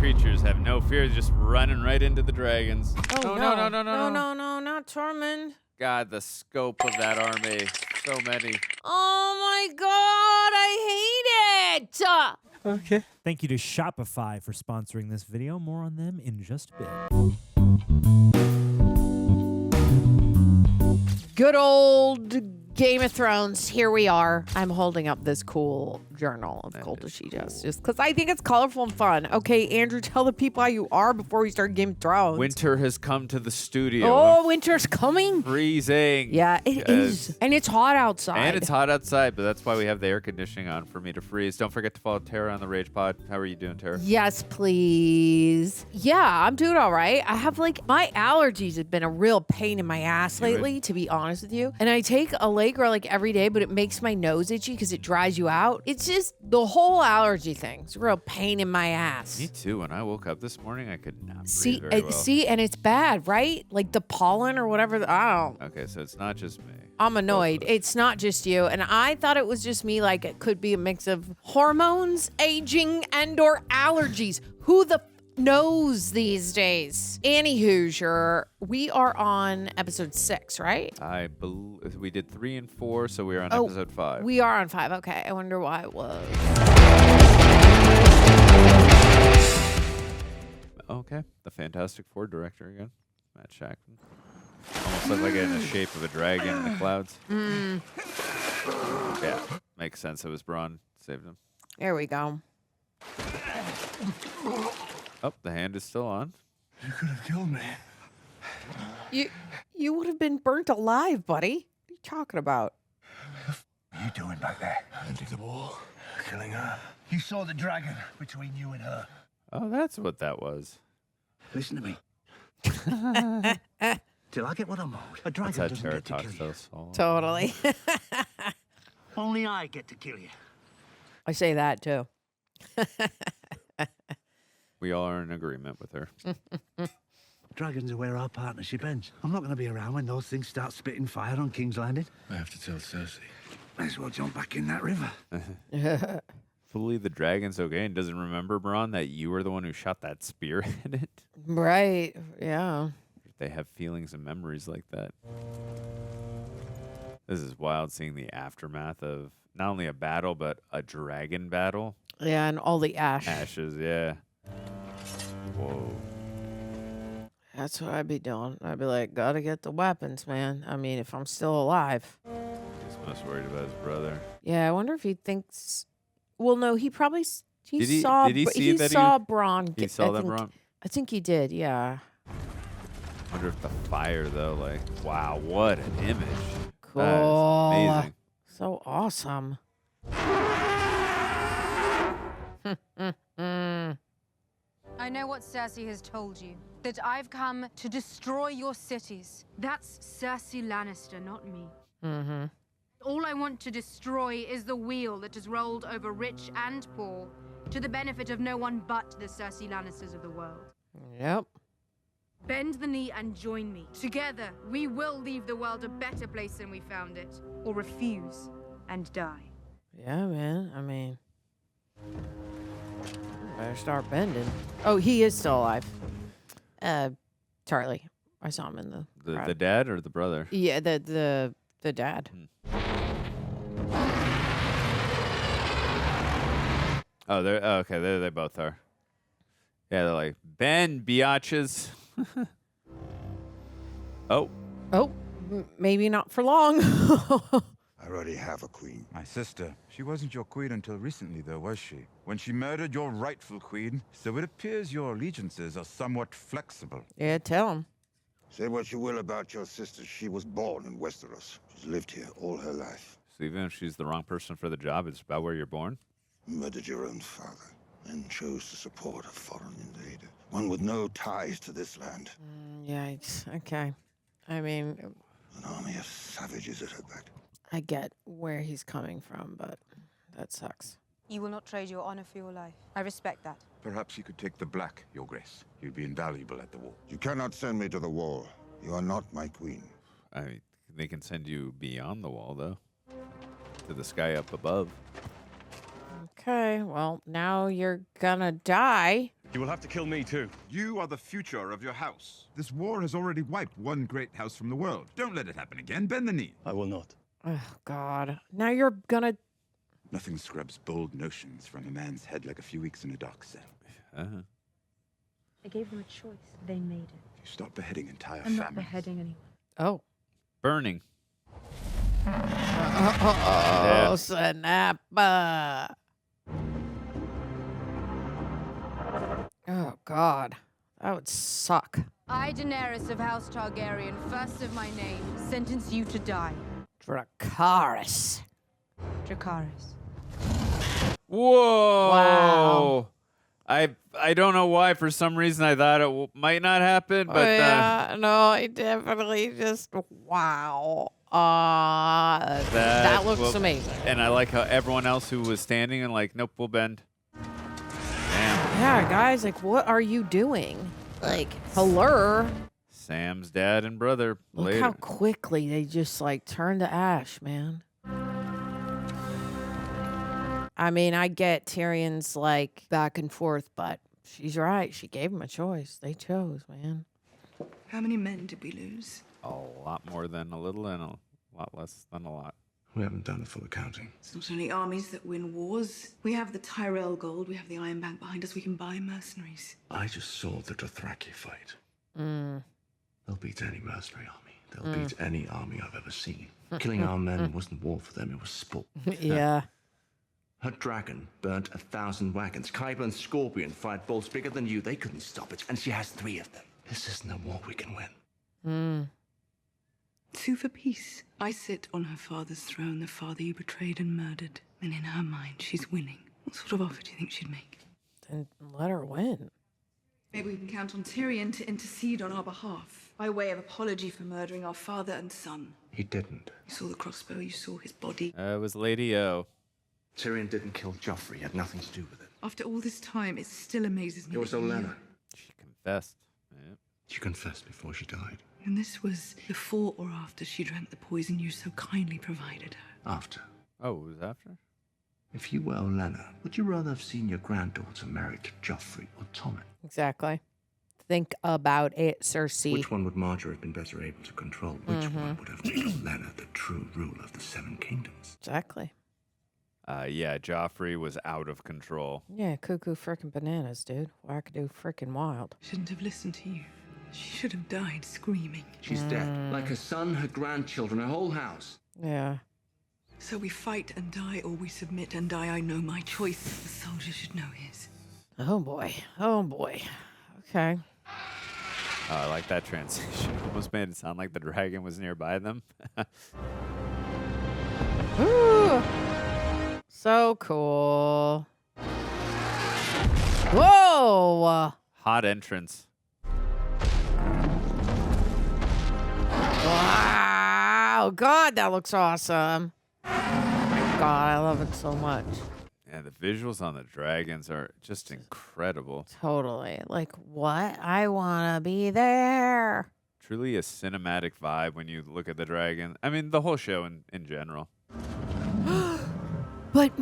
creatures have no fear, just running right into the dragons. Oh, no, no, not Tormund. God, the scope of that army. So many. Oh my God, I hate it. Okay. Thank you to Shopify for sponsoring this video. More on them in just a bit. Good old Game of Thrones. Here we are. I'm holding up this cool journal of Cold as She Just because I think it's colorful and fun. Okay, Andrew, tell the people how you are before we start Game of Thrones. Winter has come to the studio. Oh, winter's coming. Freezing. Yeah, it is. And it's hot outside. And it's hot outside, but that's why we have the air conditioning on for me to freeze. Don't forget to follow Tara on the Rage Pod. How are you doing, Tara? Yes, please. Yeah, I'm doing all right. I have my allergies have been a real pain in my ass lately, to be honest with you. And I take Allegra every day, but it makes my nose itchy because it dries you out. It's just the whole allergy thing. It's a real pain in my ass. Me too. When I woke up this morning, I could not see, breathe very well. See, and it's bad, right? Like the pollen or whatever. I don't. Okay, so it's not just me. I'm annoyed. It's not just you. And I thought it was just me. Like it could be a mix of hormones, aging, and/or allergies. Who the knows these days? Annie Hoosier, we are on episode 6, right? I believe we did 3 and 4, so we are on episode 5. We are on 5. Okay, I wonder why it was. Okay, the Fantastic Four director again, Matt Shackman. Almost looked like it in the shape of a dragon in the clouds. Yeah, makes sense. It was Bronn saved him. There we go. Oh, the hand is still on. You could have killed me. You would have been burnt alive, buddy. What are you talking about? What are you doing back there? Under the wall. Killing her. You saw the dragon between you and her. Oh, that's what that was. Listen to me. Till I get what I'm owed. A dragon That's how doesn't Tara get to talks kill to you. us all. Totally. Only I get to kill you. I say that too. We all are in agreement with her. Dragons are where our partnership ends. I'm not going to be around when those things start spitting fire on King's Landing. I have to tell Cersei. May as well jump back in that river. Fully the dragon's okay and doesn't remember, Bronn, that you were the one who shot that spear at it. Right. Yeah. They have feelings and memories like that. This is wild, seeing the aftermath of not only a battle, but a dragon battle. Yeah, and all the ash. Ashes, yeah. Whoa. That's what I'd be doing. I'd be like, gotta get the weapons, man. I mean, if I'm still alive. He's most worried about his brother. Yeah, I wonder if he thinks. Well, no, he probably Did he saw. see He that saw Bronn. He saw that Bronn? I think he did. Yeah. I wonder if the fire, though, like, wow, what an image. Cool. That is amazing. So awesome. I know what Cersei has told you. That I've come to destroy your cities. That's Cersei Lannister, not me. Mm-hmm. All I want to destroy is the wheel that has rolled over rich and poor, to the benefit of no one but the Cersei Lannisters of the world. Yep. Bend the knee and join me. Together, we will leave the world a better place than we found it. Or refuse and die. Yeah, man. I mean, better start bending. Oh, he is still alive. Charlie. I saw him in the crowd. The dad or the brother? Yeah, the dad. Oh, they're okay. They both are. Yeah, they're like, Ben, biatches. Oh. Oh, maybe not for long. I already have a queen. My sister. She wasn't your queen until recently, though, was she? When she murdered your rightful queen, so it appears your allegiances are somewhat flexible. Yeah, tell him. Say what you will about your sister, she was born in Westeros. She's lived here all her life. So even if she's the wrong person for the job, it's about where you're born? Murdered your own father, and chose to support a foreign invader. One with no ties to this land. Yikes. Okay. I mean, An army of savages at her back. I get where he's coming from, but that sucks. You will not trade your honor for your life. I respect that. Perhaps you could take the black, Your Grace. You'd be invaluable at the wall. You cannot send me to the wall. You are not my queen. I mean, they can send you beyond the wall, though. To the sky up above. Okay, well, now you're gonna die. You will have to kill me too. You are the future of your house. This war has already wiped one great house from the world. Don't let it happen again. Bend the knee. I will not. Oh, God. Now you're gonna... Nothing scrubs bold notions from a man's head like a few weeks in a dark cell. Uh-huh. I gave them a choice. They made it. You stop beheading entire I'm families. not beheading anyone. Oh. Burning. Oh, snap. Oh, God. That would suck. I, Daenerys of House Targaryen, first of my name, sentence you to die. Dracarys. Dracarys. Whoa! Wow. I don't know why. For some reason, I thought it might not happen, but yeah, no, I definitely just wow. That looks amazing. And I like how everyone else who was standing and like, nope, we'll bend. Damn. Yeah, guys, like, what are you doing? Like, hello. Sam's dad and brother. Look later. how quickly they just like turn to ash, man. I mean, I get Tyrion's like back and forth, but she's right. She gave him a choice. They chose, man. How many men did we lose? A lot more than a little and a lot less than a lot. We haven't done a full accounting. It's not only armies that win wars. We have the Tyrell gold, we have the Iron Bank behind us, we can buy mercenaries. I just saw the Dothraki fight. Mm. They'll beat any mercenary army. They'll beat any army I've ever seen. Killing our men wasn't war for them, it was sport. Yeah. Her dragon burnt 1,000 wagons. Kyber and Scorpion fired bolts bigger than you. They couldn't stop it, and she has 3 of them. This isn't a war we can win. Mm. Sue for peace. I sit on her father's throne, the father you betrayed and murdered. And in her mind, she's winning. What sort of offer do you think she'd make? Then let her win. Maybe we can count on Tyrion to intercede on our behalf, by way of apology for murdering our father and son. He didn't. You saw the crossbow, you saw his body. It was Lady O. Tyrion didn't kill Joffrey. He had nothing to do with it. After all this time, it still amazes me. It was that you- Olenna. She confessed. Yeah. She confessed before she died. And this was before or after she drank the poison you so kindly provided her. After. Oh, it was after? If you were Olenna, would you rather have seen your granddaughter married to Joffrey or Tommen? Exactly. Think about it, Cersei. Which one would Marjorie have been better able to control? Which one would have made Olenna the true ruler of the 7 kingdoms? Exactly. Yeah, Joffrey was out of control. Yeah, cuckoo frickin' bananas, dude. Wackadoo frickin' wild. Shouldn't have listened to you. She should have died screaming. She's dead. Like her son, her grandchildren, her whole house. Yeah. So we fight and die, or we submit and die. I know my choice. The soldier should know his. Oh boy. Oh boy. Okay. Oh, I like that transition. Almost made it sound like the dragon was nearby them. Ooh. So cool. Whoa. Hot entrance. Wow. God, that looks awesome. God, I love it so much. Yeah, the visuals on the dragons are just incredible. Totally. Like, what? I want to be there. Truly a cinematic vibe when you look at the dragon. I mean, the whole show in general. But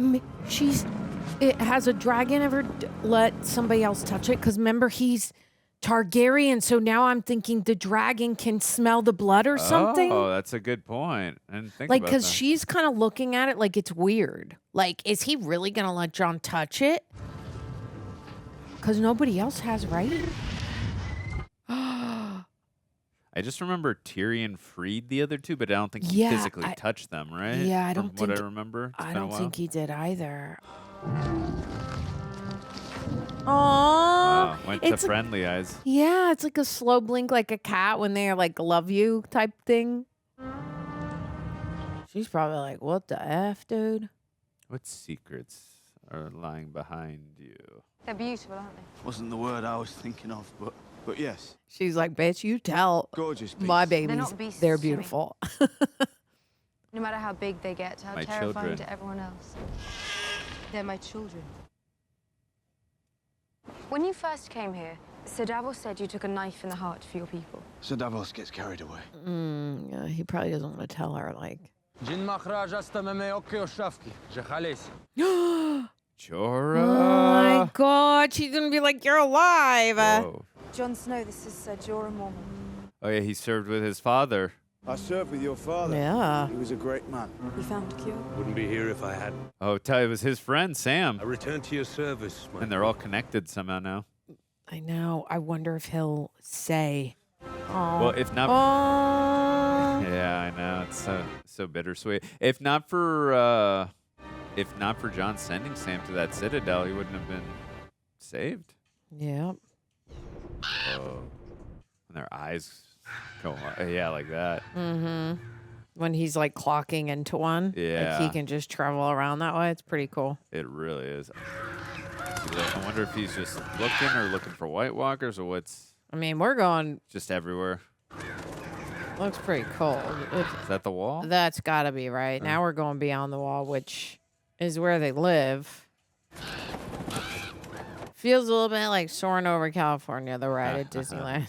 has a dragon ever let somebody else touch it? Because remember, he's Targaryen, so now I'm thinking the dragon can smell the blood or something. Oh, that's a good point. I didn't think Like, about because that. she's kind of looking at it like it's weird. Like, is he really going to let Jon touch it? Because nobody else has, right? I just remember Tyrion freed the other two, but I don't think he Yeah, physically touched them, right? Yeah, I From don't what think. I remember. It's I been a don't while. think he did either. Aww. Wow, went to It's friendly eyes. Yeah, it's like a slow blink, like a cat when they're like love you type thing. She's probably like, what the F, dude? What secrets are lying behind you? They're beautiful, aren't they? Wasn't the word I was thinking of, but yes. She's like, bitch, you tell Gorgeous beasts. my They're babies not beasts, they're Jimmy. beautiful. No matter how big they get, how My terrifying children. to everyone else. They're my children. When you first came here, Sir Davos said you took a knife in the heart for your people. Sir Davos gets carried away. Yeah, he probably doesn't want to tell her, like. Jorah. Oh my God, she's gonna be like, you're alive. Whoa. Jon Snow, this is Sir Jorah Mormont. Oh yeah, he served with his father. I served with your father. Yeah. He was a great man. You found a cure? Wouldn't be here if I hadn't. Oh, it was his friend Sam. I returned to your service, my And they're all connected somehow now. I know. I wonder if he'll say. Well, if not. Oh. Yeah, I know. It's so bittersweet. If not for Jon sending Sam to that citadel, he wouldn't have been saved. Yep. Oh. And their eyes go yeah, like that. Mm-hmm. When he's like clocking into one. Yeah. Like he can just travel around that way. It's pretty cool. It really is. I wonder if he's just looking for White Walkers or what's I mean, we're going. just everywhere. Looks pretty cool. Is that the wall? That's got to be right. Now we're going beyond the wall, which is where they live. Feels a little bit like soaring over California, the ride at Disneyland.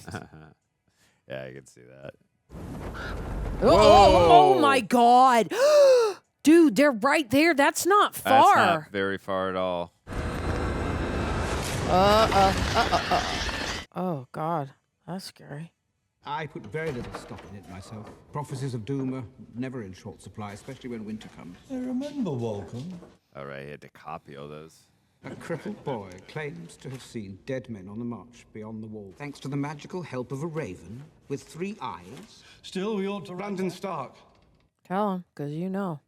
Yeah, I can see that. Oh my God. Dude, they're right there. That's not far. That's not very far at all. Oh, God. That's scary. I put very little stock in it myself. Prophecies of doom are never in short supply, especially when winter comes. I remember Walcom. All right, he had to copy all those. A crippled boy claims to have seen dead men on the march beyond the wall, thanks to the magical help of a raven with 3 eyes. Still, we ought to... Brandon Stark. Tell him, because you know.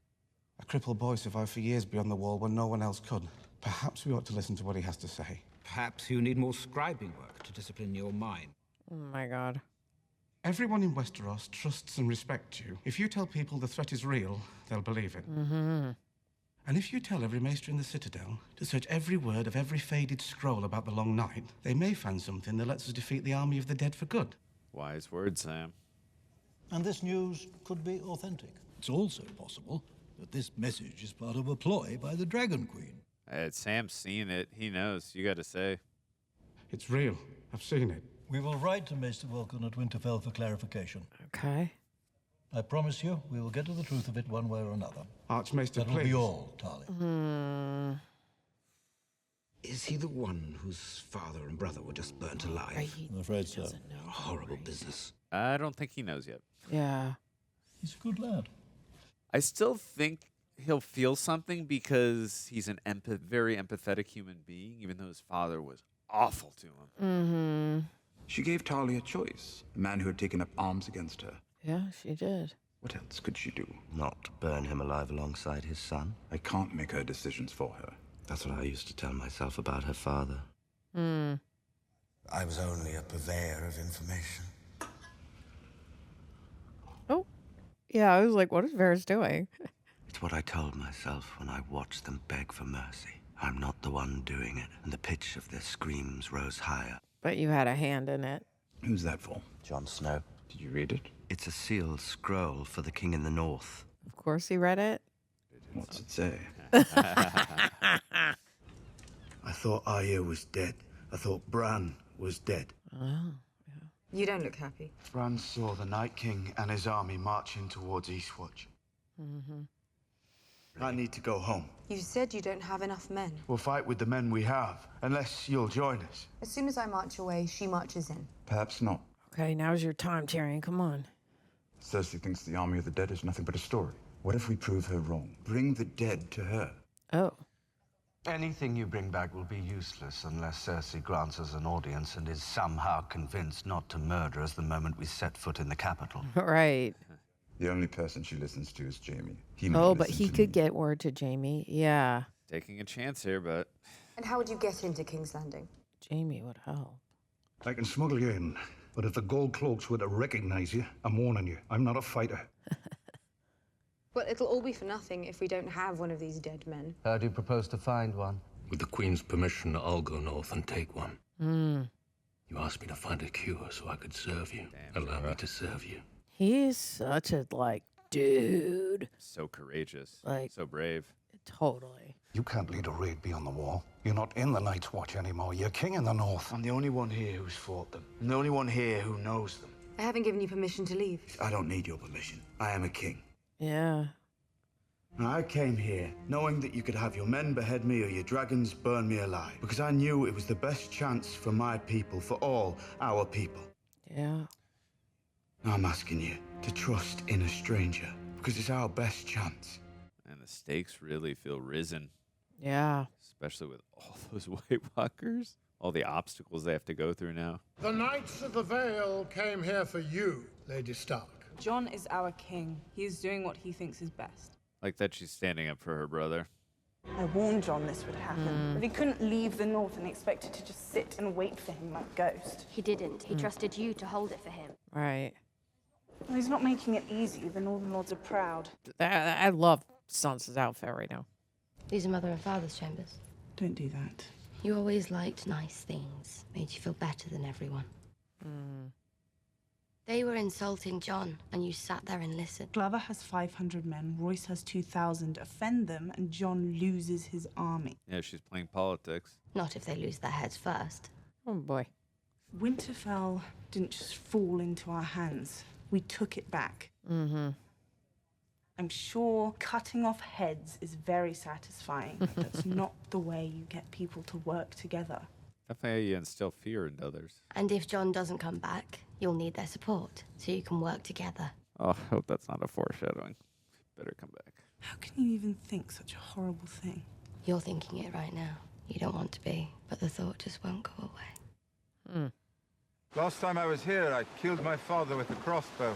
A crippled boy survived for years beyond the wall when no one else could. Perhaps we ought to listen to what he has to say. Perhaps you need more scribing work to discipline your mind. Oh, my God. Everyone in Westeros trusts and respects you. If you tell people the threat is real, they'll believe it. Mm-hmm. And if you tell every maester in the Citadel to search every word of every faded scroll about the Long Night, they may find something that lets us defeat the army of the dead for good. Wise words, Sam. And this news could be authentic. It's also possible that this message is part of a ploy by the Dragon Queen. Sam's seen it. He knows. You got to say. It's real. I've seen it. We will write to Maester Vulcan at Winterfell for clarification. Okay. I promise you, we will get to the truth of it one way or another. Archmaester, That'll please. be all, Tarly. Is he the one whose father and brother were just burnt alive? I'm afraid so. A horrible business. I don't think he knows yet. Yeah. He's a good lad. I still think he'll feel something because he's an very empathetic human being, even though his father was awful to him. Mm-hmm. She gave Tarly a choice, a man who had taken up arms against her. Yeah, she did. What else could she do? Not burn him alive alongside his son. I can't make her decisions for her. That's what I used to tell myself about her father. Hmm. I was only a purveyor of information. Oh. Yeah, I was like, what is Varys doing? It's what I told myself when I watched them beg for mercy. I'm not the one doing it, and the pitch of their screams rose higher. But you had a hand in it. Who's that for? Jon Snow. Did you read it? It's a sealed scroll for the king in the north. Of course he read it. What's it say? I thought Arya was dead. I thought Bran was dead. Oh. You don't look happy. Bran saw the Night King and his army marching towards Eastwatch. Mm-hmm. I need to go home. You said you don't have enough men. We'll fight with the men we have, unless you'll join us. As soon as I march away, she marches in. Perhaps not. Okay, now's your time, Tyrion. Come on. Cersei thinks the army of the dead is nothing but a story. What if we prove her wrong? Bring the dead to her. Oh. Anything you bring back will be useless unless Cersei grants us an audience and is somehow convinced not to murder us the moment we set foot in the capital. Right. The only person she listens to is Jaime. He may Oh, but listen he to could me. get word to Jaime. Yeah. Taking a chance here, but And how would you get into King's Landing? Jaime would help. I can smuggle you in, but if the gold cloaks were to recognize you, I'm warning you, I'm not a fighter. Well, it'll all be for nothing if we don't have one of these dead men. How do you propose to find one? With the Queen's permission, I'll go north and take one. Hmm. You asked me to find a cure so I could serve you. Allow me to serve you. He's such a, like, dude. so courageous, Like- so brave. Totally. You can't lead a raid beyond the wall. You're not in the Night's Watch anymore. You're king in the north. I'm the only one here who's fought them. I'm the only one here who knows them. I haven't given you permission to leave. I don't need your permission. I am a king. Yeah. I came here knowing that you could have your men behead me or your dragons burn me alive, because I knew it was the best chance for my people, for all our people. Yeah. Now I'm asking you to trust in a stranger, because it's our best chance. And the stakes really feel risen. Yeah. Especially with all those White Walkers. All the obstacles they have to go through now. The Knights of the Vale came here for you, Lady Stark. Jon is our king. He is doing what he thinks is best. Like that she's standing up for her brother. I warned Jon this would happen, but he couldn't leave the North and expected to just sit and wait for him like Ghost. He didn't. He trusted you to hold it for him. Right. Well, he's not making it easy. The Northern Lords are proud. I love Sansa's outfit right now. These are mother and father's chambers. Don't do that. You always liked nice things. Made you feel better than everyone. They were insulting Jon, and you sat there and listened. Glover has 500 men, Royce has 2,000. Offend them, and Jon loses his army. Yeah, she's playing politics. Not if they lose their heads first. Oh, boy. Winterfell didn't just fall into our hands. We took it back. Mm-hmm. I'm sure cutting off heads is very satisfying, but that's not the way you get people to work together. Definitely you instill fear in others. And if Jon doesn't come back, you'll need their support, so you can work together. Oh, I hope that's not a foreshadowing. Better come back. How can you even think such a horrible thing? You're thinking it right now. You don't want to be, but the thought just won't go away. Last time I was here, I killed my father with a crossbow.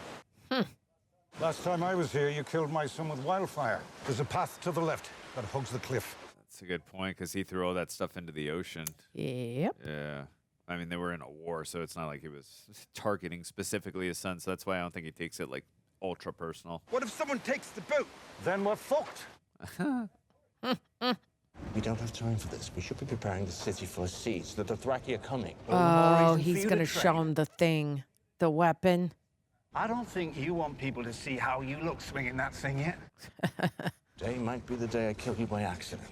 Last time I was here, you killed my son with wildfire. There's a path to the left that hugs the cliff. That's a good point, because he threw all that stuff into the ocean. Yep. Yeah. I mean, they were in a war, so it's not like he was targeting specifically his son, so that's why I don't think he takes it, like, ultra personal. What if someone takes the boat? Then we're fucked. We don't have time for this. We should be preparing the city for a siege. The Dothraki are coming. Oh, he's going to show him the thing. The weapon. I don't think you want people to see how you look swinging that thing yet. Today might be the day I kill you by accident.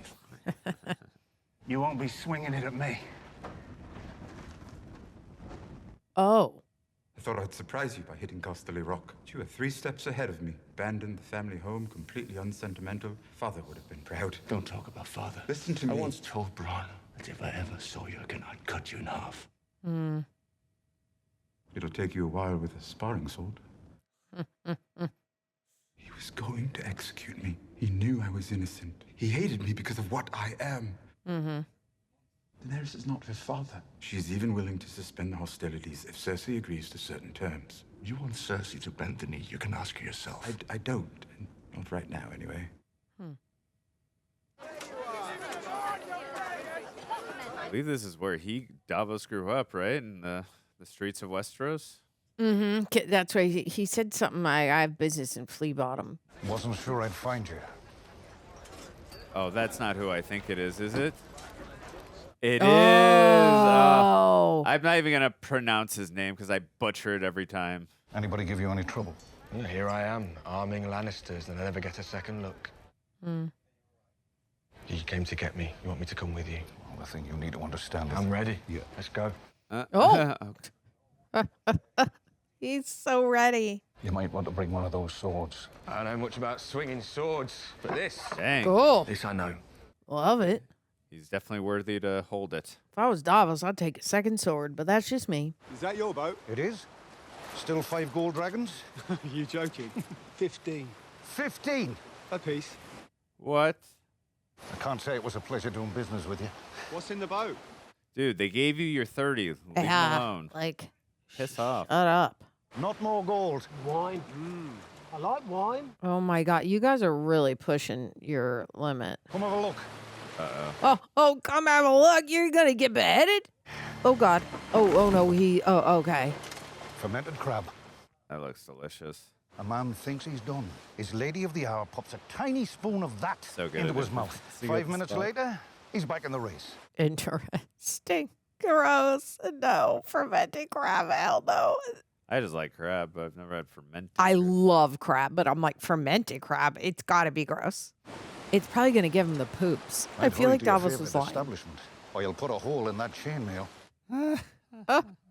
You won't be swinging it at me. Oh. I thought I'd surprise you by hitting Casterly Rock. You were 3 steps ahead of me. Abandoned the family home, completely unsentimental. Father would have been proud. Don't talk about father. Listen to me. I once told Bronn that if I ever saw you again, I'd cut you in half. It'll take you a while with a sparring sword. He was going to execute me. He knew I was innocent. He hated me because of what I am. Daenerys is not his father. She's even willing to suspend the hostilities if Cersei agrees to certain terms. You want Cersei to bend the knee, you can ask her yourself. I don't. Not right now, anyway. I believe this is where Davos grew up, right? In the streets of Westeros? That's right. He said something, I have business in Flea Bottom. Wasn't sure I'd find you. Oh, that's not who I think it is it? It is. Oh. I'm not even going to pronounce his name because I butcher it every time. Anybody give you any trouble? Yeah, here I am, arming Lannisters, and I never get a second look. You came to get me. You want me to come with you? Well, the thing you need to understand is... I'm ready. Yeah. Let's go. He's so ready. You might want to bring one of those swords. I don't know much about swinging swords, but this... Dang. Cool. This I know. Love it. He's definitely worthy to hold it. If I was Davos, I'd take a second sword, but that's just me. Is that your boat? It is. Still 5 gold dragons? You joking? 15. 15? A piece. What? I can't say it was a pleasure doing business with you. What's in the boat? Dude, they gave you your 30. Leave him alone. Like, piss off. shut up. Not more gold. Wine. I like wine. Oh my God, you guys are really pushing your limit. Come have a look. Oh, come have a look. You're gonna get beheaded? Oh God. Oh no, okay. Fermented crab. That looks delicious. A man thinks he's done. His lady of the hour pops a tiny spoon of that So good into at his it. mouth. So 5 good minutes stuff. later, he's back in the race. Interesting. Gross. No. Fermented crab. Hell no. I just like crab, but I've never had fermented. I love crab, but I'm like, fermented crab. It's gotta be gross. It's probably gonna give him the poops. I feel like Davos was lying. Establishment, or you'll put a hole in that chainmail.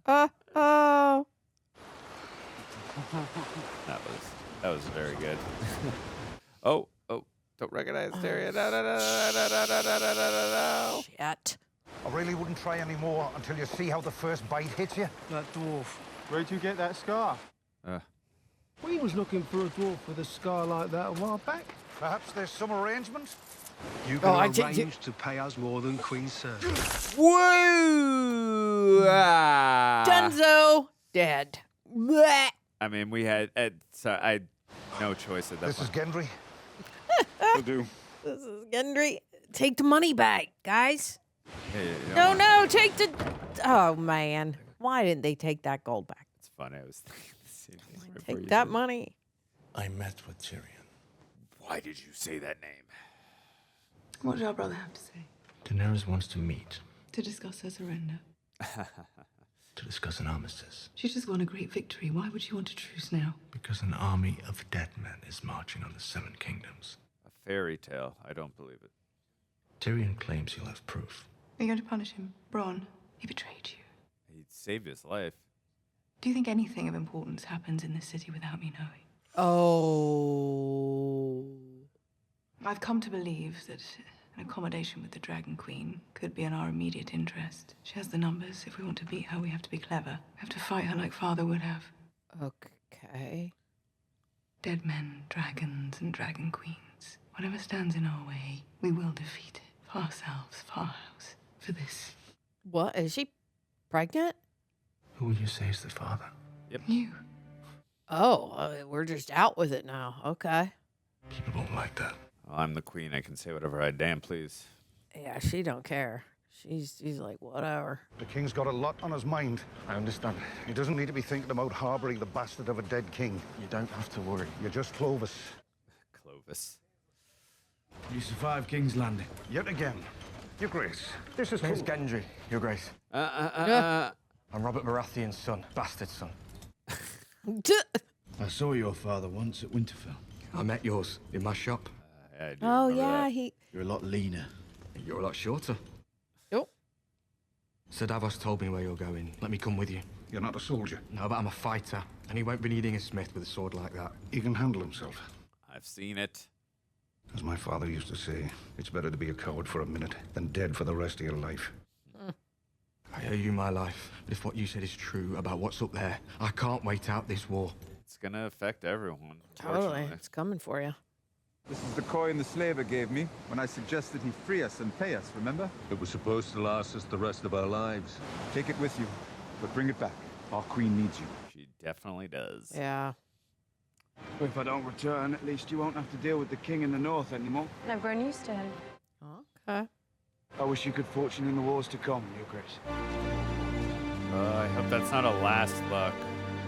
Oh. That was very good. Oh, don't Shit. I really wouldn't try any more until you see how the first bite hits you. That dwarf. Where'd you get that scar? We was looking for a dwarf with a scar like that a while back. Perhaps there's some arrangement? You Oh, I can did- arrange to pay us more than Queen Cersei. Woo! Dunzo. Dead. Blech. I mean, we had I had no choice at that This is point. Gendry. Will do. This is Gendry. Take the money back, guys. Hey, you No, know, no, take the. Oh man, why didn't they take that gold back? It's funny. I was thinking the same thing right before Take you that said it. money. I met with Tyrion. Why did you say that name? What did our brother have to say? Daenerys wants to meet To discuss her surrender. to discuss an armistice She just won a great victory. Why would she want a truce now? because an army of dead men is marching on the Seven Kingdoms. A fairy tale. I don't believe it. Tyrion claims he'll have proof. Are you going to punish him? Bronn, he betrayed you. He'd saved his life. Do you think anything of importance happens in this city without me knowing? Oh. I've come to believe that an accommodation with the Dragon Queen could be in our immediate interest. She has the numbers. If we want to beat her, we have to be clever. We have to fight her like father would have. Okay. Dead men, dragons, and dragon queens. Whatever stands in our way, we will defeat it. For ourselves, for our house, for this. What is she pregnant? Who will you say is the father? Yep. You. Oh, we're just out with it now. Okay. People won't like that. Well, I'm the queen. I can say whatever I damn please. Yeah, she don't care. She's like whatever. The king's got a lot on his mind. I understand. He doesn't need to be thinking about harboring the bastard of a dead king. You don't have to worry. You're just Clovis. Clovis. You survived King's Landing. Yet again. Your Grace. This is Name's cool. Gendry, Your Grace. Yeah. I'm Robert Baratheon's son, bastard son. I saw your father once at Winterfell. I met yours in my shop. I do Oh remember yeah, that. he. You're a lot leaner. You're a lot shorter. Oh. Sir Davos told me where you're going. Let me come with you. You're not a soldier. No, but I'm a fighter, and he won't be needing a smith with a sword like that. He can handle himself. I've seen it. As my father used to say, it's better to be a coward for a minute than dead for the rest of your life. I owe you my life. But if what you said is true about what's up there, I can't wait out this war. It's gonna affect everyone. Totally, unfortunately. it's coming for you. This is the coin the slaver gave me when I suggested he free us and pay us, remember? It was supposed to last us the rest of our lives. Take it with you, but bring it back. Our queen needs you. She definitely does. Yeah. If I don't return, at least you won't have to deal with the king in the north anymore. I've grown used to him. Okay. I wish you good fortune in the wars to come, Your Grace. I hope that's not a last luck.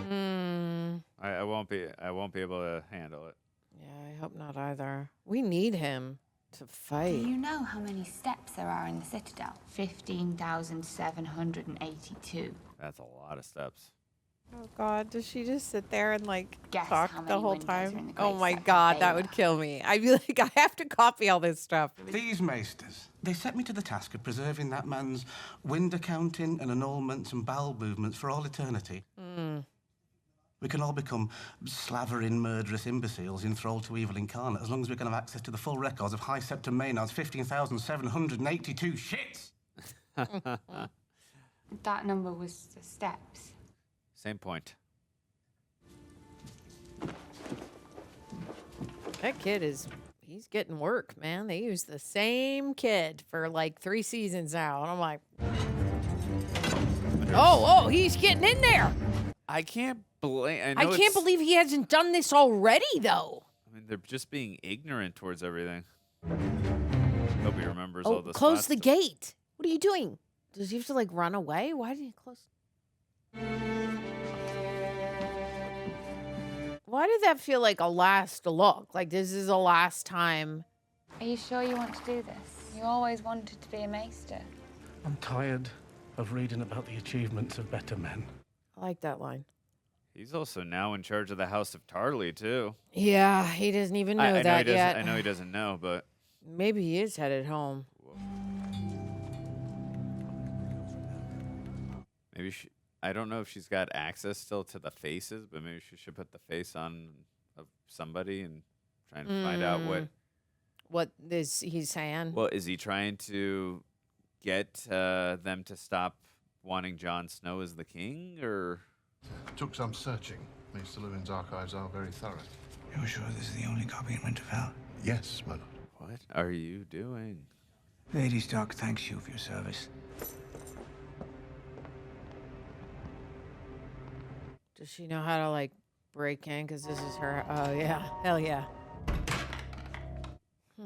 Hmm. I won't be able to handle it. Yeah, I hope not either. We need him to fight. Do you know how many steps there are in the Citadel? 15,782. That's a lot of steps. Oh God, does she just sit there and like Guess talk how the many whole windows are in time? the Oh Great my Sept of God, that Baelor? would kill me. I'd be like, I have to copy all this stuff. These maesters, they set me to the task of preserving that man's window counting and annulments and bowel movements for all eternity. We can all become slavering, murderous imbeciles enthralled to evil incarnate as long as we can have access to the full records of High Septon Maynard's 15,782 shits. That number was the steps. Same point. That kid he's getting work, man. They use the same kid for like 3 seasons now. And I'm like, oh, he's getting in there. I can't blame. I can't believe he hasn't done this already, though. I mean, they're just being ignorant towards everything. Hope he remembers Oh, all the close spots. the gate. What are you doing? Does he have to like run away? Why did he close? Why did that feel like a last look? Like this is the last time. Are you sure you want to do this? You always wanted to be a maester. I'm tired of reading about the achievements of better men. I like that line. He's also now in charge of the House of Tarly, too. Yeah, he doesn't even know I know that he doesn't, yet. I know he doesn't know, but Maybe he is headed home. maybe she... I don't know if she's got access still to the faces, but maybe she should put the face on of somebody and try and find out What is he saying? Well, is he trying to get them to stop wanting Jon Snow as the king, or? Took some searching. Mr. Lewin's archives are very thorough. You're sure this is the only copy in Winterfell? Yes, my lord. What are you doing? Lady Stark thanks you for your service. Does she know how to, like, break in? Because this is her. Oh, yeah. Hell yeah. I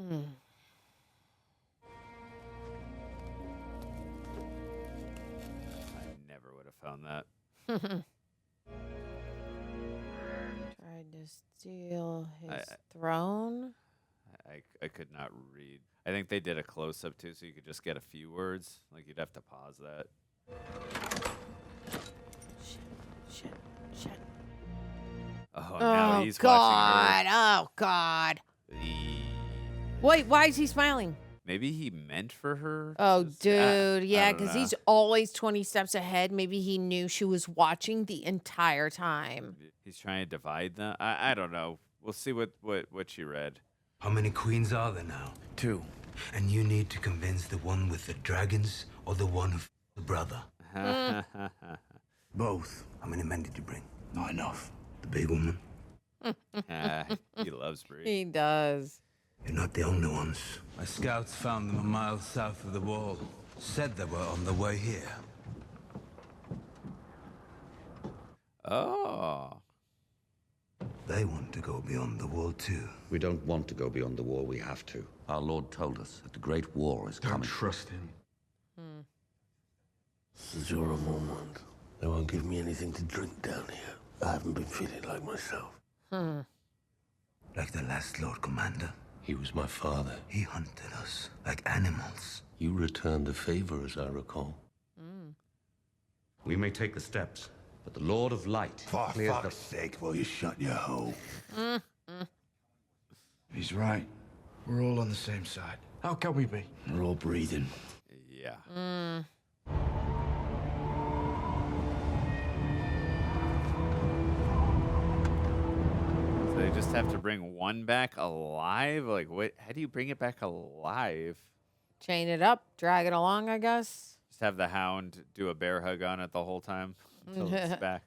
never would have found that. Tried to steal his throne. I could not read. I think they did a close-up, too, so you could just get a few words. Like, you'd have to pause that. Shit. Oh, now he's God. watching her. Oh, God. Wait, why is he smiling? Maybe he meant for her. Oh, to dude. Yeah, I don't because know. he's always 20 steps ahead. Maybe he knew she was watching the entire time. He's trying to divide them. I don't know. We'll see what she read. How many queens are there now? 2. And you need to convince the one with the dragons or the one who the brother? Both. How many men did you bring? Not enough. The big woman? He loves Bree. He does. You're not the only ones. My scouts found them a mile south of the wall. Said they were on the way here. Oh. They want to go beyond the wall, too. We don't want to go beyond the wall. We have to. Our Lord told us that the Great War is coming. Don't trust him. This is your moment. They won't give me anything to drink down here. I haven't been feeling like myself. Like the last Lord Commander. He was my father. He hunted us like animals. You returned the favor, as I recall. We may take the steps, But the Lord of Light for clears fuck's sake, will you shut your hole? He's right. We're all on the same side. How can we be? We're all breathing. Yeah. So they just have to bring one back alive? Like, what? How do you bring it back alive? Chain it up, drag it along, I guess. Just have the Hound do a bear hug on it the whole time until it's back.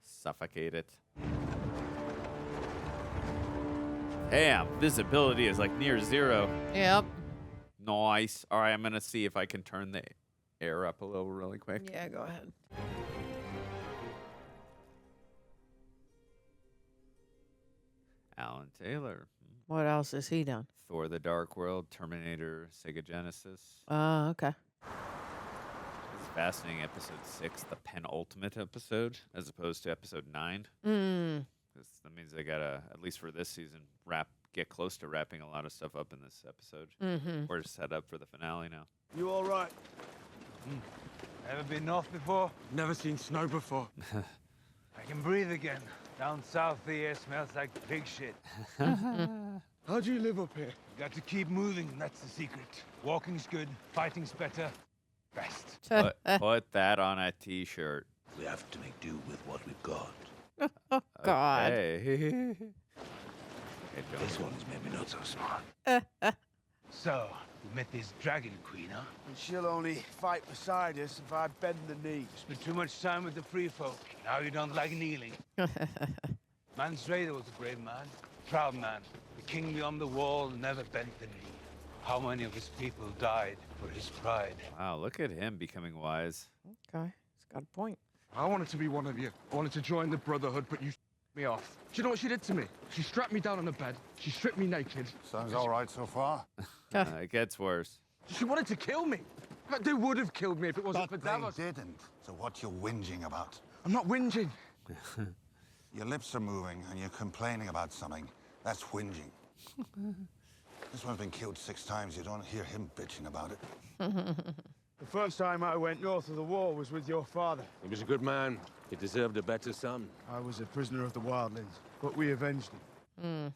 Suffocate it. Damn, visibility is like near zero. Yep. Nice. All right, I'm going to see if I can turn the air up a little really quick. Yeah, go ahead. Alan Taylor. What else has he done? Thor the Dark World, Terminator, Sega Genesis. Oh, okay. It's fascinating. Episode 6, the penultimate episode, as opposed to episode 9. That means they gotta, at least for this season, get close to wrapping a lot of stuff up in this episode. We're set up for the finale now. You all right? Ever been north before? Never seen snow before. I can breathe again. Down south, the air smells like pig shit. How do you live up here? You got to keep moving, that's the secret. Walking's good, fighting's better. Best. Put that on a t-shirt. We have to make do with what we've got. Oh, God. Okay. This one's maybe not so smart. So, you met this dragon queen, huh? And she'll only fight beside us if I bend the knee. Spent too much time with the free folk. Now you don't like kneeling. Mance Rayder was a brave man, proud man. The king beyond the wall never bent the knee. How many of his people died for his pride? Wow, look at him becoming wise. Okay, he's got a point. I wanted to be one of you. I wanted to join the Brotherhood, but you me off. Do you know what she did to me? She strapped me down on a bed. She stripped me naked. Sounds all right so far. It gets worse. She wanted to kill me. But they would have killed me if it wasn't for Davos. They didn't. So what you whinging about? I'm not whinging. Your lips are moving and you're complaining about something. That's whinging. This one's been killed 6 times. You don't hear him bitching about it. The first time I went north of the wall was with your father. He was a good man. He deserved a better son. I was a prisoner of the wildlings, but we avenged him.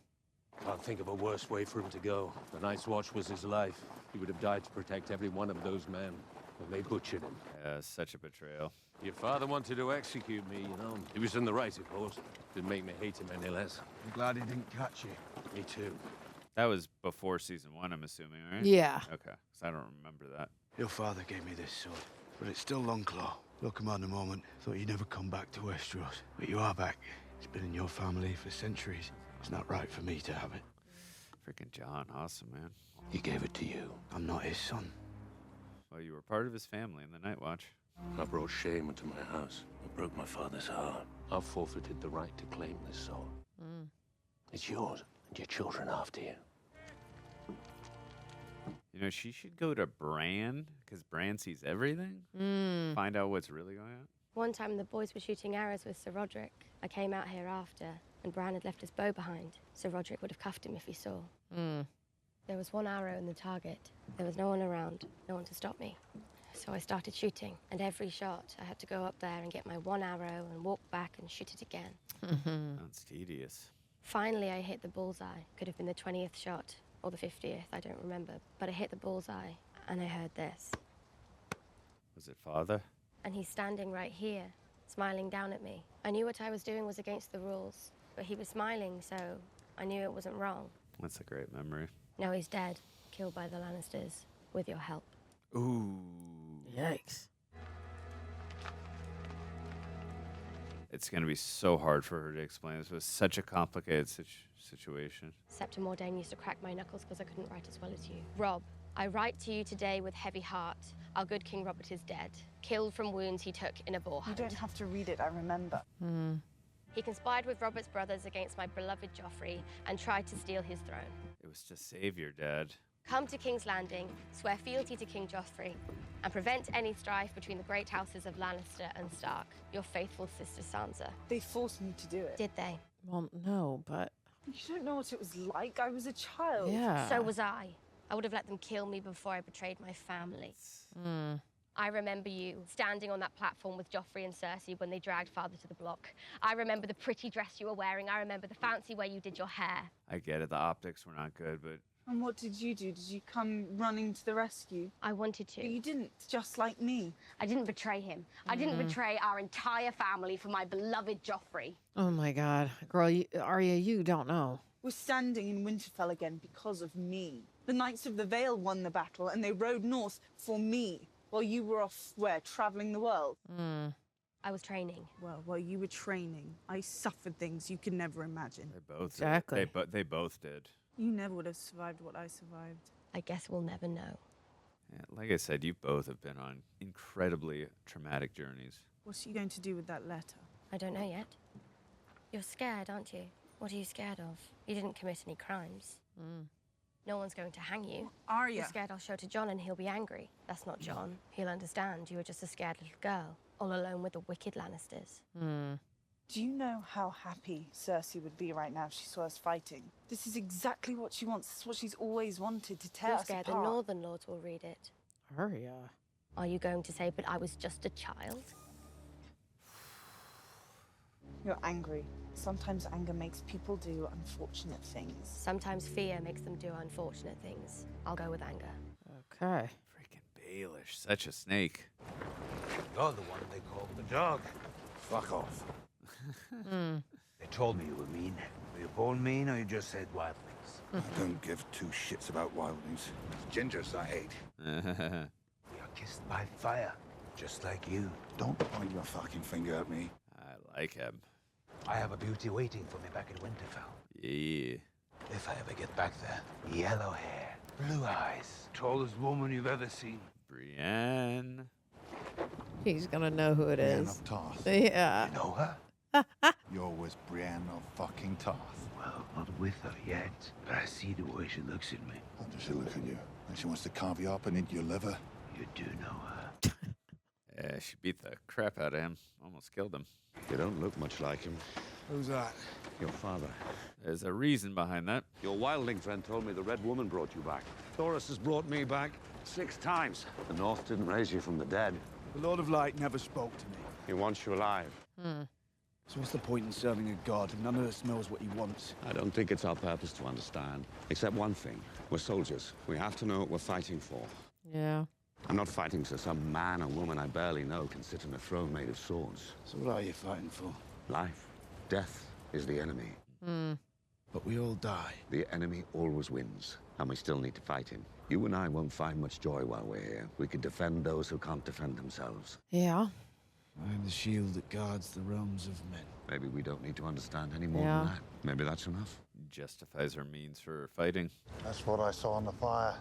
Can't think of a worse way for him to go. The Night's Watch was his life. He would have died to protect every one of those men. And they butchered him. Such a betrayal. Your father wanted to execute me, you know. He was in the right, of course. Didn't make me hate him any less. I'm glad he didn't catch you. Me too. That was before season 1, I'm assuming, right? Yeah. Okay, because I don't remember that. Your father gave me this sword, but it's still Longclaw. Look, man, a moment. Thought you'd never come back to Westeros, but you are back. It's been in your family for centuries. It's not right for me to have it. Freaking Jon, awesome, man. He gave it to you. I'm not his son. Well, you were part of his family in the Night Watch. I brought shame into my house. I broke my father's heart. I've forfeited the right to claim this sword. It's yours and your children after you. You know, she should go to Bran, because Bran sees everything. Find out what's really going on. One time the boys were shooting arrows with Sir Roderick. I came out here after, and Bran had left his bow behind. Sir Roderick would have cuffed him if he saw. There was one arrow in the target. There was no one around, no one to stop me. So I started shooting, and every shot I had to go up there and get my one arrow and walk back and shoot it again. Sounds tedious. Finally, I hit the bullseye. Could have been the 20th shot, or the 50th, I don't remember. But I hit the bullseye, and I heard this. Was it father? And he's standing right here, smiling down at me. I knew what I was doing was against the rules, but he was smiling, so I knew it wasn't wrong. That's a great memory. Now he's dead, killed by the Lannisters, with your help. Ooh. Yikes. It's going to be so hard for her to explain. This was such a complicated situation. Septa Mordain used to crack my knuckles because I couldn't write as well as you. Rob, I write to you today with heavy heart. Our good King Robert is dead, killed from wounds he took in a boar hunt. You don't have to read it, I remember. He conspired with Robert's brothers against my beloved Joffrey and tried to steal his throne. It was to save your dad. Come to King's Landing, swear fealty to King Joffrey, and prevent any strife between the great houses of Lannister and Stark. Your faithful sister Sansa. They forced me to do it. Did they? Well, no, but... You don't know what it was like. I was a child. Yeah. So was I. I would have let them kill me before I betrayed my family. I remember you standing on that platform with Joffrey and Cersei when they dragged father to the block. I remember the pretty dress you were wearing. I remember the fancy way you did your hair. I get it. The optics were not good, but... And what did you do? Did you come running to the rescue? I wanted to. But you didn't, just like me. I didn't betray him. I didn't betray our entire family for my beloved Joffrey. Oh my God. Girl, Arya, you don't know. We're standing in Winterfell again because of me. The Knights of the Vale won the battle and they rode north for me while you were off, where, traveling the world? I was training. Well, while you were training, I suffered things you could never imagine. They both Exactly. did. They both did. You never would have survived what I survived. I guess we'll never know. Yeah, like I said, you both have been on incredibly traumatic journeys. What's you going to do with that letter? I don't know yet. You're scared, aren't you? What are you scared of? You didn't commit any crimes. No one's going to hang you. Arya. You're scared I'll show to Jon and he'll be angry. That's not Jon. He'll understand you were just a scared little girl, all alone with the wicked Lannisters. Do you know how happy Cersei would be right now if she saw us fighting? This is exactly what she wants. This is what she's always wanted, to tear You're us scared apart. the Northern Lords will read it. Arya. Are you going to say, but I was just a child? You're angry. Sometimes anger makes people do unfortunate things. Sometimes fear makes them do unfortunate things. I'll go with anger. Okay. Freaking Baelish, such a snake. You're the one they called the dog. Fuck off. They told me you were mean. Were you born mean, or you just said wild things? I don't give two shits about wildlings. Gingers I hate. We are kissed by fire, just like you. Don't point your fucking finger at me. I like him. I have a beauty waiting for me back in Winterfell. Yeah. If I ever get back there. Yellow hair, blue eyes, tallest woman you've ever seen. Brienne. He's gonna know who it Brienne is. of Tarth. Yeah. You know her? You're with Brienne of fucking Tarth. Well, not with her yet, but I see the way she looks at me. How does she look at you? Like she wants to carve you up and eat your liver? You do know her. Yeah, she beat the crap out of him. Almost killed him. You don't look much like him. Who's that? Your father. There's a reason behind that. Your wildling friend told me the Red Woman brought you back. Thoros has brought me back 6 times. The North didn't raise you from the dead. The Lord of Light never spoke to me. He wants you alive. So what's the point in serving a god if none of us knows what he wants? I don't think it's our purpose to understand. Except one thing. We're soldiers. We have to know what we're fighting for. Yeah. I'm not fighting so some man or woman I barely know can sit on a throne made of swords. So what are you fighting for? Life. Death is the enemy. but we all die. The enemy always wins, and we still need to fight him. You and I won't find much joy while we're here. We can defend those who can't defend themselves. Yeah. I'm the shield that guards the realms of men. Maybe we don't need to understand any more than that. Maybe that's enough. Justifies her means for fighting. That's what I saw on the fire.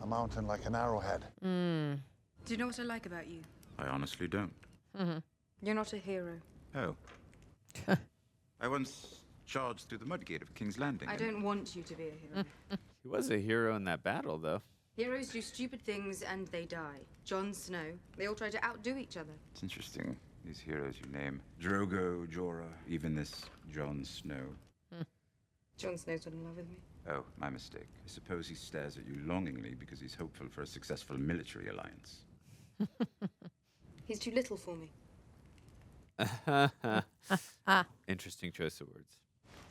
A mountain like an arrowhead. Do you know what I like about you? I honestly don't. You're not a hero. Oh. I once charged through the mudgate of King's Landing. I don't want you to be a hero. He was a hero in that battle, though. Heroes do stupid things and they die. Jon Snow, they all try to outdo each other. It's interesting, these heroes you name. Drogo, Jorah, even this Jon Snow. Jon Snow's not in love with me. Oh, my mistake. I suppose he stares at you longingly because he's hopeful for a successful military alliance. He's too little for me. Interesting choice of words.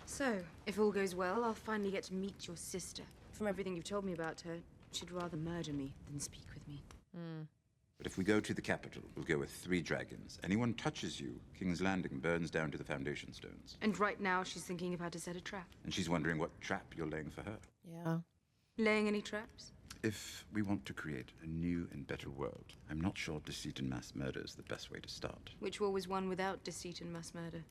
So, if all goes well, I'll finally get to meet your sister. From everything you've told me about her, she'd rather murder me than speak with me. But if we go to the capital, we'll go with 3 dragons. Anyone touches you, King's Landing burns down to the foundation stones. And right now, she's thinking of how to set a trap. And she's wondering what trap you're laying for her. Yeah. Laying any traps? If we want to create a new and better world, I'm not sure deceit and mass murder is the best way to start. Which war was won without deceit and mass murder?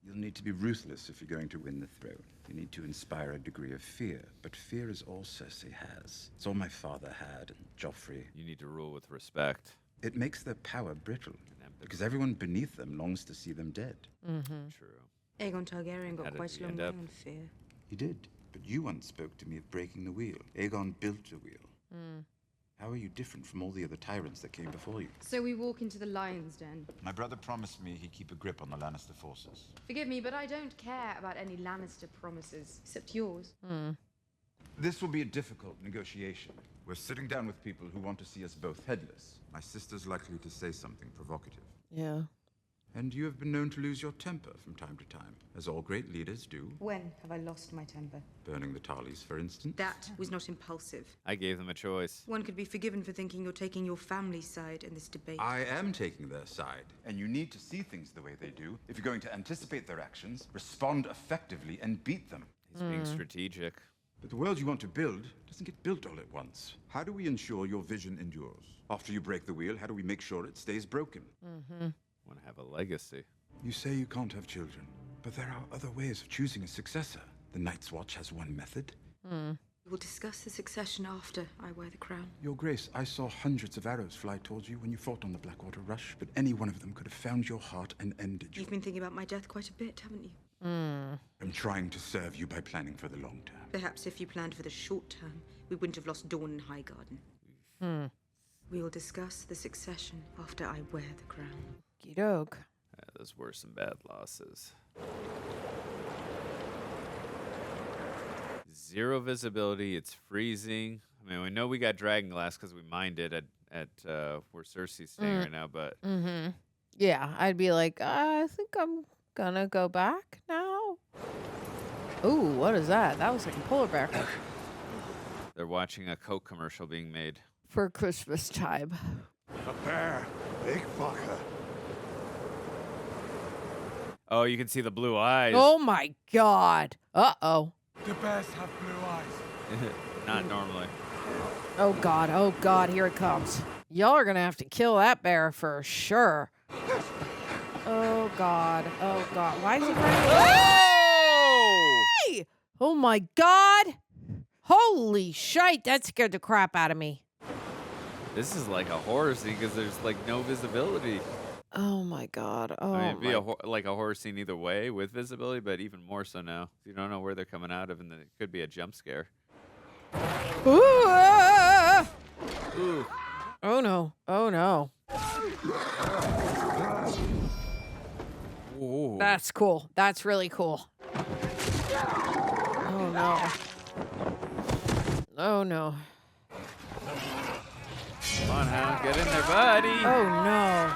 You'll need to be ruthless if you're going to win the throne. You need to inspire a degree of fear, but fear is all Cersei has. It's all my father had, and Joffrey. You need to rule with respect. It makes their power brittle, because everyone beneath them longs to see them dead. True. Aegon Targaryen got quite a long way on fear. He did, but you once spoke to me of breaking the wheel. Aegon built a wheel. How are you different from all the other tyrants that came before you? So we walk into the lion's den. My brother promised me he'd keep a grip on the Lannister forces. Forgive me, but I don't care about any Lannister promises, except yours. This will be a difficult negotiation. We're sitting down with people who want to see us both headless. My sister's likely to say something provocative. Yeah. And you have been known to lose your temper from time to time, as all great leaders do. When have I lost my temper? Burning the Tarleys, for instance. That was not impulsive. I gave them a choice. One could be forgiven for thinking you're taking your family's side in this debate. I am taking their side, and you need to see things the way they do. If you're going to anticipate their actions, respond effectively, and beat them. He's being strategic. But the world you want to build doesn't get built all at once. How do we ensure your vision endures? After you break the wheel, how do we make sure it stays broken? Want to have a legacy. You say you can't have children, but there are other ways of choosing a successor. The Night's Watch has one method. We'll discuss the succession after I wear the crown. Your Grace, I saw hundreds of arrows fly towards you when you fought on the Blackwater Rush, but any one of them could have found your heart and ended you. You've been thinking about my death quite a bit, haven't you? I'm trying to serve you by planning for the long term. Perhaps if you planned for the short term, we wouldn't have lost Dawn and Highgarden. We will discuss the succession after I wear the crown. Okey-doke. Those were some bad losses. 0 visibility. It's freezing. I mean, we know we got dragon glass because we mined it at where Cersei's staying right now, but Yeah, I'd be like, I think I'm gonna go back now. Ooh, what is that? That was like a polar bear. they're watching a Coke commercial being made. For Christmas time. A bear. Big fucker. Oh, you can see the blue eyes. Oh my God. Uh-oh. The bears have blue eyes. Not normally. Oh God, here it comes. Y'all are gonna have to kill that bear for sure. Oh God. Why is he running? Hey! Oh my God. Holy shite, that scared the crap out of me. This is like a horror scene because there's like no visibility. Oh my God. Oh, I mean, it'd be like a horror scene either way with visibility, but even more so now. You don't know where they're coming out of, and then it could be a jump scare. Ooh, ah! Ooh. Oh no. Oh no. Ooh. That's cool. That's really cool. Oh no. Oh no. Come on, Hound, get in there, buddy. Oh no.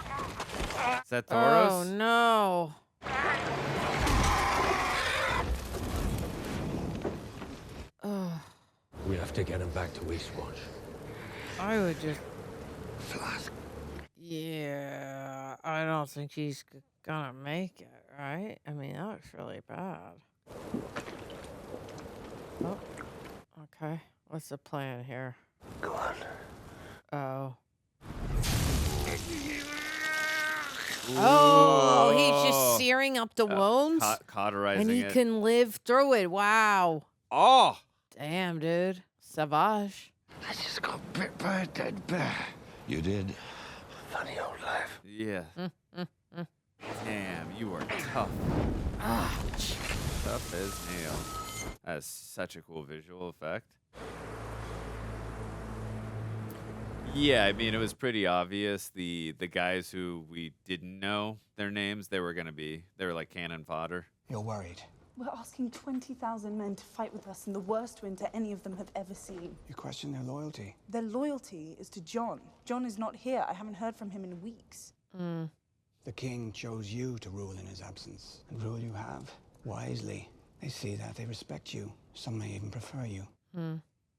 Is that Thoros? Oh no. Oh. We have to get him back to Eastwatch. I would just. Flask. Yeah, I don't think he's gonna make it, right? I mean, that looks really bad. Oh. Okay. What's the plan here? Go on. Oh. Oh, he's just searing up the wounds? Cauterizing and he it. can live through it. Wow. Oh! Damn, dude. Savage. I just got bit by a dead bear. You did. Funny old life. Yeah. Damn, you are tough. Ouch. Tough as nails. That's such a cool visual effect. Yeah, I mean, it was pretty obvious. The guys who we didn't know their names, they were like cannon fodder. You're worried. We're asking 20,000 men to fight with us in the worst winter any of them have ever seen. You question their loyalty. Their loyalty is to Jon. Jon is not here. I haven't heard from him in weeks. The king chose you to rule in his absence, and rule you have wisely. They see that, they respect you. Some may even prefer you.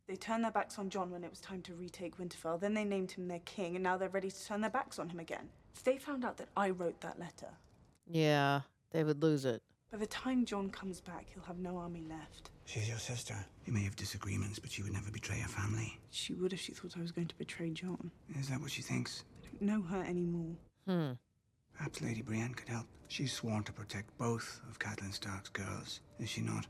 They turned their backs on Jon when it was time to retake Winterfell. Then they named him their king, and now they're ready to turn their backs on him again. If they found out that I wrote that letter, Yeah, they would lose it. by the time Jon comes back, he'll have no army left. She's your sister. You may have disagreements, but she would never betray her family. She would if she thought I was going to betray Jon. Is that what she thinks? I don't know her anymore. Perhaps Lady Brienne could help. She's sworn to protect both of Catelyn Stark's girls, is she not?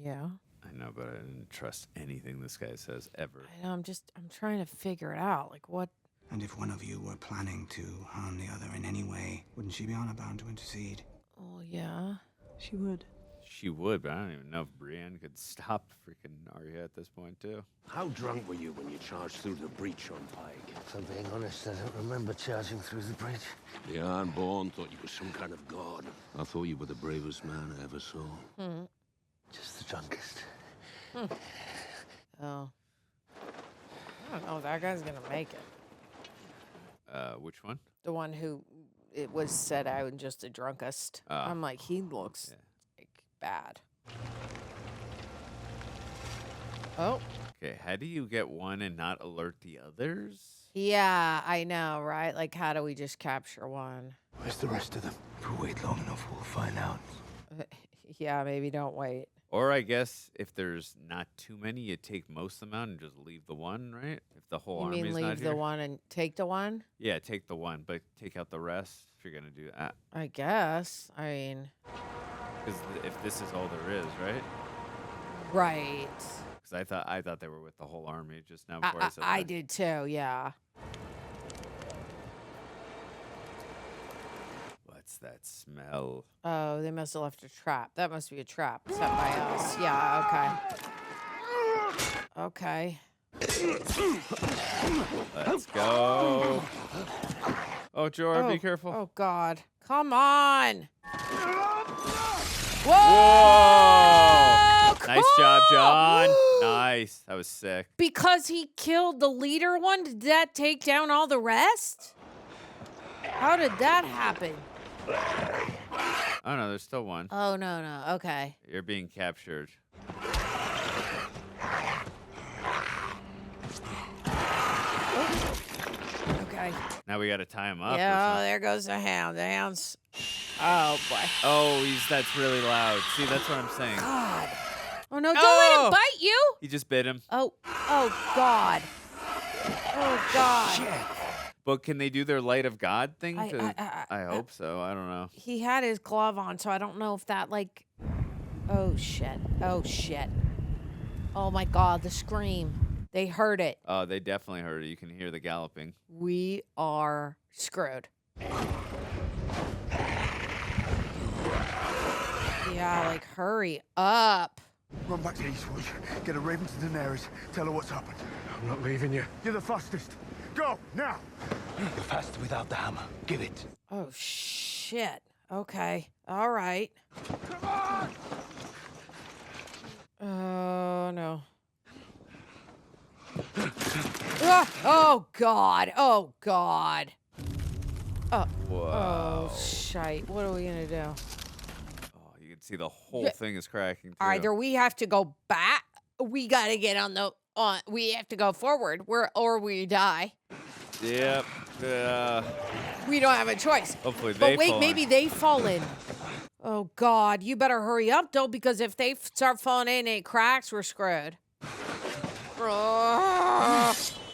Yeah. I know, but I didn't trust anything this guy says ever. I know, I'm trying to figure it out. Like, what? And if one of you were planning to harm the other in any way, wouldn't she be honor bound to intercede? Oh, yeah. She would. She would, but I don't even know if Brienne could stop freaking Arya at this point, too. How drunk were you when you charged through the breach on Pike? If I'm being honest, I don't remember charging through the bridge. The Ironborn thought you were some kind of god. I thought you were the bravest man I ever saw. Just the drunkest. Oh. I don't know if that guy's gonna make it. Which one? The one who it was said I was just the drunkest. I'm like, he looks like bad. Oh. Okay, how do you get one and not alert the others? Yeah, I know, right? Like, how do we just capture one? Where's the rest of them? If we wait long enough, we'll find out. Yeah, maybe don't wait. Or I guess if there's not too many, you take most of them out and just leave the one, right? If the whole You army's mean not leave here. the one and take the one? Yeah, take the one, but take out the rest if you're gonna do that. I guess. I mean, Because if this is all there is, right? right. Because I thought they were with the whole army just now before I said I that. did too, yeah. What's that smell? Oh, they must have left a trap. That must be a trap set by us. Yeah, okay. Okay. Let's go. Oh, Jorah, be careful. Oh, God. Come on. Whoa! Nice job, John. Nice. That was sick. Because he killed the leader one, did that take down all the rest? How did that happen? Oh, no, there's still one. Oh, no. Okay. You're being captured. Okay. Now we got to tie him up. or Yeah, something. there goes the hound. The hound's... Oh, boy. Oh, that's really loud. See, that's what I'm saying. God. Oh, no, don't let him bite you. He just bit him. Oh, God. Oh, God. But can they do their light of God thing? I hope so. I don't know. He had his glove on, so I don't know if that, like... Oh, shit. Oh, shit. Oh, my God, the scream. They heard it. Oh, they definitely heard it. You can hear the galloping. We are screwed. Yeah, like, hurry up. Run back to Eastwatch. Get a raven to Daenerys. Tell her what's happened. I'm not leaving you. You're the fastest. Go, now! You're fast without the hammer. Give it. Oh, shit. Okay. All right. Come on! Oh, no. Oh, God. Oh, God. Oh. Whoa. Oh, shite. What are we going to do? Oh, you can see the whole thing is cracking. Too. Either we have to go back. We got to get on the... we have to go forward. Or we die. Yep. We don't have a choice. Hopefully they But wait, fall maybe in. they fall in. Oh, God. You better hurry up, though, because if they start falling in and it cracks, we're screwed.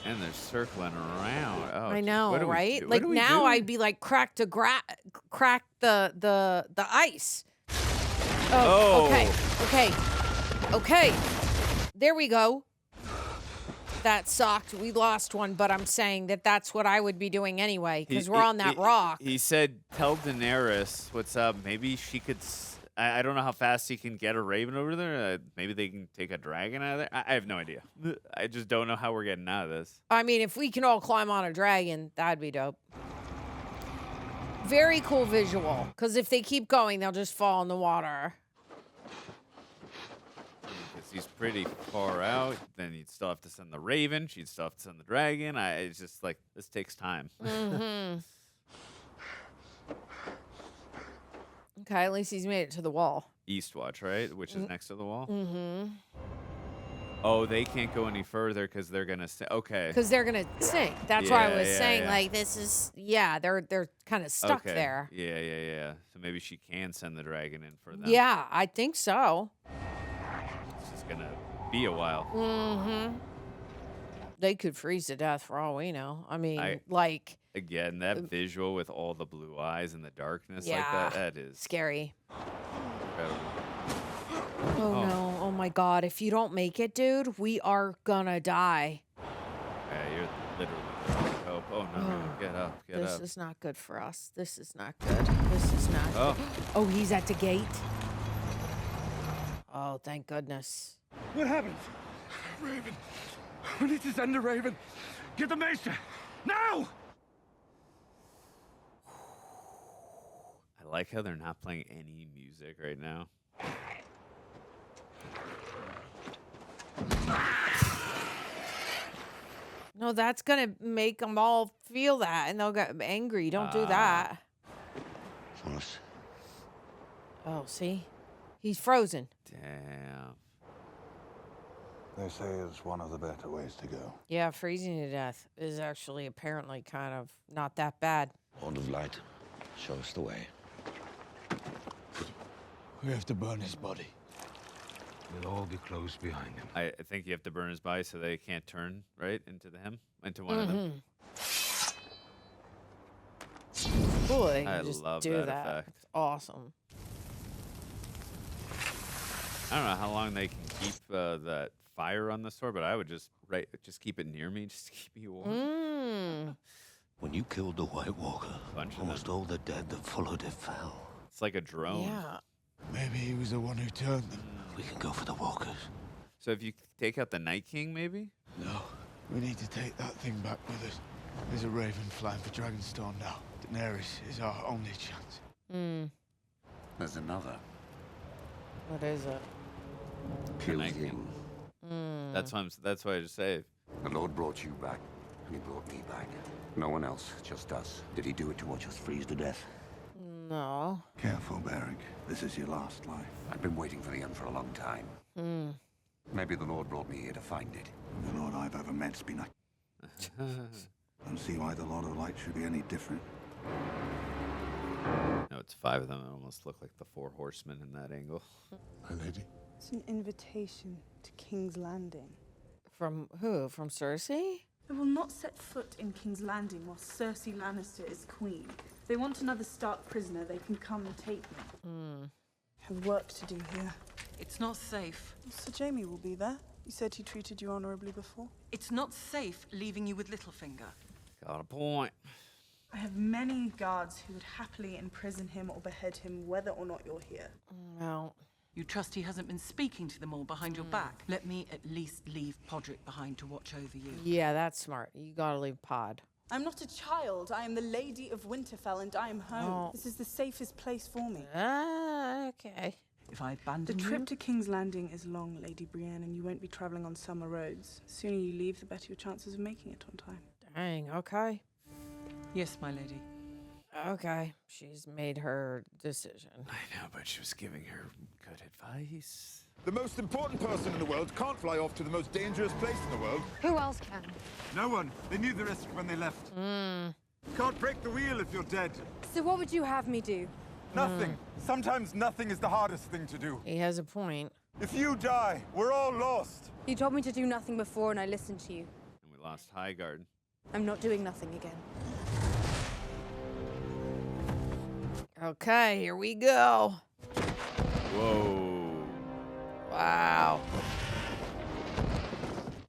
And they're circling around. Oh, I know, what do we right? do? Like What do we now do? I'd be like crack the ice. Oh, okay. There we go. That sucked. We lost one, but I'm saying that that's what I would be doing anyway because we're on that rock. He said, tell Daenerys what's up. Maybe she could... I don't know how fast he can get a raven over there. Maybe they can take a dragon out of there. I have no idea. I just don't know how we're getting out of this. I mean, if we can all climb on a dragon, that'd be dope. Very cool visual because if they keep going, they'll just fall in the water. Because he's pretty far out. Then you'd still have to send the raven. She'd still have to send the dragon. It's just like, this takes time. Mm-hmm. Okay, at least he's made it to the wall. Eastwatch, right? Which is next to the wall? Mm-hmm. Oh, they can't go any further because they're going to say, okay. Because they're going to sink. That's why I was saying, yeah. like, this is, they're kind of stuck Okay. there. Yeah. So maybe she can send the dragon in for them. Yeah, I think so. It's just going to be a while. Mm-hmm. They could freeze to death for all we know. I mean, Again, that visual with all the blue eyes and the darkness yeah, like that is scary. incredible. Oh, no. Oh, my God. If you don't make it, dude, we are gonna die. Yeah, you're literally the only hope. Oh, no. Get up. Get This up. is not good for us. This is not good. This is not good. Oh, he's at the gate. Oh, thank goodness. What happened? Raven. We need to send a raven. Get the maester. Now! I like how they're not playing any music right now. No, that's gonna make them all feel that, and they'll get angry. Don't do that. Force. Oh, see? He's frozen. Damn. They say it's one of the better ways to go. Yeah, freezing to death is actually apparently kind of not that bad. Horn of light. Show us the way. We have to burn his body. We'll all be close behind him. I think you have to burn his body so they can't turn, right, into one of them. Cool, they I can just love do that that. effect. It's awesome. I don't know how long they can keep that fire on the sword, but I would just keep it near me, just to keep me warm. When you killed the White Walker, almost all the dead that followed it fell. It's like a drone. Yeah. Maybe he was the one who turned them. We can go for the walkers. So if you take out the Night King, maybe? No. We need to take that thing back with us. There's a raven flying for Dragonstone now. Daenerys is our only chance. There's another. What is it? Kill Night him. That's why I just say. The Lord brought you back, and he brought me back. No one else, just us. Did he do it to watch us freeze to death? No. Careful, Beric. This is your last life. I've been waiting for the end for a long time. Maybe the Lord brought me here to find it. The Lord I've ever met's been a... Don't see why the Lord of Light should be any different. No, it's 5 of them. It almost look like the 4 horsemen in that angle. My lady. It's an invitation to King's Landing. From who? From Cersei? They will not set foot in King's Landing while Cersei Lannister is queen. If they want another Stark prisoner, they can come and take me. Have work to do here. It's not safe. Sir Jaime will be there. You said he treated you honorably before. It's not safe leaving you with Littlefinger. Got a point. I have many guards who would happily imprison him or behead him, whether or not you're here. No. You trust he hasn't been speaking to them all behind your back? Let me at least leave Podrick behind to watch over you. Yeah, that's smart. You gotta leave Pod. I'm not a child. I am the Lady of Winterfell, and I am home. Oh. This is the safest place for me. Okay. If I The abandon trip to King's Landing is long, Lady Brienne, and you won't be traveling on summer roads. The sooner you leave, the better your chances of making it on time. Dang, okay. Yes, my lady. Okay. She's made her decision. I know, but she was giving her good advice. The most important person in the world can't fly off to the most dangerous place in the world. Who else can? No one. They knew the risk when they left. Can't break the wheel if you're dead. So what would you have me do? Nothing. Sometimes nothing is the hardest thing to do. He has a point. If you die, we're all lost. You told me to do nothing before and I listened to you. And we lost Highgarden. I'm not doing nothing again. Okay, here we go. Whoa. Wow.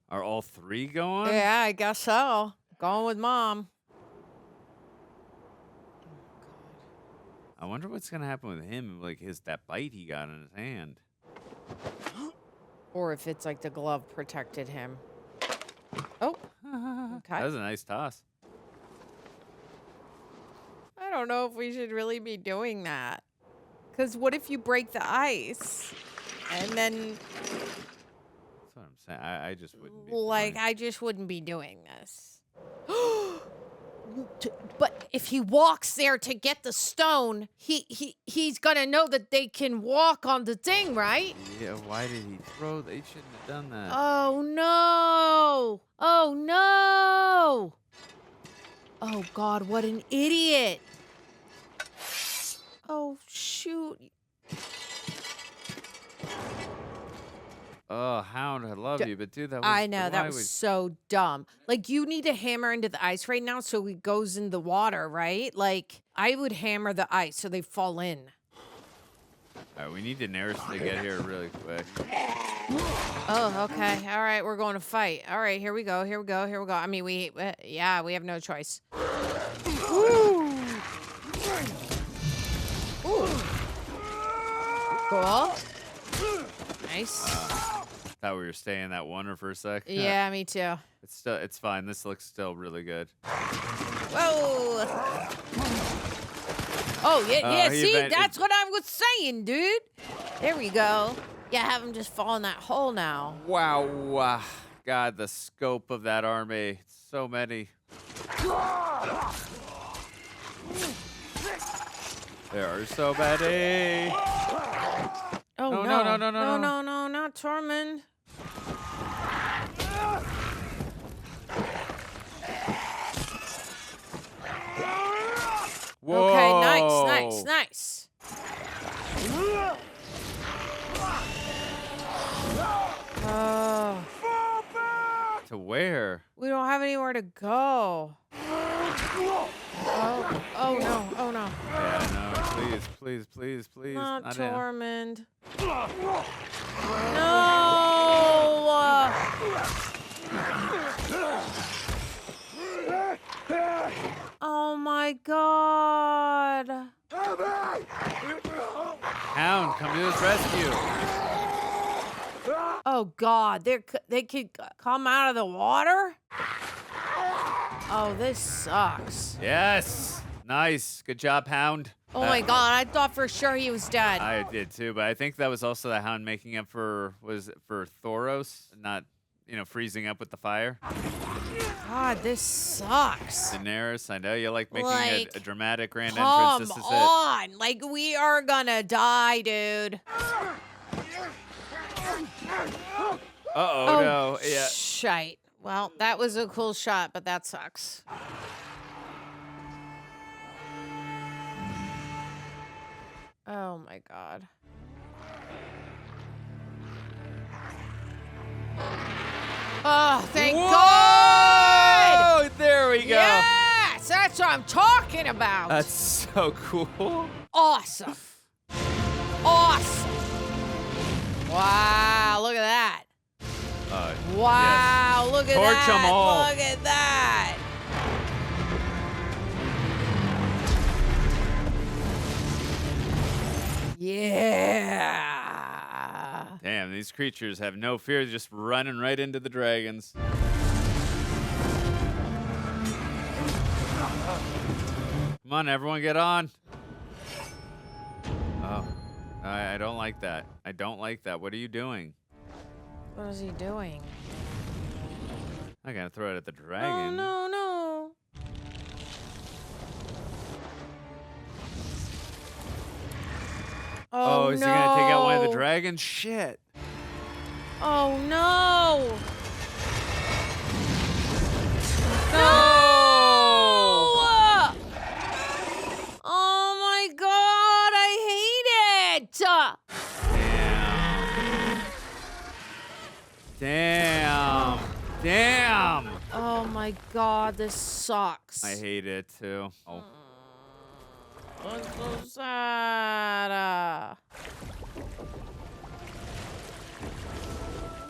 Are all three going? Yeah, I guess so. Going with Mom. I wonder what's gonna happen with him, like that bite he got in his hand. Or if it's like the glove protected him. Oh. Okay. That was a nice toss. I don't know if we should really be doing that. Because what if you break the ice? And then... That's what I'm saying. I just wouldn't be. Like, I just wouldn't be doing this. But if he walks there to get the stone, he's gonna know that they can walk on the thing, right? Yeah, why did he throw? They shouldn't have done that. Oh, no. Oh, no. Oh, God, what an idiot. Oh, shoot. Oh, Hound, I love you, but dude, that was... I know, that was so dumb. Like, you need to hammer into the ice right now so it goes in the water, right? Like, I would hammer the ice so they fall in. All right, we need Daenerys to get here really quick. Oh, okay. All right, we're going to fight. All right, here we go. Here we go. Here we go. I mean, we have no choice. Woo! Ooh. Cool. Nice. Thought we were staying that one for a sec. Yeah, me too. It's fine. This looks still really good. Whoa. Oh, yeah, see? That's what I was saying, dude. There we go. Yeah, have him just fall in that hole now. Wow. God, the scope of that army. So many. There are so many. Oh, no, no, not Tormund. Whoa. Okay, nice. To where? We don't have anywhere to go. Oh no. Yeah, no, please. Not him. Tormund. No! Oh my God. Hound, come to his rescue. Oh God, they could come out of the water? Oh, this sucks. Yes. Nice. Good job, Hound. Oh my God, I thought for sure he was dead. I did too, but I think that was also the Hound making up for Thoros, not, freezing up with the fire. God, this sucks. Daenerys, I know you like making a dramatic grand Come entrance. This is on. Like, we are gonna die, dude. Uh-oh, no. Yeah. Shite. Well, that was a cool shot, but that sucks. Oh my God. Oh, thank God! There we go. Yes, that's what I'm talking about. That's so cool. Awesome. Wow, look at that. Wow, yes. Look at Torch that. 'em all. Look at that. Yeah. Damn, these creatures have no fear, just running right into the dragons. Come on, everyone, get on. Oh, I don't like that. I don't like that. What are you doing? What is he doing? I gotta throw it at the dragon. Oh, no. Oh, is he gonna take out one of the dragons? Shit. Oh, no. No! Damn. Damn. Oh my God, this sucks. I hate it too. Oh. It's so sad.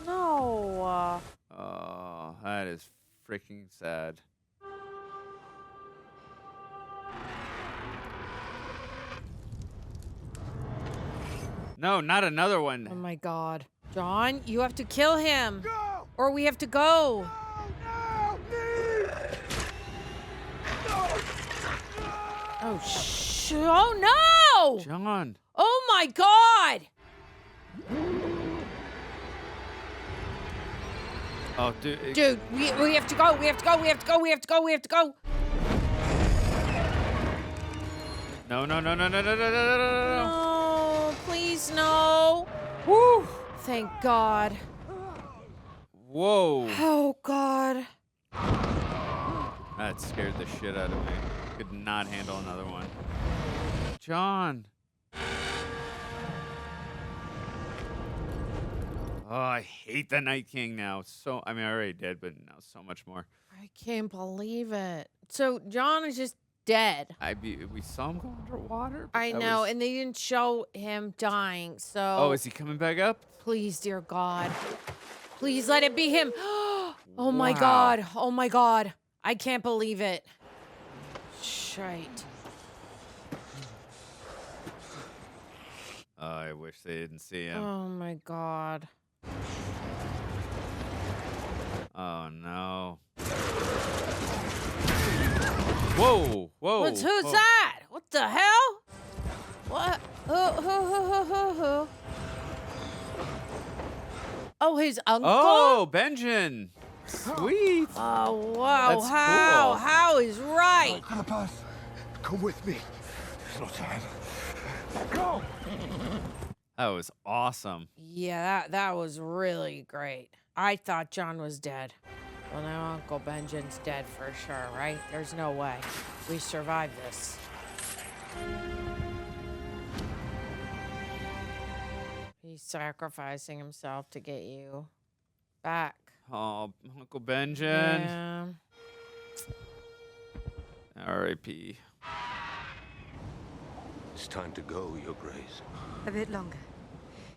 No. Oh, that is freaking sad. No, not another one. Oh my God. Jon, you have to kill him. Go! Or we have to go. Oh, oh no! Jon. Oh my God! Oh, dude. Dude, we have to go. We have to go. We have to go. We have to go. We have to go. No, no, no, no, no, no, no, no, no, no. No, please no. Woo! Thank God. Whoa. Oh God. That scared the shit out of me. Could not handle another one. Jon. Oh, I hate the Night King now. So, I mean, I already did, but now so much more. I can't believe it. So Jon is just dead. We saw him go underwater. I know, and they didn't show him dying. So. Oh, is he coming back up? Please, dear God. Please let it be him. Oh my God. Oh my God. I can't believe it. Shite. Oh, I wish they didn't see him. Oh my God. Oh no. Whoa, whoa. Who's whoa. that? What the hell? What? Who? Oh, his uncle? Oh, Benjen. Sweet. Oh, wow. That's cool. How is right? Come with me. There's no time. Go! That was awesome. Yeah, that was really great. I thought Jon was dead. Well, now Uncle Benjen's dead for sure, right? There's no way. We survived this. He's sacrificing himself to get you back. Oh, Uncle Benjen. Yeah. R.I.P. It's time to go, Your Grace. A bit longer.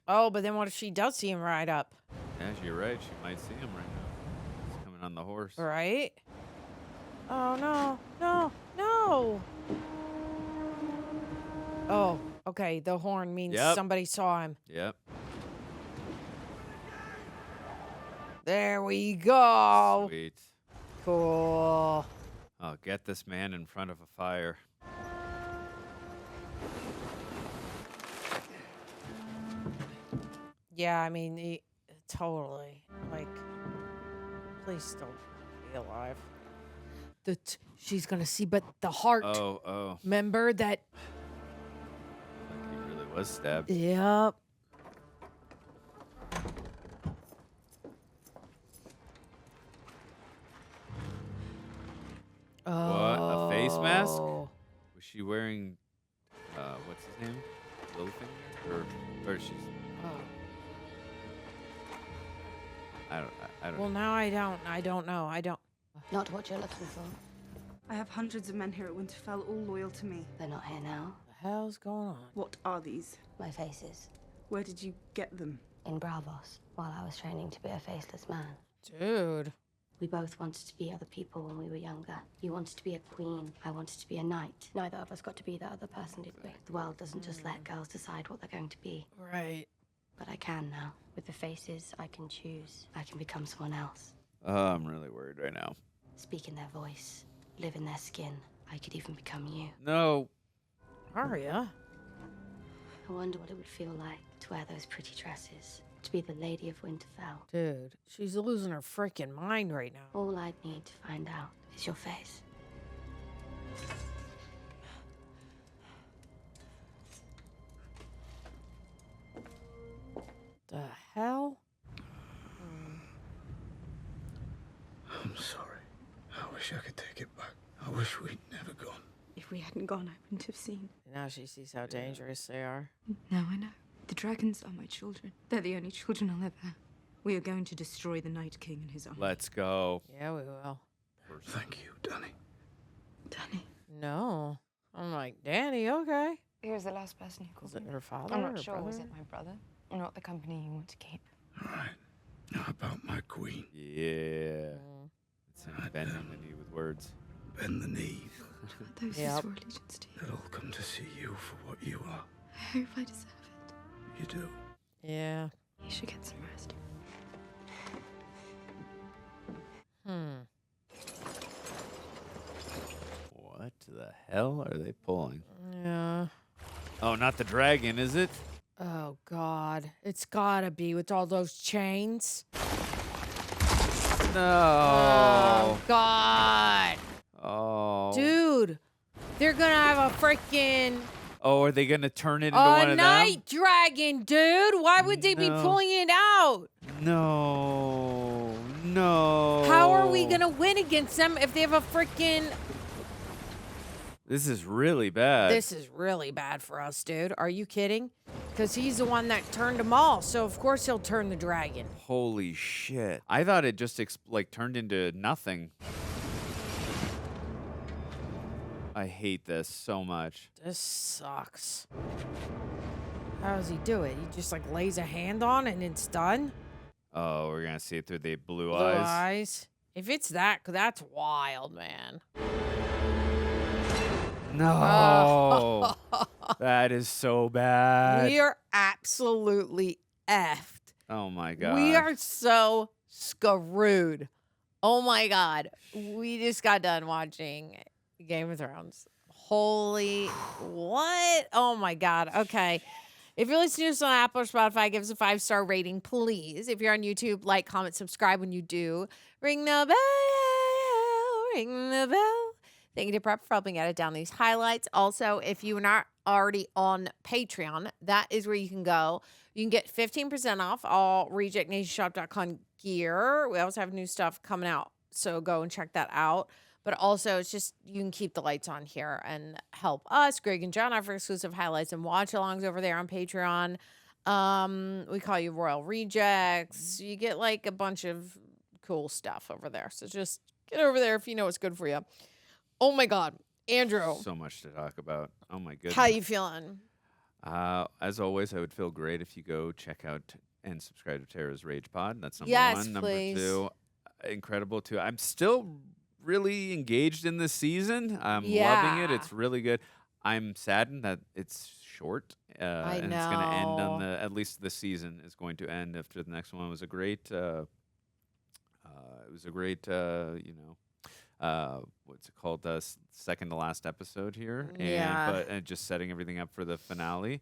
Oh, but then what if she does see him ride up? Yeah, you're right. She might see him right now. He's coming on the horse. Right? Oh, no. No. No. Oh, okay. The horn means somebody saw him. Yep. There we go. Sweet. Cool. Oh, get this man in front of a fire. Yeah, I mean, totally. Like, please still be alive. She's gonna see, but the heart. Oh. Remember that? Like he really was stabbed. Yep. What? A face mask? Was she wearing, what's his name? Littlefinger? Or she's... I don't Well, know. now I don't know. Not what you're looking for. I have hundreds of men here at Winterfell, all loyal to me. They're not here now. The hell's going on? What are these? My faces. Where did you get them? In Bravos, while I was training to be a faceless man. Dude. We both wanted to be other people when we were younger. You wanted to be a queen. I wanted to be a knight. Neither of us got to be that other person, did we? The world doesn't just let girls decide what they're going to be. Right. But I can now. With the faces, I can choose. I can become someone else. I'm really worried right now. Speak in their voice. Live in their skin. I could even become you. No. Arya? I wonder what it would feel like to wear those pretty dresses. To be the Lady of Winterfell. Dude, she's losing her freaking mind right now. All I'd need to find out is your face. The hell? I'm sorry. I wish I could take it back. I wish we'd never gone. If we hadn't gone, I wouldn't have seen. Now she sees how dangerous they are. Now I know. The dragons are my children. They're the only children I'll ever have. We are going to destroy the Night King and his army. Let's go. Yeah, we will. Thank you, Danny. Danny? No. I'm like, Danny, okay. He was the last person who called Was it me. her father I'm or not sure. Was brother? it my brother? Or not the company you want to keep? How about my queen? Yeah. It's him bending the knee with words. Bend the knee. Those who swore allegiance to you. They'll all come to see you for what you are. I hope I deserve it. You do. Yeah. You should get some rest. What the hell are they pulling? Yeah. Oh, not the dragon, is it? Oh, God. It's gotta be with all those chains. No. Oh, God. Oh. Dude, they're gonna have a freaking Oh, are they going to turn it into one of them? night dragon, dude. Why would they be No. pulling it out? No. No. How are we gonna win against them if they have a freaking... This is really bad. This is really bad for us, dude. Are you kidding? Because he's the one that turned them all, so of course he'll turn the dragon. Holy shit. I thought it just turned into nothing. I hate this so much. This sucks. How does he do it? He just like lays a hand on and it's done? Oh, we're going to see it through the blue Blue eyes. eyes. If it's that's wild, man. No. That is so bad. We are absolutely effed. Oh my God. We are so screwed. Oh my God. We just got done watching Game of Thrones. Holy what? Oh my God. Okay. If you're listening to us on Apple or Spotify, give us a 5-star rating, please. If you're on YouTube, like, comment, subscribe when you do. Ring the bell. Ring the bell. Thank you to Prep for helping edit down these highlights. Also, if you are not already on Patreon, that is where you can go. You can get 15% off all rejectnationshop.com gear. We also have new stuff coming out, so go and check that out. But also, it's just, you can keep the lights on here and help us, Greg and John, for exclusive highlights and watch-alongs over there on Patreon. We call you Royal Rejects. You get, like, a bunch of cool stuff over there. So just get over there if you know what's good for you. Oh, my God. Andrew. So much to talk about. Oh, my goodness. How you feeling? As always, I would feel great if you go check out and subscribe to Tara's Rage Pod. That's number Yes, one. Number please. two, incredible too. I'm still really engaged in this season. I'm loving it. Yeah. It's really good. I'm saddened that it's short. And it's going to end on at least this season is going to end after the next one. It was a great, what's it called? Second to last episode here. And just setting everything up for the finale.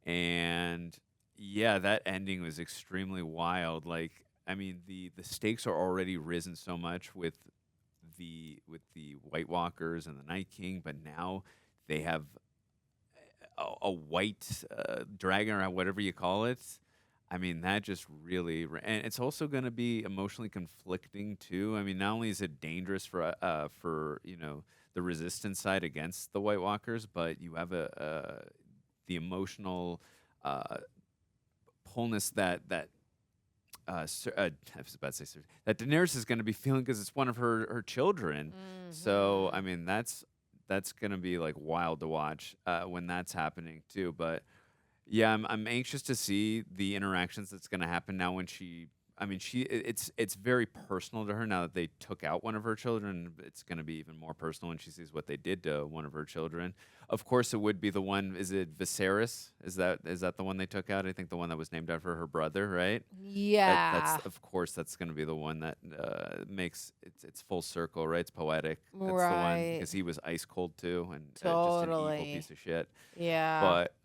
And yeah, that ending was extremely wild. Like, I mean, the stakes are already risen so much with the White Walkers and the Night King, but now they have a white dragon or whatever you call it. I mean, that just really, and it's also going to be emotionally conflicting too. I mean, not only is it dangerous for the resistance side against the White Walkers, but you have the emotional pullness that I was about to say that Daenerys is going to be feeling because it's one of her children. So I mean, that's going to be like wild to watch when that's happening too. But yeah, I'm anxious to see the interactions that's going to happen now when it's very personal to her now that they took out one of her children. It's going to be even more personal when she sees what they did to one of her children. Of course, it would be the one. Is it Viserys? Is that the one they took out? I think the one that was named after her brother, right? Yeah. That's of course that's going to be the one that makes it's full circle, right? It's poetic. That's the one Right. because he was ice cold too, and just an Totally. evil piece of shit. Yeah. But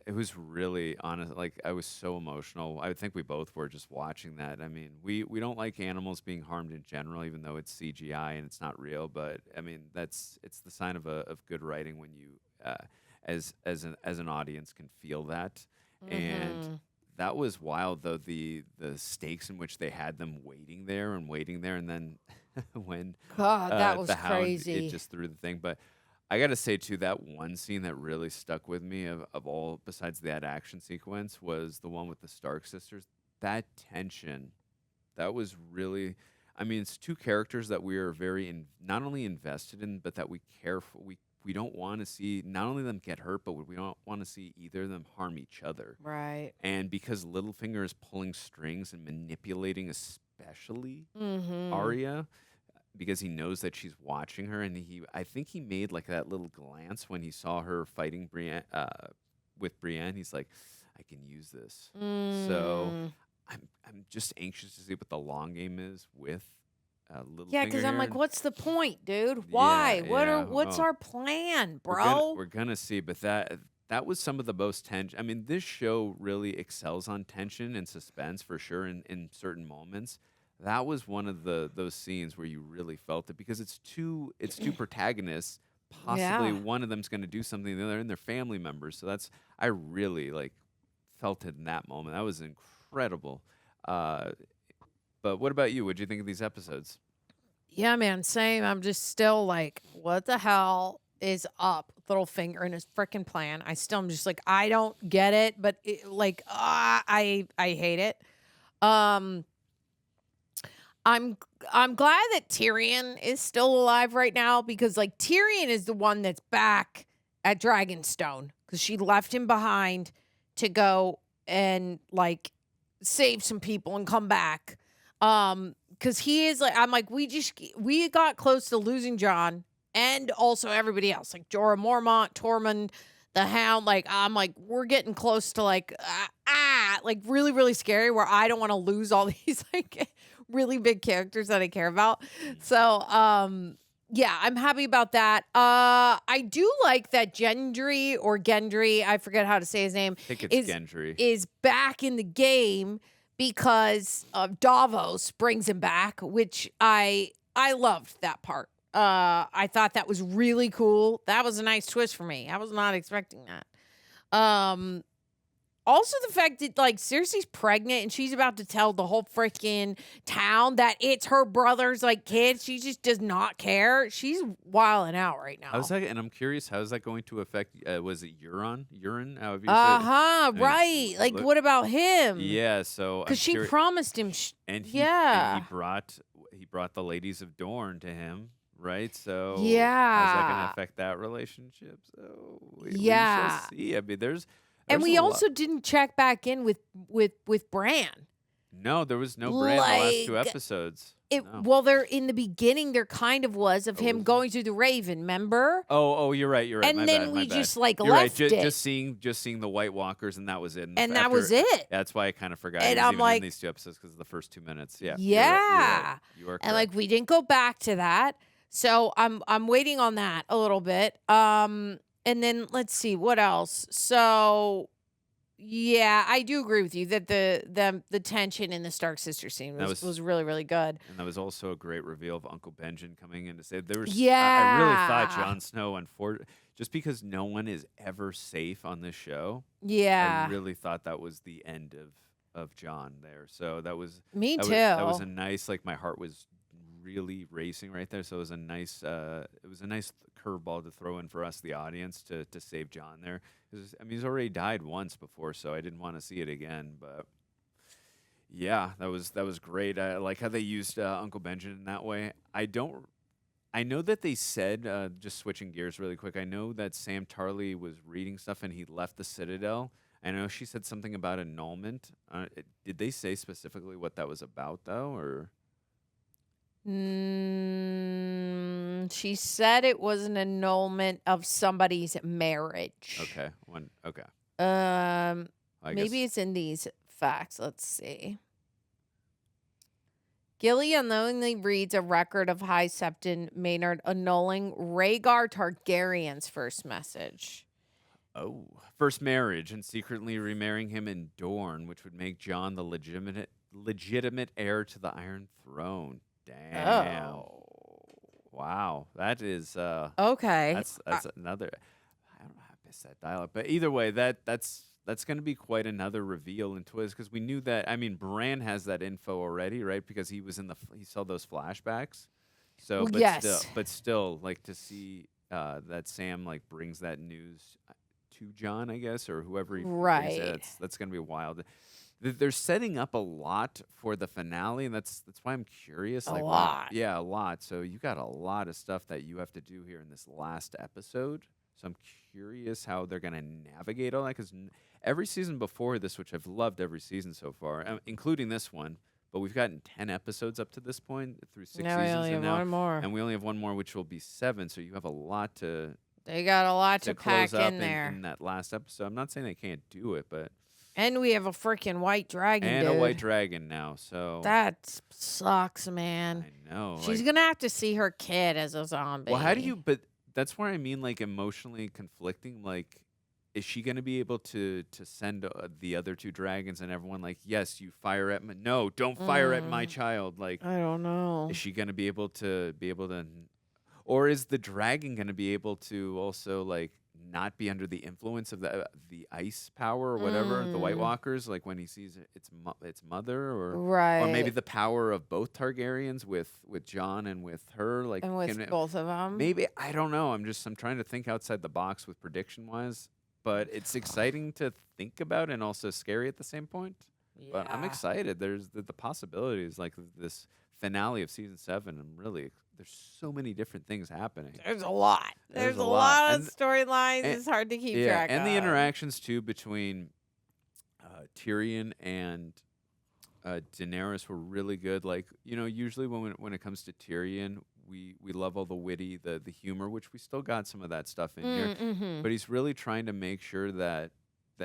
it was really honest. Like I was so emotional. I think we both were just watching that. I mean, we don't like animals being harmed in general, even though it's CGI and it's not real. But I mean, it's the sign of good writing when you, as an audience, can feel that. And that was wild, though. The stakes in which they had them waiting there, and then when God, that was the Hound, crazy. it just threw the thing. But I got to say, too, that one scene that really stuck with me of all, besides that action sequence, was the one with the Stark sisters. That tension, that was really, I mean, it's two characters that we are very, not only invested in, but that we care for. We don't want to see not only them get hurt, but we don't want to see either of them harm each other. Right. And because Littlefinger is pulling strings and manipulating especially Mm-hmm. Arya, because he knows that she's watching her, and I think he made like that little glance when he saw her fighting Brienne, with Brienne. He's like, I can use this. So I'm just anxious to see what the long game is with Littlefinger. Yeah, because I'm like, here. what's the point, dude? Why? Yeah, What's oh. our plan, bro? We're gonna see, but that was some of the most tension. I mean, this show really excels on tension and suspense for sure in certain moments. That was one of those scenes where you really felt it because it's two protagonists. Possibly one of them's going to do something, the other, and they're family members. So I really felt it in that moment. That was incredible. But what about you? What did you think of these episodes? Yeah, man, same. I'm just still like, what the hell is up, Littlefinger and his freaking plan? I'm just like, I don't get it, but I hate it. I'm glad that Tyrion is still alive right now because Tyrion is the one that's back at Dragonstone because she left him behind to go and save some people and come back. Because he is we got close to losing Jon and also everybody else Jorah Mormont, Tormund, the Hound. We're getting close to really, really scary where I don't want to lose all these really big characters that I care about. So, yeah, I'm happy about that. I do like that Gendry, I forget how to say his name. I think it's Gendry. Is back in the game because Davos brings him back, which I loved that part. I thought that was really cool. That was a nice twist for me. I was not expecting that. Also, the fact that Cersei's pregnant and she's about to tell the whole freaking town that it's her brother's kid. She just does not care. She's wilding out right now. How's that? And I'm curious, how is that going to affect? Was it Euron? However you say it. Right. What about him? Yeah. So because she promised him. And he brought the ladies of Dorne to him. Right, so how's that going to affect that relationship? So we shall see. I mean, there's and we also didn't check back in with Bran. No, there was no Bran in the last two episodes. Well, there in the beginning there kind of was of him going through the Raven. Remember? Oh, you're right. And my then bad, we bad. just you're left right. it. Just seeing the White Walkers, and that was it. And that was it. That's why I kind of forgot. And he was I'm even in these two episodes because of the first 2 minutes. Yeah. Yeah. You are correct. And we didn't go back to that. So I'm waiting on that a little bit. And then let's see what else. So yeah, I do agree with you that the tension in the Stark sister scene was really, really good. And that was also a great reveal of Uncle Benjen coming in to say there was. Yeah, I really thought Jon Snow just because no one is ever safe on this show. Yeah, I really thought that was the end of Jon there. So that was me too. That was a nice my heart was really racing right there. So it was a nice curveball to throw in for us, the audience, to save Jon there. I mean, he's already died once before, so I didn't want to see it again. But yeah, that was great. I like how they used Uncle Benjen in that way. I know that they said, just switching gears really quick, I know that Sam Tarly was reading stuff and he left the Citadel. I know she said something about annulment. Did they say specifically what that was about, though, or? She said it was an annulment of somebody's marriage. Okay. Okay. Maybe it's in these facts. Let's see. Gilly unknowingly reads a record of High Septon Maynard annulling Rhaegar Targaryen's first message. Oh, first marriage and secretly remarrying him in Dorne, which would make Jon the legitimate heir to the Iron Throne. Damn. Oh. Wow. That is okay. That's another. I don't know how to piss that dialogue, but either way, that's going to be quite another reveal and twist because we knew that. I mean, Bran has that info already, right? Because he was he saw those flashbacks. So, yes. Still, to see that Sam like brings that news to Jon, I guess, or whoever he brings it. Right. That's gonna be wild. They're setting up a lot for the finale, and that's why I'm curious. A Like, lot. yeah, a lot. So you got a lot of stuff that you have to do here in this last episode. So I'm curious how they're gonna navigate all that, because every season before this, which I've loved every season so far, including this one, but we've gotten 10 episodes up to this point through 6 Now we seasons, only and have one more. and we only have one more, which will be 7. So you have a lot to. They got a lot to close pack up in there. in that last episode. I'm not saying they can't do it, but And we have a freaking white dragon, and dude. a white dragon now. So That sucks, man. I know. She's like- gonna have to see her kid as a zombie. Well, how do you? But that's where I mean, like emotionally conflicting. Like, is she going to be able to send the other 2 dragons and everyone like, yes, you fire at me. No, don't fire at my child. Like, I don't know. Is she going to be able to or is the dragon going to be able to also like not be under the influence of the ice power or whatever, the White Walkers, like when he sees its mother, or maybe Right. the power of both Targaryens with Jon and with her, like And with both of them. Maybe I don't know. I'm trying to think outside the box with prediction wise, but it's exciting to think about and also scary at the same point. But I'm Yeah. excited. There's the possibilities, like this finale of season 7. I'm really there's so many different things happening. There's a lot. There's a lot. lot of And- storylines. and- It's hard to keep yeah, track and of. the interactions too between Tyrion and Daenerys were really good. Like, you know, usually when it comes to Tyrion, we love all the witty, the humor, which we still got some of that stuff in here. Mhm. But he's really trying to make sure that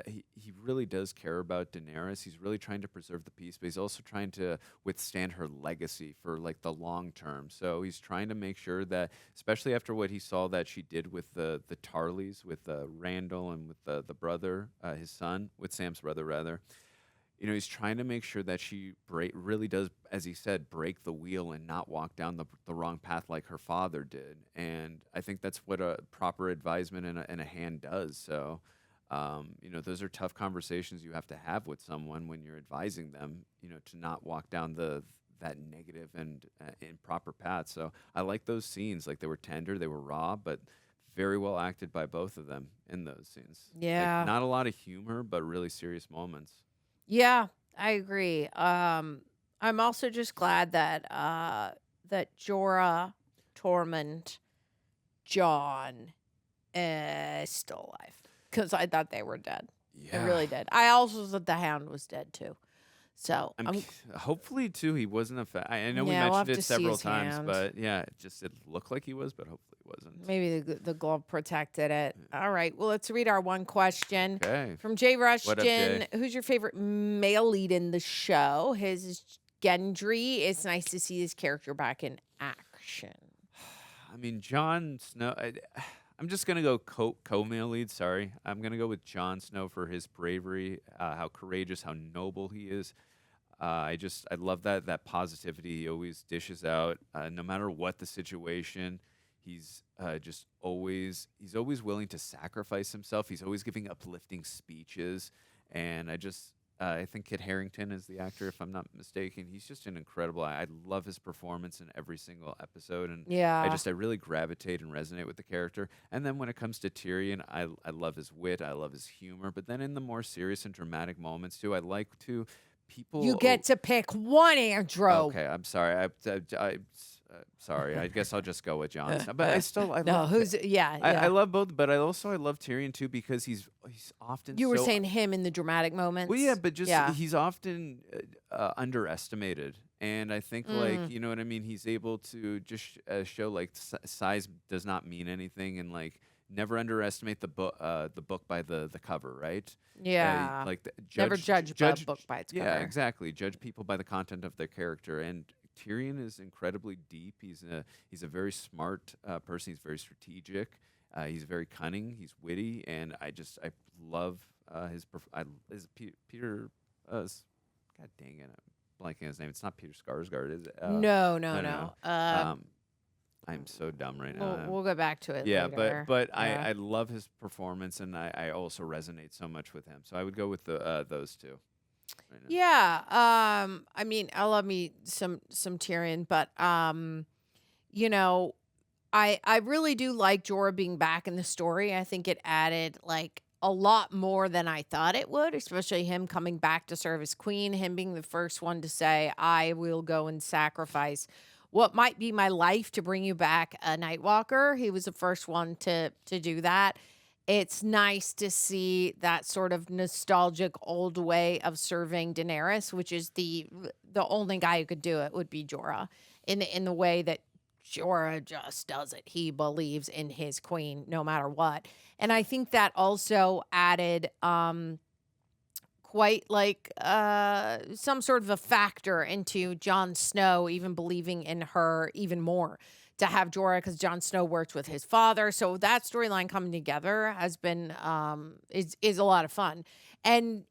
he really does care about Daenerys. He's really trying to preserve the peace, but he's also trying to withstand her legacy for like the long term. So he's trying to make sure that, especially after what he saw that she did with the Tarleys, with Randall and with the brother, his son, with Sam's brother rather. You know, he's trying to make sure that she really does, as he said, break the wheel and not walk down the wrong path like her father did. And I think that's what a proper advisement and a hand does. So, you know, those are tough conversations you have to have with someone when you're advising them, you know, to not walk down that negative and improper path. So I like those scenes. Like, they were tender, they were raw, but very well acted by both of them in those scenes. Like, Yeah. not a lot of humor, but really serious moments. Yeah, I agree. I'm also just glad that that Jorah, Tormund, Jon is still alive, because I thought they were dead. I really did. I also thought the Hound was dead too. So Hopefully, too, he wasn't I know we Yeah, we'll mentioned have it to see several his times, hand. but yeah, it looked like he was, but hopefully he wasn't. maybe the glove protected it. All right. Well, let's read our one question Okay. from Jay What up, Rushton. Jay? Who's your favorite male lead in the show? His is Gendry. It's nice to see his character back in action. I mean, Jon Snow. I'm just gonna go co-male lead. Sorry, I'm gonna go with Jon Snow for his bravery, how courageous, how noble he is. I love that positivity he always dishes out, no matter what the situation. He's always willing to sacrifice himself. He's always giving uplifting speeches, and I think Kit Harington is the actor, if I'm not mistaken. He's just an incredible. I love his performance in every single episode, and Yeah. I really gravitate and resonate with the character. And then when it comes to Tyrion, I love his wit, I love his humor. But then in the more serious and dramatic moments too, I like to people. You get to pick one, Andrew. Okay, I'm sorry. Sorry. I guess I'll just go with Jon Snow. But I No, love, who's yeah, I yeah. love both, but I love Tyrion too, because he's often You were so- saying him in the dramatic moments. well, yeah, but just yeah. he's often underestimated, and I think like, you know what I mean. He's able to just show like size does not mean anything, and like never underestimate the book by the cover, right? Yeah. Like Never judge a book by its Yeah, cover. exactly. Judge people by the content of their character, and Tyrion is incredibly deep. He's a very smart person. He's very strategic. He's very cunning. He's witty, and I love Peter. God dang it, I'm blanking his name. It's not Peter Skarsgård, is it? No. I'm so dumb right now. We'll go back to it. Yeah, later. but Yeah. I love his performance, and I also resonate so much with him. So I would go with those two. Right now. Yeah. I mean, I love me some Tyrion, but you know, I really do like Jorah being back in the story. I think it added like a lot more than I thought it would, especially him coming back to serve as queen, him being the first one to say, I will go and sacrifice what might be my life to bring you back a Night Walker. He was the first one to do that. It's nice to see that sort of nostalgic old way of serving Daenerys, which is the only guy who could do it would be Jorah, in the way that Jorah just does it. He believes in his queen no matter what. And I think that also added quite like some sort of a factor into Jon Snow even believing in her even more, to have Jorah, because Jon Snow worked with his father. So that storyline coming together has been is a lot of fun. And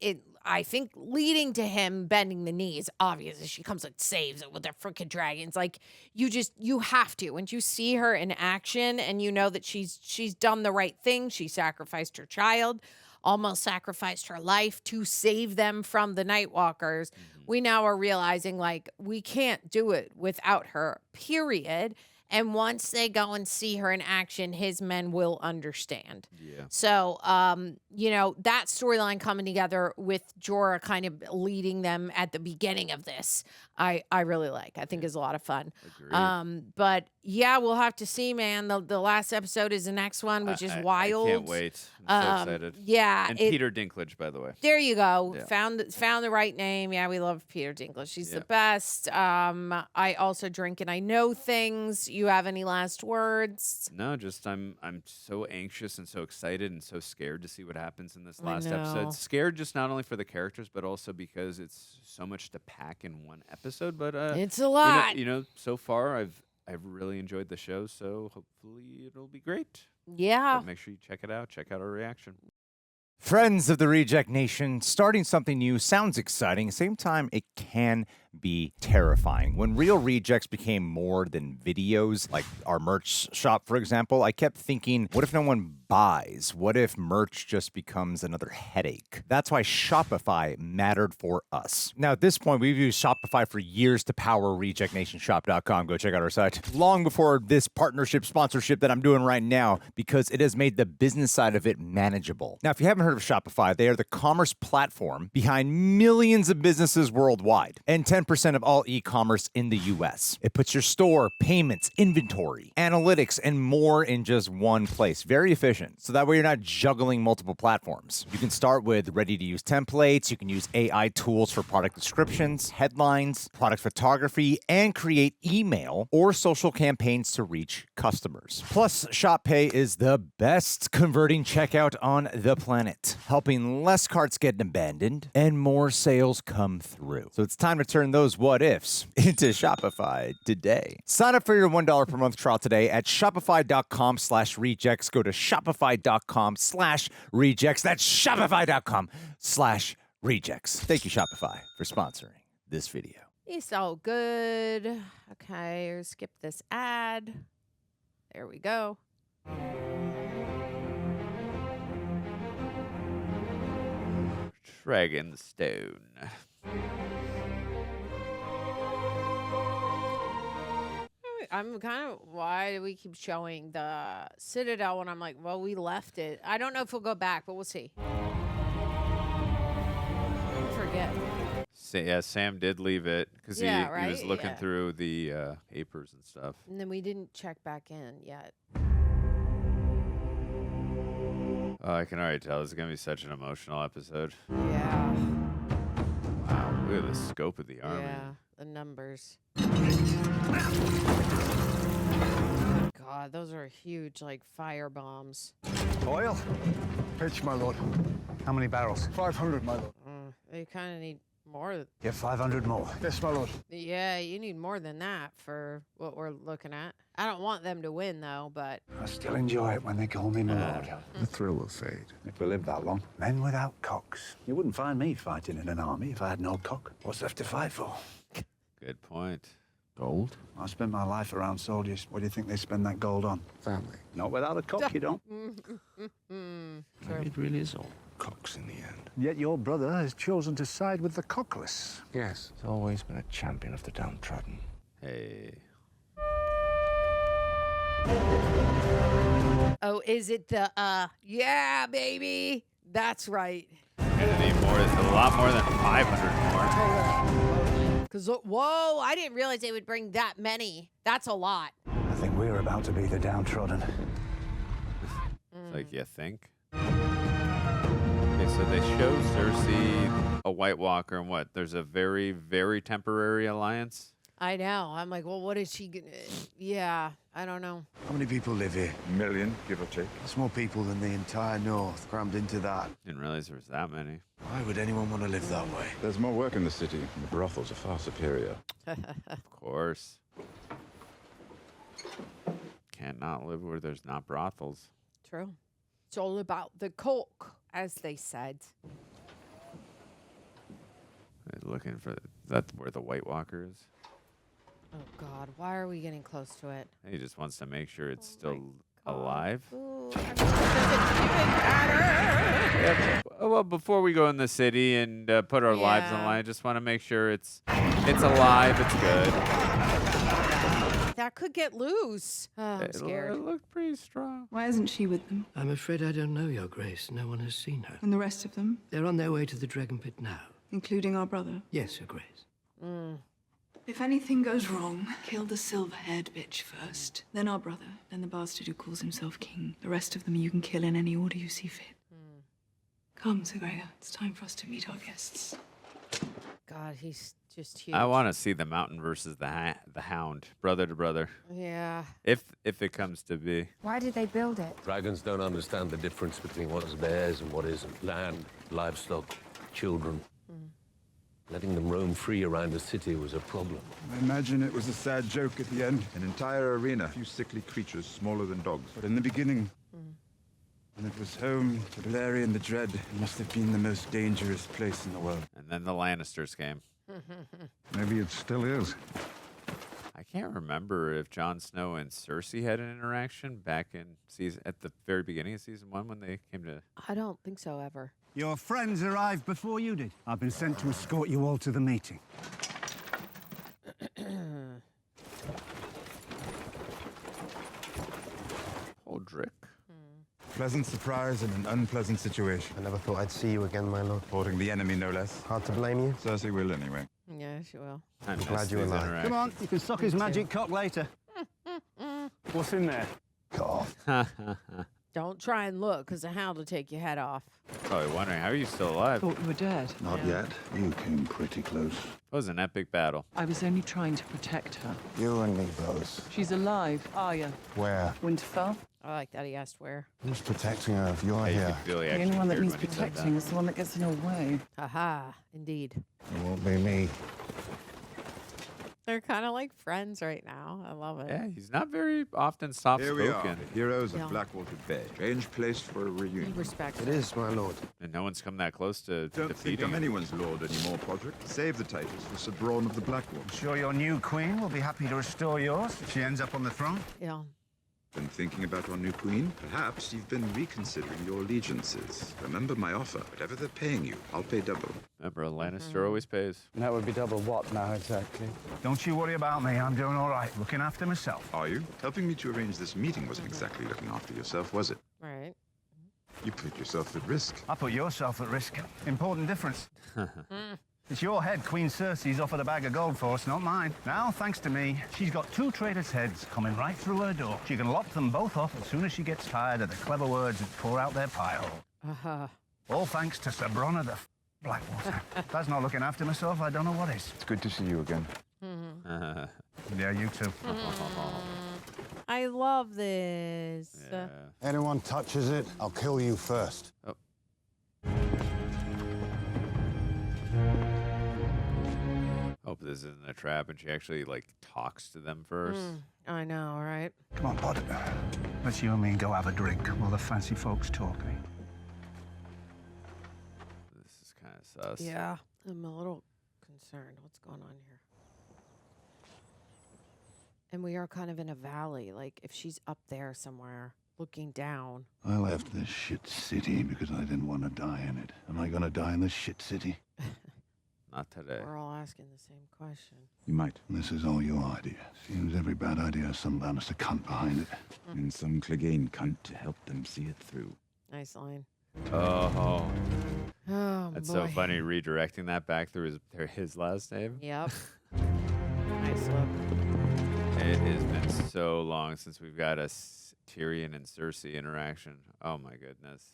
I think leading to him bending the knee is obvious. She comes and saves it with their freaking dragons. Like, you have to. When you see her in action and you know that she's done the right thing, she sacrificed her child, almost sacrificed her life to save them from the Night Walkers. We now are realizing, like, we can't do it without her, period. And once they go and see her in action, his men will understand. Yeah. So, that storyline coming together with Jorah kind of leading them at the beginning of this, I really like. I think is a lot of fun. Agreed. But yeah, we'll have to see, man. The last episode is the next one, which is wild. I can't wait. I'm so excited. Yeah. And Peter Dinklage, by the way. There you go. Yeah. Found the right name. Yeah, we love Peter Dinklage. He's the best. I also drink and I know things. You have any last words? No, just I'm so anxious and so excited and so scared to see what happens in this I last know. episode. Scared just not only for the characters, but also because it's so much to pack in one episode. But it's a lot. So far I've really enjoyed the show, so hopefully it'll be great. Yeah. But make sure you check it out. Check out our reaction. Friends of the Reject Nation, starting something new sounds exciting. At the same time, it can be terrifying. When Real Rejects became more than videos, like our merch shop, for example, I kept thinking, what if no one buys? What if merch just becomes another headache? That's why Shopify mattered for us. Now, at this point, we've used Shopify for years to power RejectNationShop.com. Go check out our site. Long before this partnership sponsorship that I'm doing right now, because it has made the business side of it manageable. Now, if you haven't heard of Shopify, they are the commerce platform behind millions of businesses worldwide and 10% of all e-commerce in the US. It puts your store, payments, inventory, analytics, and more in just one place. Very efficient. So that way you're not juggling multiple platforms. You can start with ready-to-use templates. You can use AI tools for product descriptions, headlines, product photography, and create email or social campaigns to reach customers. Plus, ShopPay is the best converting checkout on the planet, helping less carts get abandoned and more sales come through. So it's time to turn those what-ifs into Shopify today. Sign up for your $1 per month trial today at shopify.com/rejects. Go to shopify.com/rejects. That's shopify.com/rejects. Thank you, Shopify, for sponsoring this video. It's all good. Okay, skip this ad. There we go. Dragonstone. I'm kind of, why do we keep showing the Citadel when I'm like, well, we left it. I don't know if we'll go back, but we'll see. Forget. Yeah, Sam did leave it because he was looking Yeah. through the papers and stuff. And then we didn't check back in yet. Oh, I can already tell this is going to be such an emotional episode. Yeah. Wow, look at the scope of the army. Yeah, the numbers. God, those are huge, like, fire bombs. Oil? Pitch, my lord. How many barrels? 500, my lord. They kind of need more. Get 500 more. Yes, my lord. Yeah, you need more than that for what we're looking at. I don't want them to win, though, but... I still enjoy it when they call me my lord. The thrill will fade. If we live that long. Men without cocks. You wouldn't find me fighting in an army if I had no cock. What's left to fight for? Good point. Gold? I spent my life around soldiers. What do you think they spend that gold on? Family. Not without a cock, you don't. Maybe it really is all cocks in the end. Yet your brother has chosen to side with the cockless. Yes, he's always been a champion of the downtrodden. Hey. Oh, is it the yeah, baby? That's right. Gonna need more. It's a lot more than 500 more. Because whoa, I didn't realize they would bring that many. That's a lot. I think we're about to be the downtrodden. Like, you think? Okay, so they show Cersei a White Walker, and what? There's a very, very temporary alliance? I know. I'm like, well, what is she gonna? Yeah, I don't know. How many people live here? A million, give or take. It's more people than the entire North crammed into that. Didn't realize there was that many. Why would anyone want to live that way? There's more work in the city, and the brothels are far superior. Of course. Can't not live where there's not brothels. True. It's all about the coke, as they said. They're looking for that's where the White Walker is. Oh God, why are we getting close to it? He just wants to make sure it's still alive. Ooh, Yeah, well, before we go in the city and put our lives on the line, I just want to make sure it's alive, it's good. That could get loose. Oh, I'm scared. It looked pretty strong. Why isn't she with them? I'm afraid I don't know, Your Grace. No one has seen her. And the rest of them? They're on their way to the Dragonpit now. Including our brother? Yes, Your Grace. If anything goes wrong, kill the silver-haired bitch first. Then our brother. Then the bastard who calls himself king. The rest of them you can kill in any order you see fit. Come, Sir Gregor. It's time for us to meet our guests. God, he's just huge. I want to see the Mountain versus the Hound, brother to brother. Yeah. If it comes to be. Why did they build it? Dragons don't understand the difference between what is theirs and what isn't. Land, livestock, children. Letting them roam free around the city was a problem. I imagine it was a sad joke at the end. An entire arena, a few sickly creatures smaller than dogs. But in the beginning, when it was home to Balerion the Dredd, it must have been the most dangerous place in the world. And then the Lannisters came. Maybe it still is. I can't remember if Jon Snow and Cersei had an interaction back in at the very beginning of season 1 when they came to. I don't think so ever. Your friends arrived before you did. I've been sent to escort you all to the meeting. Podrick. Pleasant surprise in an unpleasant situation. I never thought I'd see you again, my lord. Supporting the enemy, no less. Hard to blame you. Cersei will, anyway. Yeah, she will. I'm glad you were alive. Come on, you can suck his magic cock later. What's in there? Don't try and look, because the hound will take your head off. Probably wondering, how are you still alive? Thought you were dead. Not yet. You came pretty close. It was an epic battle. I was only trying to protect her. You and me both. She's alive, Arya. Where? Winterfell. I like that he asked where. Who's protecting her if you're You here? could feel he The actually only one that cared needs when he said protecting that. is the one that gets in her way. Aha, indeed. It won't be me. They're kind of like friends right now. I love it. Yeah, he's not very often Here we are, soft-spoken. the heroes Yeah. of Blackwater Bay. Strange place for a He reunion. respects It her. is, my lord. And no one's come that close to Don't think defeating I'm him. anyone's lord anymore, Podrick. Save the titles for Sir Braun of the Blackwater. I'm sure your new queen will be happy to restore yours if she ends up on the throne. Yeah. Been thinking about our new queen? Perhaps you've been reconsidering your allegiances. Remember my offer. Whatever they're paying you, I'll pay double. Remember, a Lannister always pays. That would be double what now, exactly? Don't you worry about me. I'm doing all right, looking after myself. Are you? Helping me to arrange this meeting wasn't exactly looking after yourself, was it? Right. You put yourself at risk. I put yourself at risk. Important difference. It's your head Queen Cersei's offered a bag of gold for us, not mine. Now, thanks to me, she's got 2 traitors' heads coming right through her door. She can lop them both off as soon as she gets tired of the clever words that pour out their pie hole. All thanks to Sir Bronn of the Blackwater. If that's not looking after myself, I don't know what is. It's good to see you again. Yeah, you too. I love this. Anyone touches it, I'll kill you first. Oh. Hope this isn't a trap and she actually, like, talks to them first. I know, right? Come on, Pod. Let's you and me go have a drink while the fancy folks talk, eh? This is kind of sus. Yeah. I'm a little concerned. What's going on here? And we are kind of in a valley. Like, if she's up there somewhere looking down. I left this shit city because I didn't want to die in it. Am I going to die in this shit city? Not today. We're all asking the same question. You might. This is all your idea. Seems every bad idea has some Lannister cunt behind it. And some Clegane cunt to help them see it through. Nice line. Oh. Oh, That's boy. so funny, redirecting that back through his last name. Yep. Nice look. It has been so long since we've got a Tyrion and Cersei interaction. Oh my goodness.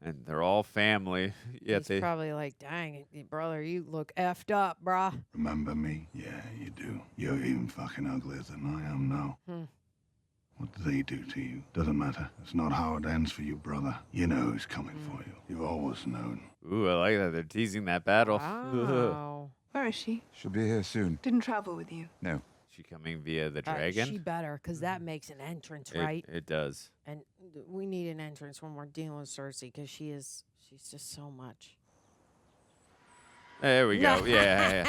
And they're all family. Yet He's probably like, dang, brother, you look effed up, brah. Remember me? Yeah, you do. You're even fucking uglier than I am now. What do they do to you? Doesn't matter. It's not how it ends for you, brother. You know who's coming for you. You've always known. Ooh, I like that. They're teasing that battle. Wow. Where is she? She'll be here soon. Didn't travel with you. No. She coming via the dragon? She better, because that makes an entrance, right? It does. And we need an entrance when we're dealing with Cersei, because she's just so much. There we go. Yeah.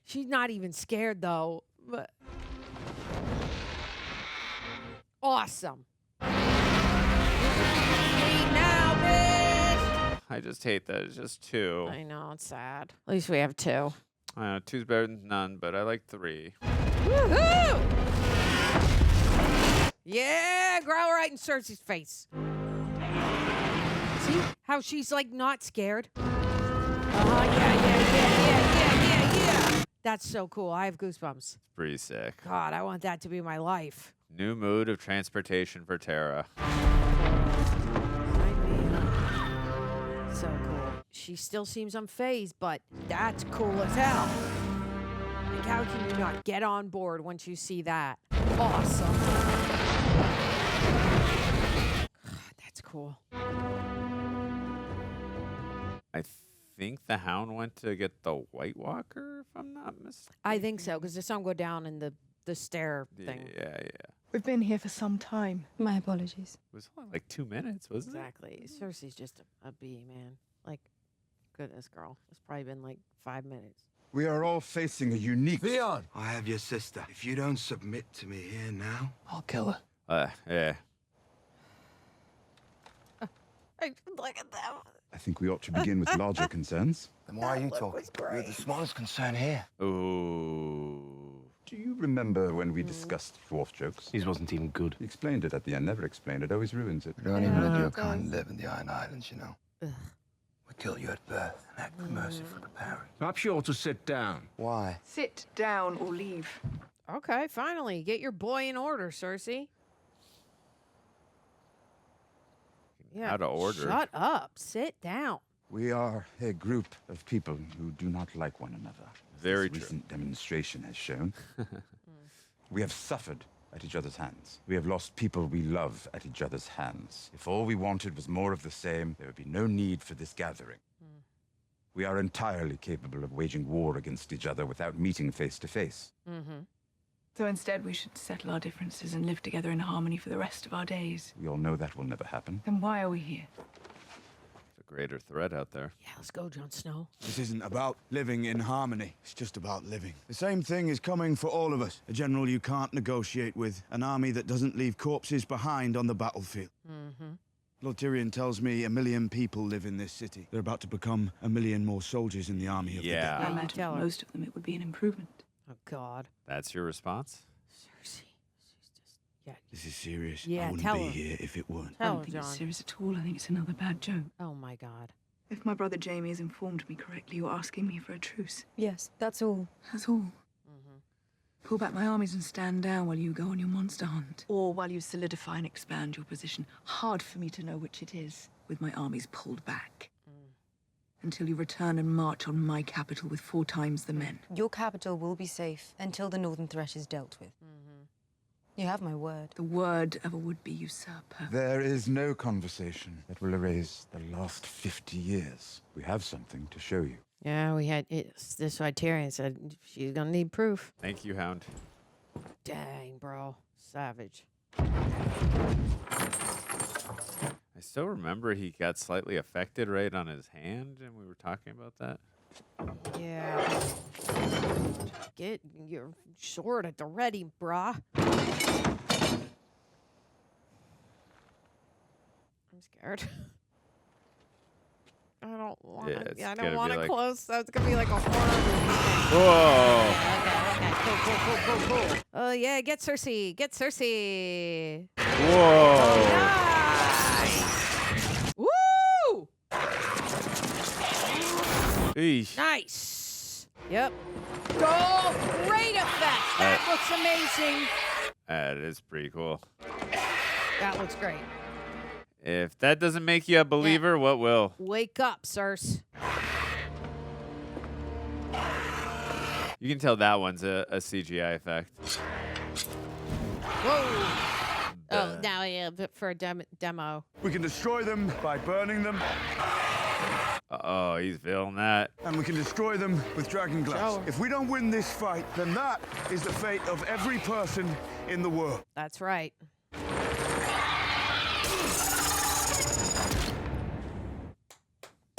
She's not even scared, though. But awesome. Now, bitch. I just hate that. It's just 2. I know, it's sad. At least we have 2. 2's better than none, but I like 3. Woohoo! Yeah, growl right in Cersei's face. See how she's like not scared? Yeah. That's so cool. I have goosebumps. Pretty sick. God, I want that to be my life. New mode of transportation for Tara. So cool. She still seems unfazed, but that's cool as hell. Like, how can you not get on board once you see that? Awesome. God, that's cool. I think the Hound went to get the White Walker, if I'm not mistaken. I think so, because I saw him go down in the stair thing. Yeah. We've been here for some time. My apologies. It was only like 2 minutes, wasn't Exactly. Cersei's just a bee, man. Like, goodness, girl. It's probably been like 5 minutes. We are all facing a unique... Theon! I have your sister. If you don't submit to me here now, I'll kill her. Yeah. Look at them. I think we ought to begin with larger concerns. Then why are you talking? You're the smallest concern here. Ooh. Do you remember when we discussed dwarf jokes? His wasn't even good. He explained it at the end, never explained it, always ruins it. We don't even let your kind live in the Iron Islands, you know. We kill you at birth and act merciful to parents. Perhaps you ought to sit down. Why? Sit down or leave. Okay, finally. Get your boy in order, Cersei. Yeah. Out of order. Shut up. Sit down. We are a group of people who do not like one another. Very This true. recent demonstration has shown. We have suffered at each other's hands. We have lost people we love at each other's hands. If all we wanted was more of the same, there would be no need for this gathering. We are entirely capable of waging war against each other without meeting face to face. So instead, we should settle our differences and live together in harmony for the rest of our days. We all know that will never happen. Then why are we here? It's a greater threat out there. Yeah, let's go, Jon Snow. This isn't about living in harmony. It's just about living. The same thing is coming for all of us. A general you can't negotiate with. An army that doesn't leave corpses behind on the battlefield. Lord Tyrion tells me 1 million people live in this city. They're about to become 1 million more soldiers in the army of the dead. I imagine for most of them it would be an improvement. Oh, God. That's your response? Cersei. Yeah. This is serious. Yeah, I wouldn't tell be her. here if it weren't. I don't think it's serious at all. I think it's another bad joke. Oh, my God. If my brother Jamie has informed me correctly, you're asking me for a truce. Yes, that's all. That's all. Pull back my armies and stand down while you go on your monster hunt. Or while you solidify and expand your position. Hard for me to know which it is, with my armies pulled back. Until you return and march on my capital with 4 times the men. Your capital will be safe until the Northern Threat is dealt with. You have my word. The word of a would-be usurper. There is no conversation that will erase the last 50 years. We have something to show you. Yeah, we had it. This is why Tyrion said she's gonna need proof. Thank you, Hound. Dang, bro, savage. I still remember he got slightly affected right on his hand, and we were talking about that. Yeah. Get your sword at the ready, brah. I'm scared. I don't want Yeah, to. it's I gonna don't want be to like- close. That's gonna be like a horror movie. Whoa! Cool. Oh yeah, get Cersei. Get Cersei. Whoa! Nice. Woo! Eesh. Nice. Yep. Oh, great effect. That looks amazing. That is pretty cool. That looks great. If that doesn't make you a believer, what will? Wake up, Cersei. You can tell that one's a CGI effect. Whoa. Oh, now yeah, but for a demo. We can destroy them by burning them, Oh, he's feeling that. and we can destroy them with dragon glass. Show 'em. If we don't win this fight, then that is the fate of every person in the world. That's right.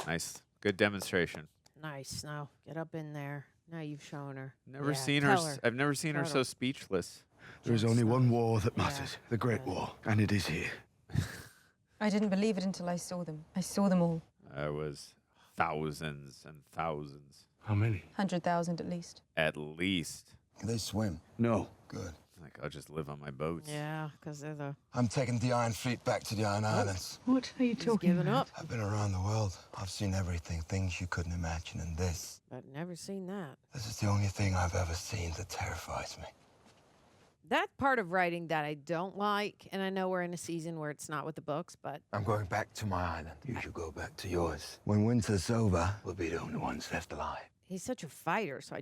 Nice. Good demonstration. Nice. Now get up in there. Now you've shown her. Never Yeah, seen her. tell her. I've never seen her Tell so her. speechless. There is only one war that matters, the Great War, and it is here. I didn't believe it until I saw them. I saw them all. There was thousands and thousands. How many? 100,000 at least. At least. Can they swim? No. Good. Like, I'll just live on my boats. Yeah, because they're the. I'm taking the Iron Fleet back to the Iron Islands. What are you talking giving about? up. I've been around the world. I've seen everything, things you couldn't imagine, and this I've never seen that. is the only thing I've ever seen that terrifies me. That part of writing that I don't like, and I know we're in a season where it's not with the books, but I'm going back to my island. You should go back to yours. When winter's over, we'll be the only ones left alive. he's such a fighter, so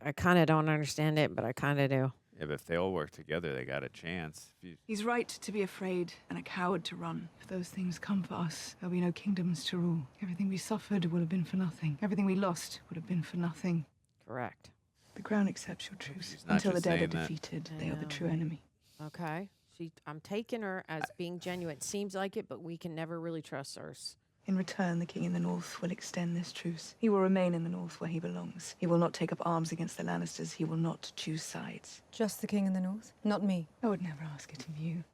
I kind of don't understand it, but I kind of do. Yeah, but if they all work together, they got a chance. If you, He's right to be afraid and a coward to run. If those things come for us, there'll be no kingdoms to rule. Everything we suffered will have been for nothing. Everything we lost would have been for nothing. Correct. The crown accepts your truce. She's not Until the just dead are saying that. defeated, they are the true enemy. Okay. I'm taking her as being genuine. Seems like it, but we can never really trust Cersei. In return, the king in the north will extend this truce. He will remain in the north where he belongs. He will not take up arms against the Lannisters. He will not choose sides. Just the king in the north? Not me. I would never ask it of you.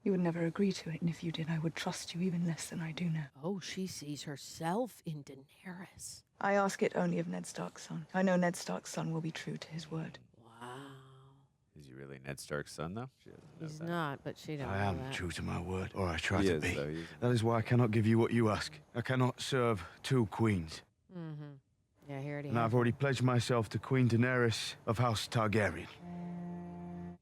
You would never agree to it, and if you did, I would trust you even less than I do now. Oh, she sees herself in Daenerys. I ask it only of Ned Stark's son. I know Ned Stark's son will be true to his word. is he really Ned Stark's son, though? She doesn't know He's that. not, but she don't I know am that. true to my word, or I try He to is, be. though. He's- That is why I cannot give you what you ask. I cannot serve two queens. Mm-hmm. Yeah, he already And has I've it. already pledged myself to Queen Daenerys of House Targaryen.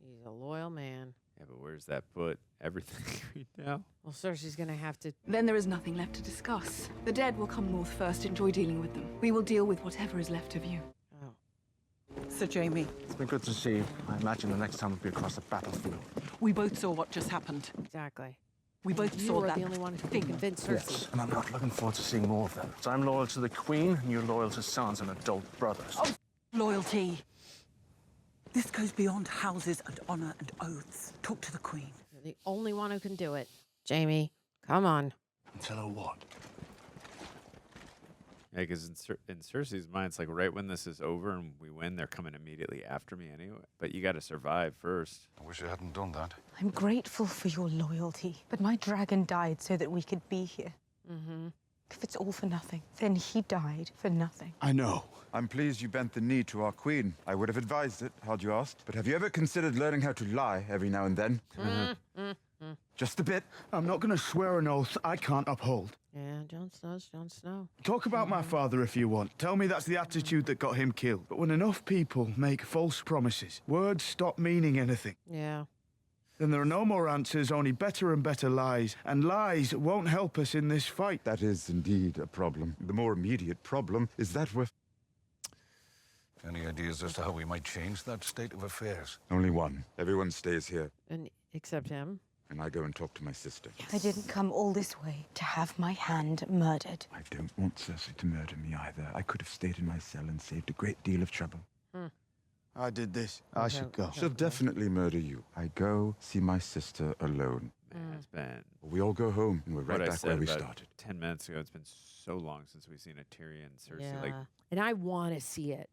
He's a loyal man. Yeah, but where's that put everything right now? Well, Cersei's gonna have to. Then there is nothing left to discuss. The dead will come north first. Enjoy dealing with them. We will deal with whatever is left of you. Sir Jamie, It's been good to see you. I imagine the next time we'll be across the battlefield. we both saw what just happened. Exactly. We both You saw were that the only one who thing. could convince Cersei. Yes, and I'm not looking forward to seeing more of them. So I'm loyal to the Queen, and you're loyal to Sansa and adult brothers. Oh, loyalty. This goes beyond houses and honor and oaths. Talk to the Queen. You're the only one who can do it. Jamie, come on. And tell her what? Yeah, because in Cersei's mind, it's like right when this is over and we win, they're coming immediately after me anyway. But you got to survive first. I wish I hadn't done that. I'm grateful for your loyalty, but my dragon died so that we could be here. Mm-hmm. If it's all for nothing, then he died for nothing. I know. I'm pleased you bent the knee to our queen. I would have advised it, had you asked. But have you ever considered learning how to lie every now and then? Just a bit. I'm not going to swear an oath I can't uphold. Yeah, Jon Snow's Jon Snow. Talk about my father if you want. Tell me that's the attitude that got him killed. But when enough people make false promises, words stop meaning anything. Yeah. Then there are no more answers, only better and better lies. And lies won't help us in this fight. That is indeed a problem. The more immediate problem is that we're... Any ideas as to how we might change that state of affairs? Only one. Everyone stays here, And except him. and I go and talk to my sister. I didn't come all this way to have my hand murdered. I don't want Cersei to murder me either. I could have stayed in my cell and saved a great deal of trouble. I did this. I should go. She'll definitely murder you. I go see my sister alone. Man, it's been We all go home, and we're what right I back said where we about started. 10 minutes ago. It's been so long since we've seen a Tyrion Cersei. Yeah. Like, And I want to see it.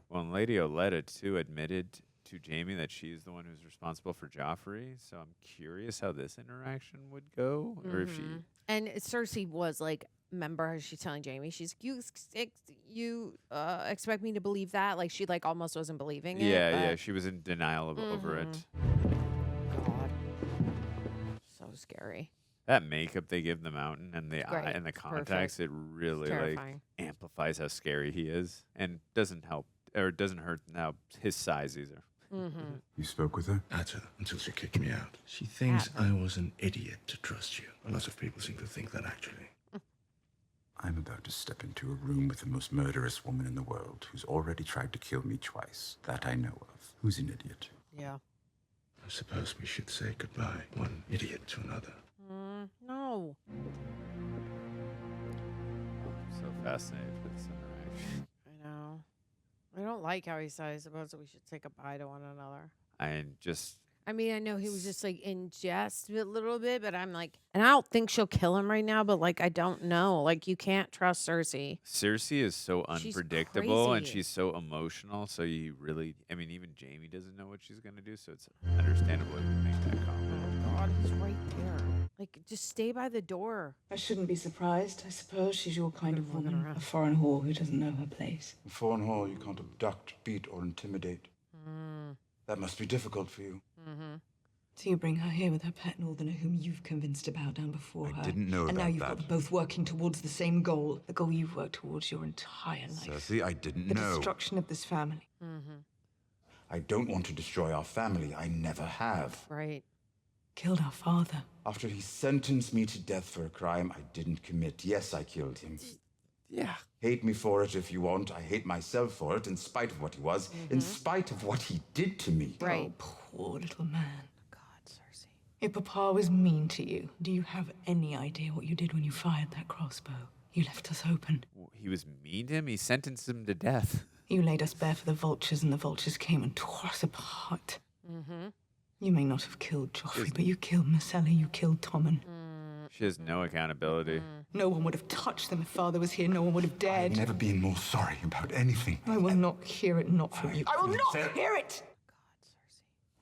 well, and Lady Olenna too admitted to Jaime that she's the one who's responsible for Joffrey. So I'm curious how this interaction would go, or if she. And Cersei was like, remember, she's telling Jaime, she's you expect me to believe that? Like she like almost wasn't believing it. Yeah, she was in denial over it. God, so scary. That makeup they give the mountain and the eye Great. and the It's contacts, perfect. it really like Terrifying. amplifies how scary he is, and doesn't help or doesn't hurt now his size either. You spoke with her? At her until she kicked me out. She thinks I was an idiot to trust you. A lot of people seem to think that, actually. I'm about to step into a room with the most murderous woman in the world who's already tried to kill me twice. That I know of. Who's an idiot? Yeah. I suppose we should say goodbye, one idiot to another. No. I'm so fascinated with this interaction. I know. I don't like how he said, I suppose that we should say goodbye to one another. I mean, I know he was just like in jest a little bit, but I'm like, and I don't think she'll kill him right now, but like, I don't know. Like, you can't trust Cersei. Cersei is so She's unpredictable and crazy. she's so emotional. So you really, I mean, even Jaime doesn't know what she's gonna do. So it's understandable if you make that comment. Oh, God, he's right there. Like, just stay by the door. I shouldn't be surprised. I suppose she's your kind of woman. A foreign whore who doesn't know her place. A foreign whore you can't abduct, beat, or intimidate. That must be difficult for you. So you bring her here with her pet northerner whom you've convinced to bow down before her. didn't know And now about you've got that. them both working towards the same goal. The goal you've worked towards your entire life. Cersei, I didn't The know. destruction of this family. I don't want to destroy our family. I never have. Right. Killed our father. After he sentenced me to death for a crime I didn't commit. Yes, I killed him. Yeah. Hate me for it if you want. I hate myself for it, in spite of what he was, in spite of what he did to me. Right. Oh, poor little man. God, Cersei. If Papa was mean to you, do you have any idea what you did when you fired that crossbow? You left us open. He was mean to him. He sentenced him to death. You laid us bare for the vultures, and the vultures came and tore us apart. You may not have killed Joffrey, but you killed Marcella, you killed Tommen. She has no accountability. No one would have touched them if Father was here. No one would have dared. I've never been more sorry about anything. I will not hear it, not from you. I will not hear it!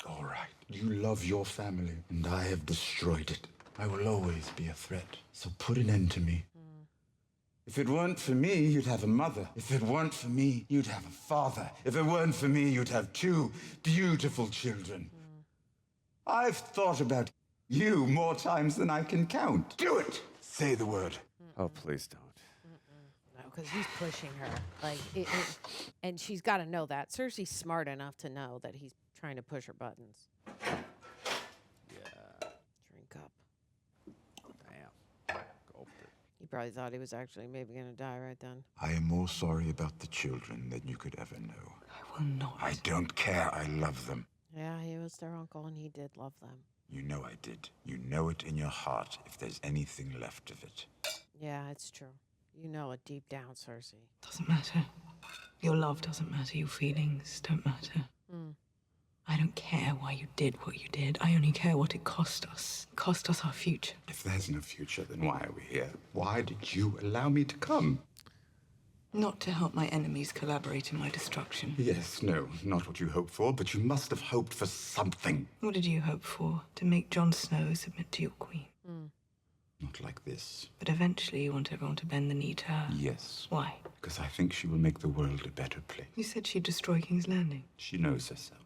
All right. You love your family, and I have destroyed it. I will always be a threat, so put an end to me. If it weren't for me, you'd have a mother. If it weren't for me, you'd have a father. If it weren't for me, you'd have two beautiful children. I've thought about you more times than I can count. Do it! Say the word. Oh, please don't. No, because he's pushing her. Like, and she's got to know that. Cersei's smart enough to know that he's trying to push her buttons. Yeah. Drink up. Damn. Gulped it. He probably thought he was actually maybe going to die right then. I am more sorry about the children than you could ever know. I will not. I don't care. I love them. Yeah, he was their uncle, and he did love them. You know I did. You know it in your heart if there's anything left of it. Yeah, it's true. You know it deep down, Cersei. Doesn't matter. Your love doesn't matter. Your feelings don't matter. I don't care why you did what you did. I only care what it cost us. It cost us our future. If there's no future, then why are we here? Why did you allow me to come? Not to help my enemies collaborate in my destruction. Yes, no, not what you hoped for, but you must have hoped for something. What did you hope for? To make Jon Snow submit to your queen? Not like this. But eventually you want everyone to bend the knee to her. Yes. Why? Because I think she will make the world a better place. You said she'd destroy King's Landing. She knows herself.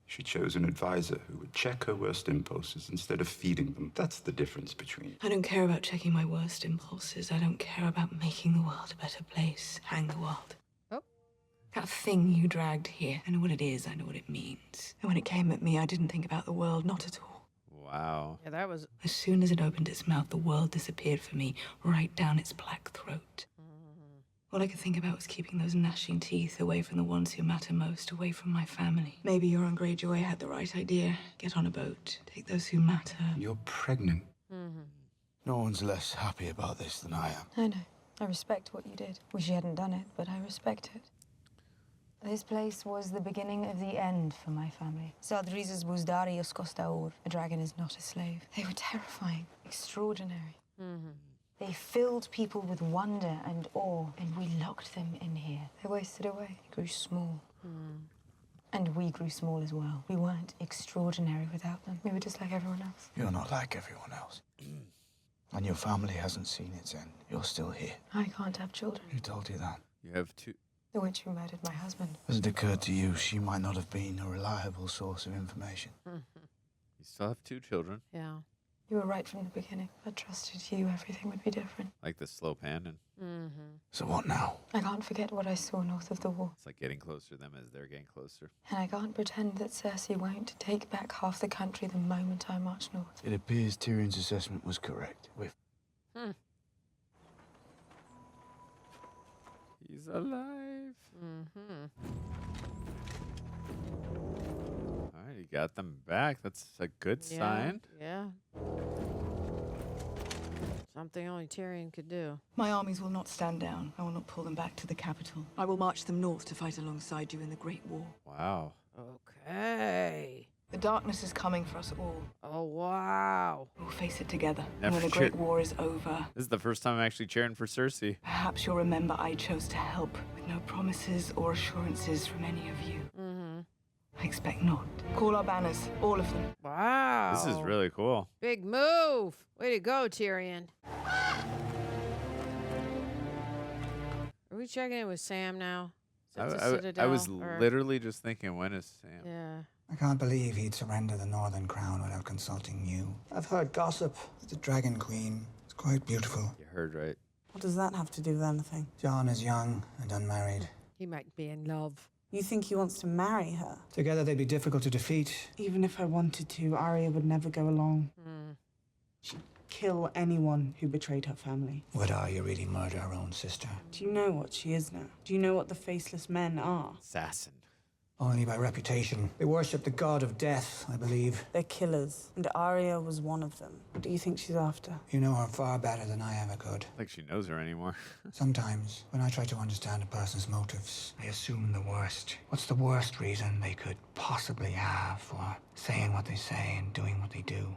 She chose an advisor who would check her worst impulses instead of feeding them. That's the difference between. I don't care about checking my worst impulses. I don't care about making the world a better place. Hang the world. Oh. That thing you dragged here. I know what it is. I know what it means. And when it came at me, I didn't think about the world. Not at all. Wow. Yeah, that was... As soon as it opened its mouth, the world disappeared for me, right down its black throat. All I could think about was keeping those gnashing teeth away from the ones who matter most, away from my family. Maybe Euron Greyjoy had the right idea. Get on a boat, take those who matter. You're pregnant. No one's less happy about this than I am. I know. I respect what you did. Wish you hadn't done it, but I respect it. This place was the beginning of the end for my family. Sadrizas Buzdarius Costaur. A dragon is not a slave. They were terrifying, extraordinary. They filled people with wonder and awe, and we locked them in here. They wasted away, grew small. And we grew small as well. We weren't extraordinary without them. We were just like everyone else. You're not like everyone else. And your family hasn't seen its end. You're still here. I can't have children. Who told you that? You have 2. The witch who murdered my husband. Has it occurred to you she might not have been a reliable source of information? You still have 2 children. Yeah. You were right from the beginning. I trusted you. Everything would be different. Like the slow pan, and So what now? I can't forget what I saw north of the wall. it's like getting closer to them as they're getting closer. And I can't pretend that Cersei won't take back half the country the moment I march north. It appears Tyrion's assessment was correct. He's alive. All right, you got them back. That's a good sign. Yeah. Something only Tyrion could do. My armies will not stand down. I will not pull them back to the capital. I will march them north to fight alongside you in the Great War. Wow. Okay. The darkness is coming for us all. Oh, wow. We'll face it together. And Never when the cheer- Great War is over, This is the first time I'm actually cheering for Cersei. perhaps you'll remember I chose to help with no promises or assurances from any of you. I expect not. Call our banners, all of them. Wow. This is really cool. Big move. Way to go, Tyrion. Are we checking in with Sam now? Is that the I Citadel, was or- literally just thinking, when is Sam? Yeah. I can't believe he'd surrender the Northern Crown without consulting you. I've heard gossip that the Dragon Queen is quite beautiful. You heard right. What does that have to do with anything? John is young and unmarried. He might be in love. You think he wants to marry her? Together they'd be difficult to defeat. Even if I wanted to, Arya would never go along. She'd kill anyone who betrayed her family. Would Arya really murder her own sister? Do you know what she is now? Do you know what the faceless men are? Assassin. Only by reputation. They worship the god of death, I believe. They're killers, and Arya was one of them. What do you think she's after? You know her far better than I ever could. I think she knows her anymore. Sometimes, when I try to understand a person's motives, I assume the worst. What's the worst reason they could possibly have for saying what they say and doing what they do?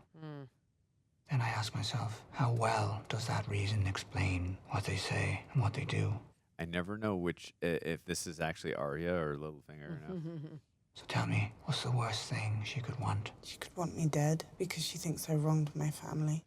Then I ask myself, how well does that reason explain what they say and what they do? I never know which, if this is actually Arya or Littlefinger or not. So tell me, what's the worst thing she could want? She could want me dead because she thinks I wronged my family.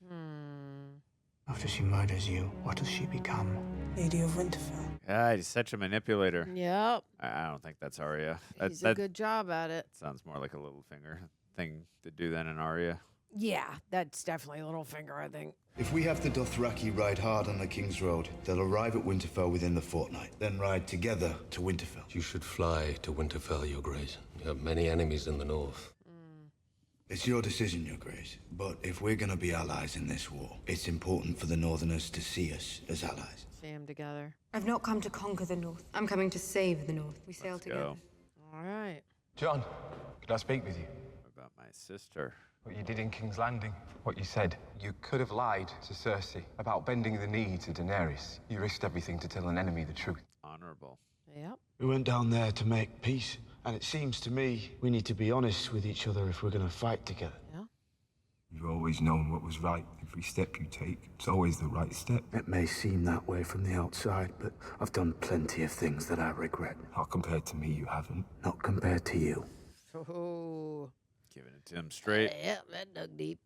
After she murders you, what does she become? Lady of Winterfell. Yeah, he's such a manipulator. Yep. I don't think that's Arya. He's a good job at it. Sounds more like a Littlefinger thing to do than an Arya. Yeah, that's definitely Littlefinger, I think. If we have the Dothraki ride hard on the King's Road, they'll arrive at Winterfell within the fortnight, then ride together to Winterfell. You should fly to Winterfell, Your Grace. You have many enemies in the north. It's your decision, Your Grace. But if we're going to be allies in this war, it's important for the Northerners to see us as allies. See them together. I've not come to conquer the North. I'm coming to save the North. We sail together. All right. John, could I speak with you? About my sister. What you did in King's Landing, what you said. You could have lied to Cersei about bending the knee to Daenerys. You risked everything to tell an enemy the truth. Honorable. Yep. We went down there to make peace, and it seems to me we need to be honest with each other if we're going to fight together. You've always known what was right. Every step you take, it's always the right step. It may seem that way from the outside, but I've done plenty of things that I regret. Not compared to me, you haven't. Not compared to you. Oh. Giving it to him straight. Yep, that dug deep.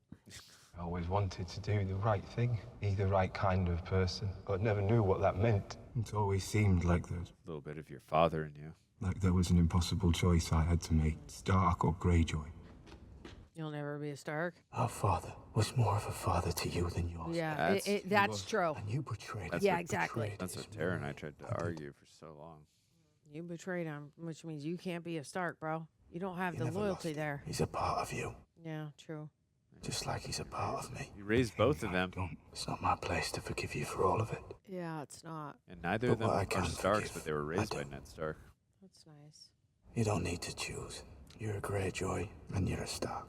I always wanted to do the right thing, be the right kind of person, but never knew what that meant. It's always seemed like there's A little bit of your father in you. like there was an impossible choice I had to make, Stark or Greyjoy. You'll never be a Stark. Our father was more of a father to you than yours. Yeah, that's true. And you betrayed That's Yeah, what- exactly. That's what Tara and I tried to argue for so long. You betrayed him, which means you can't be a Stark, bro. You don't have the never loyalty lost there. He's a part of you, Yeah, true. just like he's a part of me. You raised both of them. It's not my place to forgive you for all of it. Yeah, it's not. And neither But of them what I were can Starks, forgive, but they were raised by Ned Stark. That's nice. You don't need to choose. You're a Greyjoy, and you're a Stark.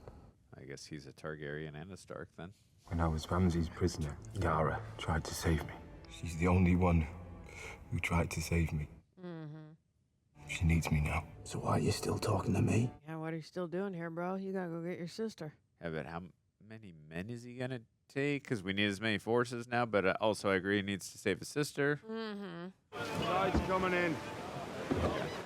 I guess he's a Targaryen and a Stark then. When I was Ramsay's prisoner, Yara tried to save me. She's the only one who tried to save me. She needs me now. So why are you still talking to me? Yeah, what are you still doing here, bro? You gotta go get your sister. Yeah, but how many men is he gonna take? Because we need as many forces now, but also I agree he needs to save his sister. Mm-hmm. Tide's coming in.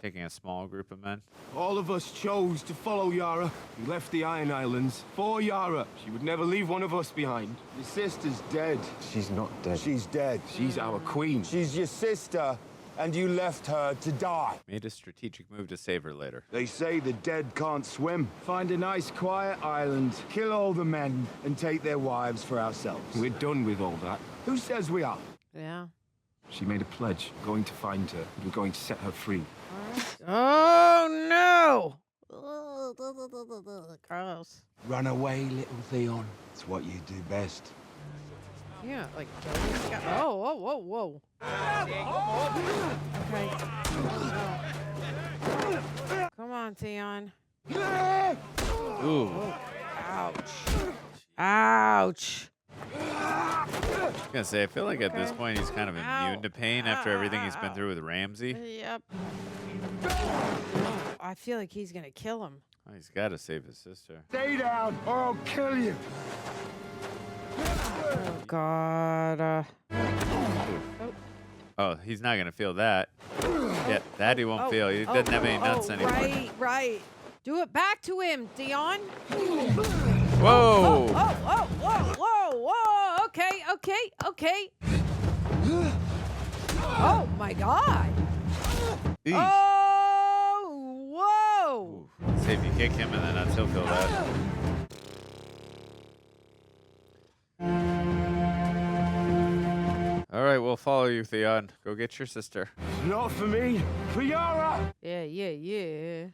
Taking a small group of men. All of us chose to follow Yara. We left the Iron Islands for Yara. She would never leave one of us behind. Your sister's dead. She's not dead. She's dead. She's our queen. She's your sister, and you left her to die. Made a strategic move to save her later. They say the dead can't swim. Find a nice, quiet island, kill all the men, and take their wives for ourselves. We're done with all that. Who says we are? Yeah. She made a pledge, going to find her. We're going to set her free. Oh no! Gross. Run away, little Theon. It's what you do best. Yeah, like kill this guy. Oh, whoa, whoa, whoa. Okay. Come on, Theon. Ooh. Ouch. Ouch. I was gonna say, I feel like at this point he's kind of immune to pain after everything he's been through with Ramsay. Yep. I feel like he's gonna kill him. Oh, he's got to save his sister. Stay down, or I'll kill you. Oh God. Oh, he's not gonna feel that. Yeah, that he won't feel. He doesn't have any nuts anymore. Right, right. Do it back to him, Theon. Whoa! Whoa. Okay. Oh my God. Eesh. Oh, whoa. See if you kick him and then nuts, he'll feel that. All right, we'll follow you, Theon. Go get your sister. Not for me, for Yara. Yeah.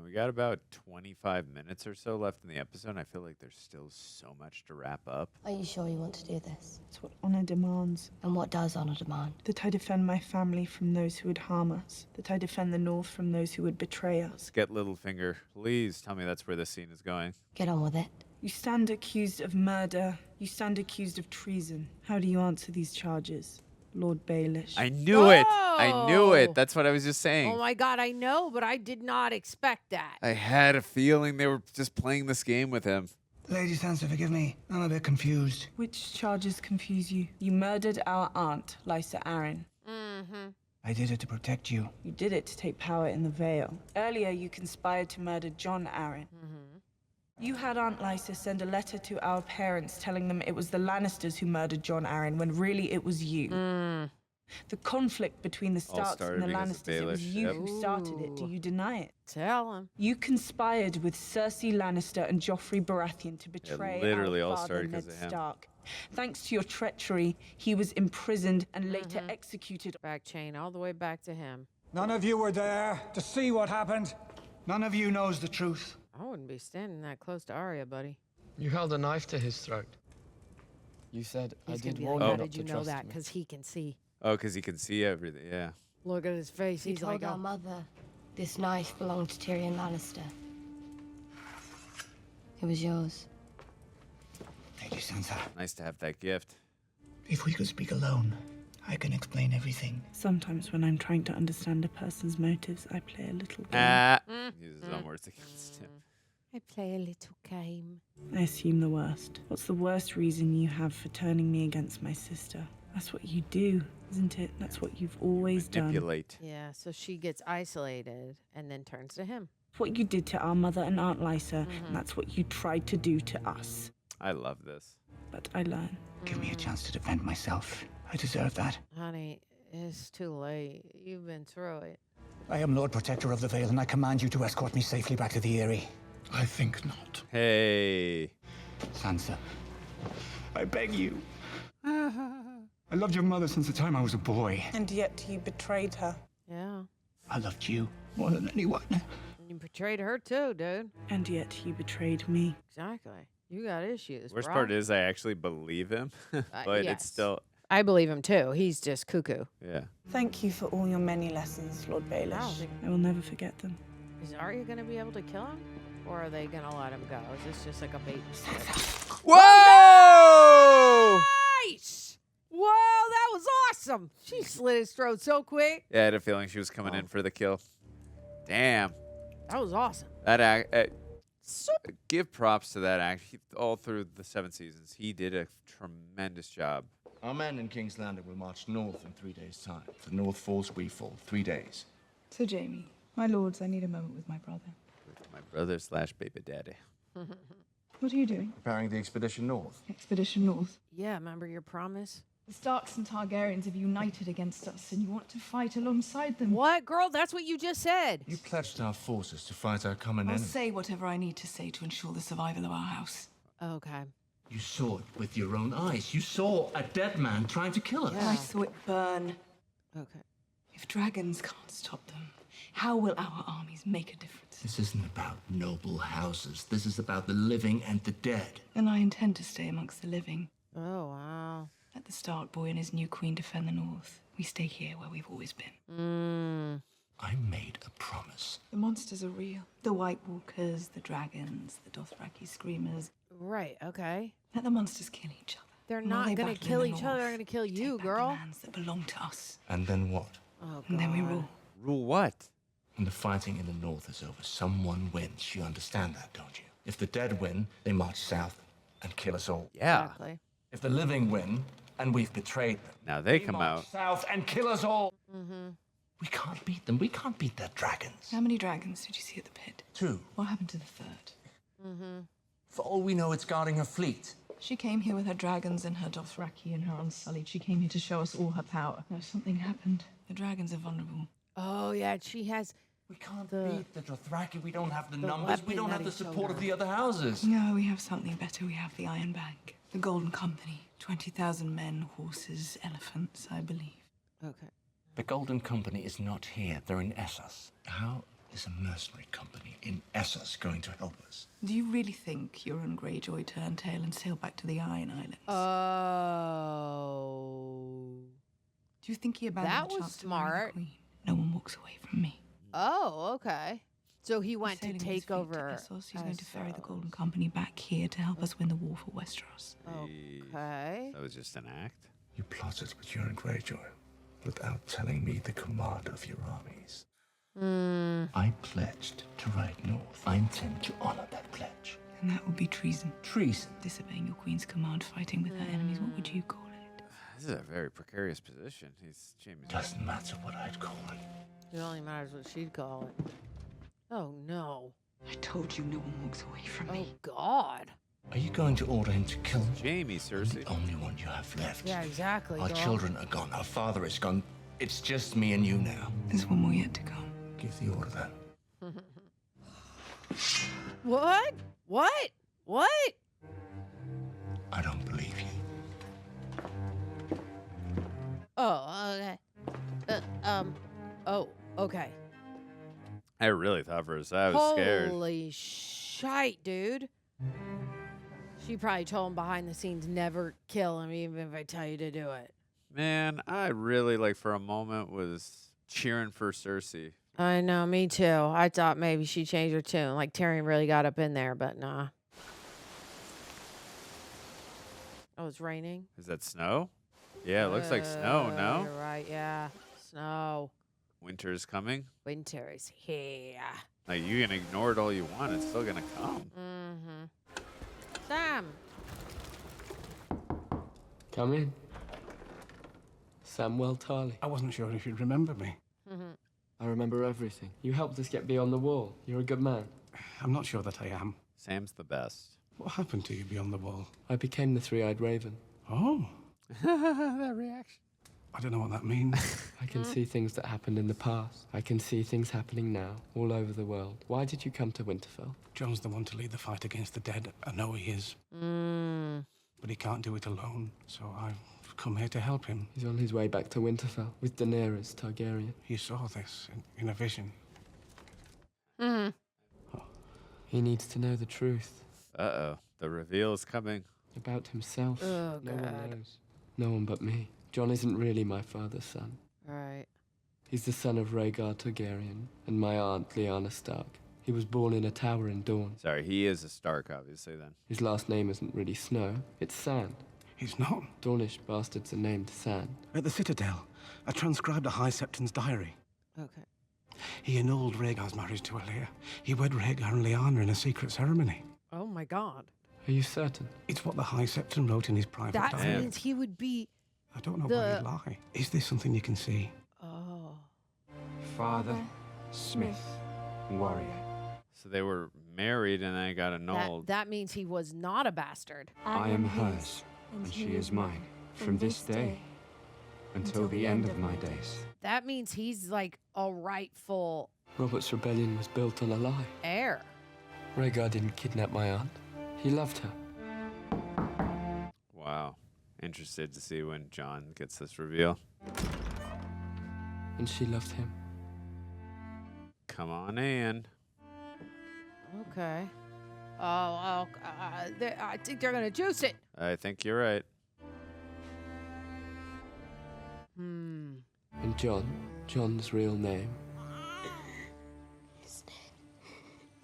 We got about 25 minutes or so left in the episode. I feel like there's still so much to wrap up. Are you sure you want to do this? It's what honor demands. And what does honor demand? That I defend my family from those who would harm us. That I defend the North from those who would betray us. Get Littlefinger. Please tell me that's where this scene is going. Get on with it. You stand accused of murder. You stand accused of treason. How do you answer these charges, Lord Baelish? I knew it. I knew it. That's what I was just saying. Oh my God, I know, but I did not expect that. I had a feeling they were just playing this game with him. Lady Sansa, forgive me. I'm a bit confused. Which charges confuse you? You murdered our aunt, Lysa Arryn. Mm-hmm. I did it to protect you. You did it to take power in the Vale. Earlier, you conspired to murder Jon Arryn. Mm-hmm. You had Aunt Lysa send a letter to our parents telling them it was the Lannisters who murdered Jon Arryn when really it was you. The conflict between the Starks and the Lannisters, it was you who started it. Do you deny it? Tell him. You conspired with Cersei Lannister and Joffrey Baratheon to betray literally our all father, started Ned 'cause of him. Stark. Thanks to your treachery, he was imprisoned and later executed. Back chain all the way back to him. None of you were there to see what happened. None of you knows the truth. I wouldn't be standing that close to Arya, buddy. You held a knife to his throat. You said, He's I did gonna be warn like, you how not did to you know trust that? me. Because he can see. Oh, because he can see everything. Yeah. Look at his face. He He's told like, our oh. mother this knife belonged to Tyrion Lannister. It was yours. Lady Sansa, Nice to have that gift. if we could speak alone, I can explain everything. Sometimes when I'm trying to understand a person's motives, I play a little game. Use his own words against him. I play a little game. I assume the worst. What's the worst reason you have for turning me against my sister? That's what you do, isn't it? That's what you've always done. Manipulate. Yeah, so she gets isolated and then turns to him. What you did to our mother and Aunt Lysa, and that's what you tried to do to us. I love this. But I learn. Give me a chance to defend myself. I deserve that. Honey, it's too late. You've been through it. I am Lord Protector of the Vale, and I command you to escort me safely back to the Eyrie. I think not. Hey. Sansa, I beg you. I loved your mother since the time I was a boy. And yet you betrayed her. Yeah. I loved you more than anyone. You betrayed her too, dude. And yet you betrayed me. Exactly. You got issues. Worst bro. part is I actually believe him, but yes. it's still. I believe him too. He's just cuckoo. Yeah. Thank you for all your many lessons, Lord Baelish. I will never forget them. Is Arya going to be able to kill him? Or are they going to let him go? Is this just like a bait and switch? Whoa! Nice! Whoa, that was awesome. She slit his throat so quick. Yeah, I had a feeling she was coming in for the kill. Damn. That was awesome. That give props to that act. All through the 7 seasons, he did a tremendous job. Our men in King's Landing will march north in 3 days' time. If the north falls, we fall. 3 days. Sir Jamie, my lords, I need a moment with my brother. My brother / baby daddy. What are you doing? Preparing the expedition north. Expedition north. Yeah, remember your promise? The Starks and Targaryens have united against us, and you want to fight alongside them. What, girl? That's what you just said. You pledged our forces to fight our common I'll enemy. say whatever I need to say to ensure the survival of our house. Okay. You saw it with your own eyes. You saw a dead man trying to kill us. Yeah. I saw it burn. Okay. If dragons can't stop them, how will our armies make a difference? This isn't about noble houses. This is about the living and the dead. And I intend to stay amongst the living. Oh, wow. Let the Stark boy and his new queen defend the north. We stay here where we've always been. I made a promise. The monsters are real. The White Walkers, the dragons, the Dothraki screamers. Right, okay. Let the monsters kill each other. They're And while not they going to battle kill in the each other. They're north, going to kill you, take back girl. the lands that belong to us. And then what? Oh, God. And then we rule. Rule what? When the fighting in the north is over, someone wins. You understand that, don't you? If the dead win, they march south and kill us all. Yeah. Exactly. If the living win, and we've betrayed them, Now they come march out. south and kill us all. Mm-hmm. We can't beat them. We can't beat their dragons. How many dragons did you see at the pit? 2. What happened to the third? Mm-hmm. For all we know, it's guarding her fleet. She came here with her dragons and her Dothraki and her Unsullied. She came here to show us all her power. Now something happened. The dragons are vulnerable. Oh, yeah, she has... We can't beat the Dothraki. We don't have the numbers. weapon We don't have that the he showed support of her. the other houses. No, we have something better. We have the Iron Bank. The Golden Company. 20,000 men, horses, elephants, I believe. Okay. The Golden Company is not here. They're in Essos. How is a mercenary company in Essos going to help us? Do you really think Euron Greyjoy turned tail and sailed back to the Iron Islands? Oh. Do you think he abandoned That the was chance to marry the smart. Queen? No one walks away from me. Oh, okay. So he went to Sailing with his take fleet to over. Essos. He's going to ferry the Golden Company back here to help us win the war for Westeros. Okay. That was just an act. You plotted with Euron Greyjoy without telling me the command of your armies. I pledged to ride north. I intend to honor that pledge. And that would be treason. Treason? Disobeying your queen's command, fighting with her enemies. What would you call it? This is a very precarious position. He's Jamie. Doesn't matter what I'd call it. It only matters what she'd call it. Oh, no. I told you no one walks away from me. Oh, God. Are you going to order him to kill me? Jamie, Cersei. The only one you have left. Yeah, exactly. Our girl. children are gone. Our father is gone. It's just me and you now. There's one more yet to come. Give the order then. What? What? What? I don't believe you. Oh, okay. Oh, okay. I really thought for a second I was scared. Holy shite, dude. She probably told him behind the scenes, never kill him, even if I tell you to do it. Man, I really, like, for a moment was cheering for Cersei. I know, me too. I thought maybe she changed her tune. Like Tyrion really got up in there, but nah. Oh, it's raining? Is that snow? Yeah, it looks like snow, no? You're right, yeah. Snow. Winter is coming. Winter is here. Like, you can ignore it all you want. It's still going to come. Mm-hmm. Sam. Come in. Samwell Tarly. I wasn't sure if you'd remember me. Mm-hmm. I remember everything. You helped us get beyond the wall. You're a good man. I'm not sure that I am. Sam's the best. What happened to you beyond the wall? I became the Three-Eyed Raven. Oh. That reaction. I don't know what that means. I can see things that happened in the past. I can see things happening now, all over the world. Why did you come to Winterfell? Jon's the one to lead the fight against the dead. I know he is. But he can't do it alone, so I've come here to help him. He's on his way back to Winterfell with Daenerys Targaryen. He saw this in a vision. He needs to know the truth. Uh-oh. The reveal is coming. About himself. Oh, no God. one knows. No one but me. Jon isn't really my father's son. Right. He's the son of Rhaegar Targaryen and my aunt Lyanna Stark. He was born in a tower in Dorne. Sorry, he is a Stark, obviously, then. His last name isn't really Snow, it's Sand. He's not. Dornish bastards are named Sand. At the Citadel, I transcribed a High Septon's diary. Okay. He annulled Rhaegar's marriage to Alia. He wed Rhaegar and Lyanna in a secret ceremony. Oh, my God. Are you certain? It's what the High Septon wrote in his private That diary. means he would be I don't know why you lie. Is this something you can see? Oh. Father, Smith, warrior. So they were married and then got annulled. That means he was not a bastard. I am hers, and she is mine, from this day until the end of my days. That means he's like a rightful Robert's rebellion was built on a lie. heir. Rhaegar didn't kidnap my aunt. He loved her. Wow. Interested to see when Jon gets this reveal. And she loved him. Come on in. Okay. I think they're gonna juice it. I think you're right. And John's real name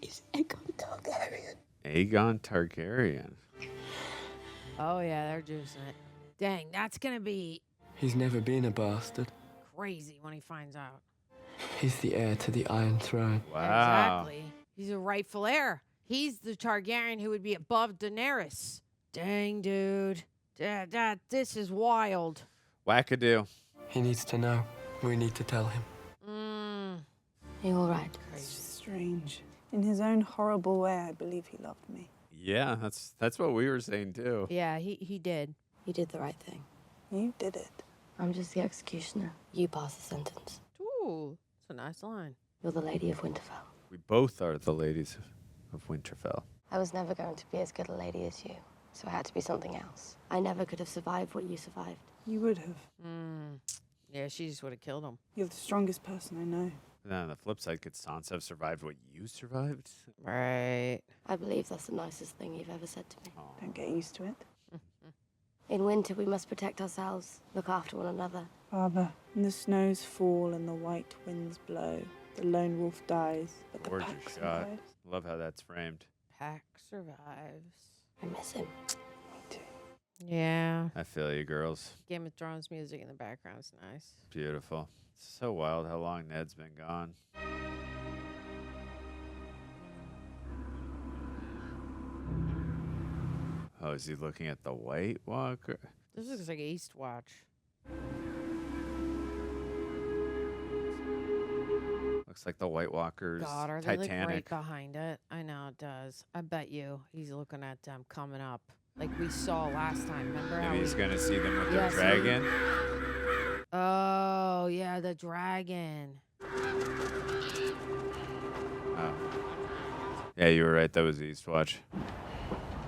is Aegon Targaryen. Aegon Targaryen. Oh yeah, they're juicing it. Dang, that's gonna be He's never been a bastard. crazy when he finds out. He's the heir to the Iron Throne. Wow. Exactly. He's a rightful heir. He's the Targaryen who would be above Daenerys. Dang, dude. This is wild. Wackadoo. He needs to know. We need to tell him. You all right? Strange. In his own horrible way, I believe he loved me. Yeah, that's what we were saying too. Yeah, he did. You did the right thing. You did it. I'm just the executioner. You pass the sentence. Ooh, it's a nice line. You're the Lady of Winterfell. We both are the ladies of Winterfell. I was never going to be as good a lady as you, so I had to be something else. I never could have survived what you survived. You would have. Yeah, she just would have killed him. You're the strongest person I know. Then on the flip side, could Sansa have survived what you survived? Right. I believe that's the nicest thing you've ever said to me. Don't get used to it. In winter, we must protect ourselves, look after one another. Father, when the snows fall and the white winds blow, the lone wolf dies, but the Gorgeous pack shot. survives. Love how that's framed. Pack survives. I miss him. Yeah. I feel you, girls. Game of Thrones music in the background's nice. Beautiful. It's so wild how long Ned's been gone. Oh, is he looking at the White Walker? This looks like Eastwatch. Looks like the White Walker's God, are they like Titanic. right behind it? I know it does. I bet you he's looking at them coming up, like we saw last time. Remember? Maybe how he's we- gonna see them with Yeah, the see? dragon. Oh yeah, the dragon. Oh. Yeah, you were right. That was Eastwatch.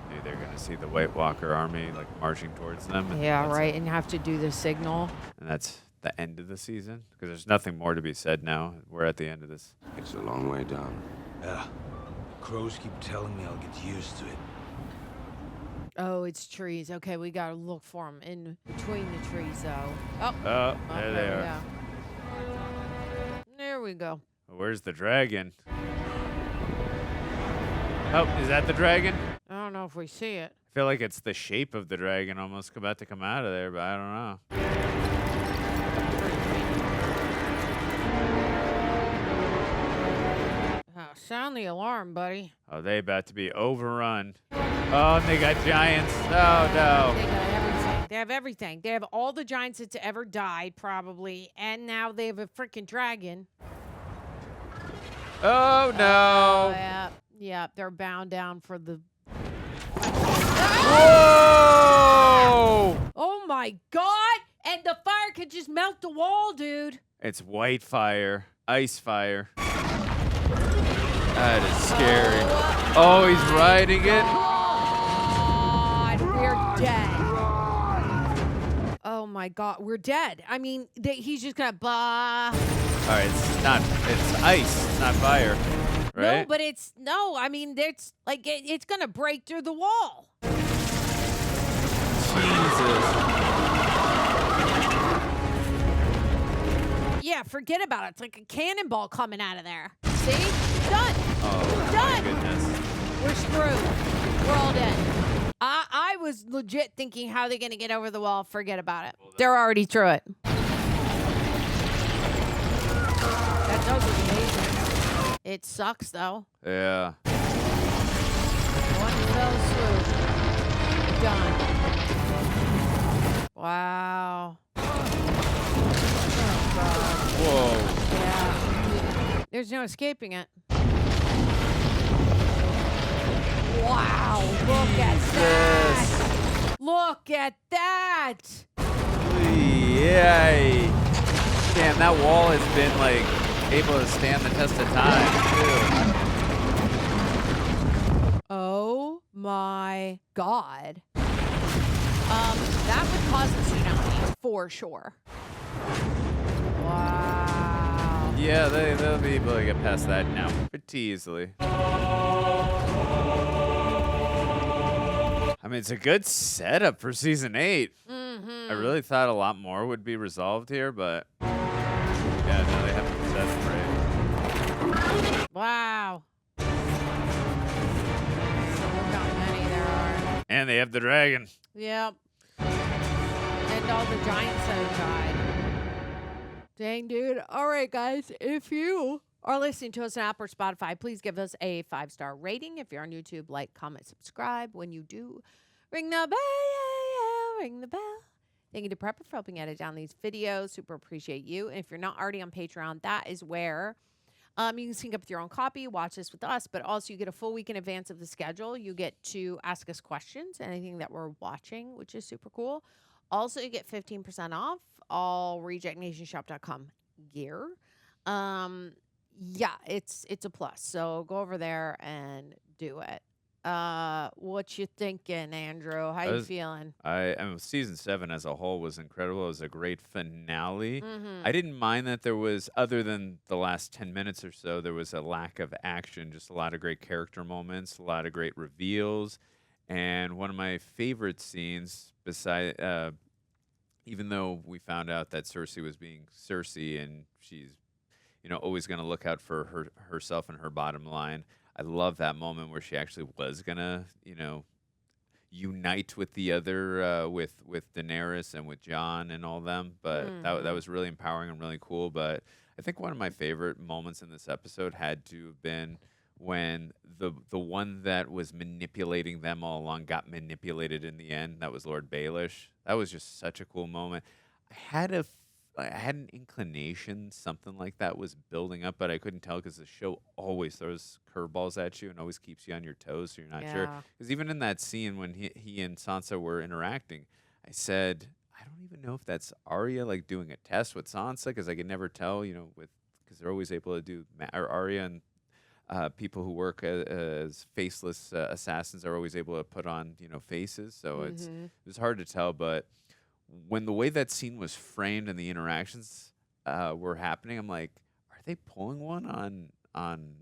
Maybe they're gonna see the White Walker army like marching towards them. And Yeah, that's- right. And have to do the signal. And that's the end of the season because there's nothing more to be said now. We're at the end of this. It's a long way down. Yeah. Crows keep telling me I'll get used to it. Oh, it's trees. Okay, we gotta look for them in between the trees, though. Oh, Oh, there they are. Yeah. There we go. Where's the dragon? Oh, is that the dragon? I don't know if we see it. I feel like it's the shape of the dragon almost about to come out of there, but I don't know. Oh, sound the alarm, buddy. Oh, they about to be overrun. Oh, and they got giants. Oh, no. They got everything. They have everything. They have all the giants that's ever died, probably, and now they have a freaking dragon. Oh, no. Yeah, yeah. They're bound down for the. Whoa! Oh my God! And the fire could just melt the wall, dude. It's white fire, ice fire. That is scary. Oh, he's riding it. God, we're dead. Oh my God, we're dead. I mean, he's just gonna blah. All right, it's ice, it's not fire, right? No, but I mean, it's like it's gonna break through the wall. Yeah, forget about it. It's like a cannonball coming out of there. See? Done. Oh, Done. my goodness. We're screwed. We're all dead. I was legit thinking, how are they going to get over the wall? Forget about it. They're already through it. That does look amazing. It sucks, though. Yeah. One fell swoop. Done. Wow. Whoa. Yeah. There's no escaping it. Wow. Look at that. Look at that. Yay. Damn, that wall has been, like, able to stand the test of time, too. Oh, my God. That would cause a tsunami, for sure. Wow. Yeah, they'll be able to get past that now pretty easily. I mean, it's a good setup for season 8. I really thought a lot more would be resolved here, but yeah, no, they haven't possessed right. Wow. Look how many there are. And they have the dragon. Yep. And all the giants that have died. Dang, dude. All right, guys. If you are listening to us on Apple or Spotify, please give us a 5-star rating. If you're on YouTube, like, comment, subscribe. When you do, ring the bell. Ring the bell. Thank you to Prepper for helping edit down these videos. Super appreciate you. And if you're not already on Patreon, that is where you can sync up with your own copy, watch this with us, but also you get a full week in advance of the schedule. You get to ask us questions, anything that we're watching, which is super cool. Also, you get 15% off all rejectnationshop.com gear. Yeah, it's a plus. So go over there and do it. What you thinking, Andrew? How you feeling? I mean, season 7 as a whole was incredible. It was a great finale. Mhm. I didn't mind that there was, other than the last 10 minutes or so, there was a lack of action, just a lot of great character moments, a lot of great reveals. And one of my favorite scenes, beside, even though we found out that Cersei was being Cersei and she's, always going to look out for herself and her bottom line, I love that moment where she actually was gonna, unite with the other, with Daenerys and with Jon and all them. But that was really empowering and really cool. But I think one of my favorite moments in this episode had to have been when the one that was manipulating them all along got manipulated in the end. That was Lord Baelish. That was just such a cool moment. I had an inclination something like that was building up, but I couldn't tell because the show always throws curveballs at you and always keeps you on your toes, so you're not sure. Because even in that scene when he and Sansa were interacting, I said, I don't even know if that's Arya like doing a test with Sansa, because I could never tell, because they're always able to do, or Arya and people who work as faceless assassins are always able to put on, faces, so it was hard to tell, but when the way that scene was framed and the interactions were happening, I'm like, are they pulling one on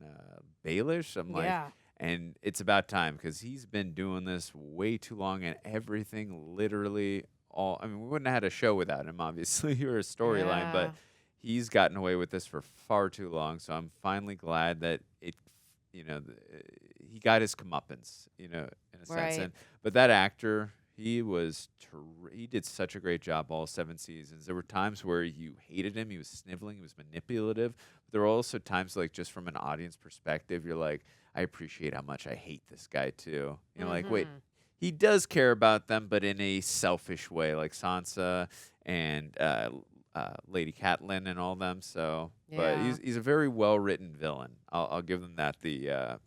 Baelish? I'm like, and it's about time because he's been doing this way too long and everything literally all. I mean, we wouldn't have had a show without him, obviously, or a storyline, but he's gotten away with this for far too long. So I'm finally glad that it, he got his comeuppance, in a sense. But that actor. He did such a great job all 7 seasons. There were times where you hated him. He was sniveling. He was manipulative. But there were also times, like, just from an audience perspective, you're like, I appreciate how much I hate this guy, too. Like, wait, he does care about them, but in a selfish way, like Sansa and Lady Catelyn and all them. So, but he's a very well-written villain. I'll give them that. The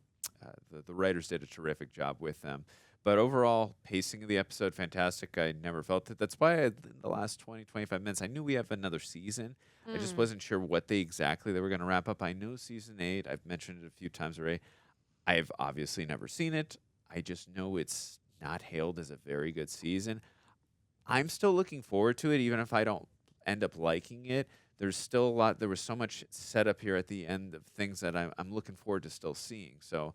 writers did a terrific job with them. But overall, pacing of the episode, fantastic. I never felt it. That's why in the last 20, 25 minutes, I knew we have another season. I just wasn't sure what they were going to wrap up. I know season 8. I've mentioned it a few times already. I've obviously never seen it. I just know it's not hailed as a very good season. I'm still looking forward to it, even if I don't end up liking it. There's still a lot. There was so much set up here at the end of things that I'm looking forward to still seeing. So,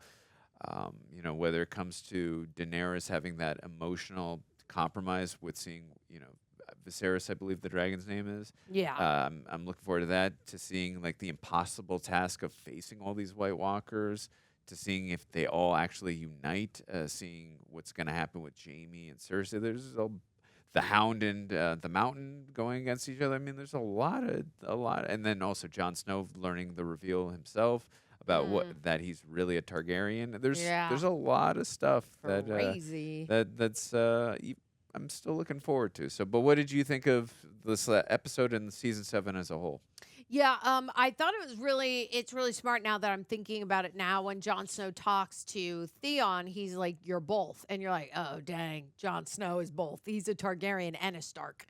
whether it comes to Daenerys having that emotional compromise with seeing, Viserys, I believe the dragon's name is. Yeah. I'm looking forward to that, to seeing like the impossible task of facing all these White Walkers, to seeing if they all actually unite, seeing what's going to happen with Jaime and Cersei. There's the Hound and the Mountain going against each other. I mean, there's a lot, and then also Jon Snow learning the reveal himself about that he's really a Targaryen. There's a lot of stuff crazy that's I'm still looking forward to. So, but what did you think of this episode and season 7 as a whole? Yeah, I thought it's really smart now that I'm thinking about it now. When Jon Snow talks to Theon, he's like, "You're both," and you're like, "Oh, dang, Jon Snow is both. He's a Targaryen and a Stark,"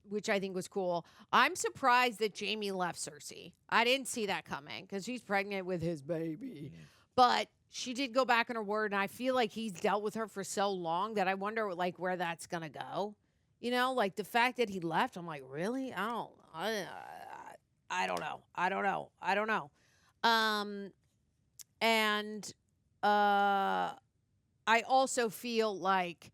which I think was cool. I'm surprised that Jaime left Cersei. I didn't see that coming because she's pregnant with his baby, but she did go back on her word, and I feel like he's dealt with her for so long that I wonder like where that's gonna go. You know, like the fact that he left, I'm like, really? I don't know. And I also feel like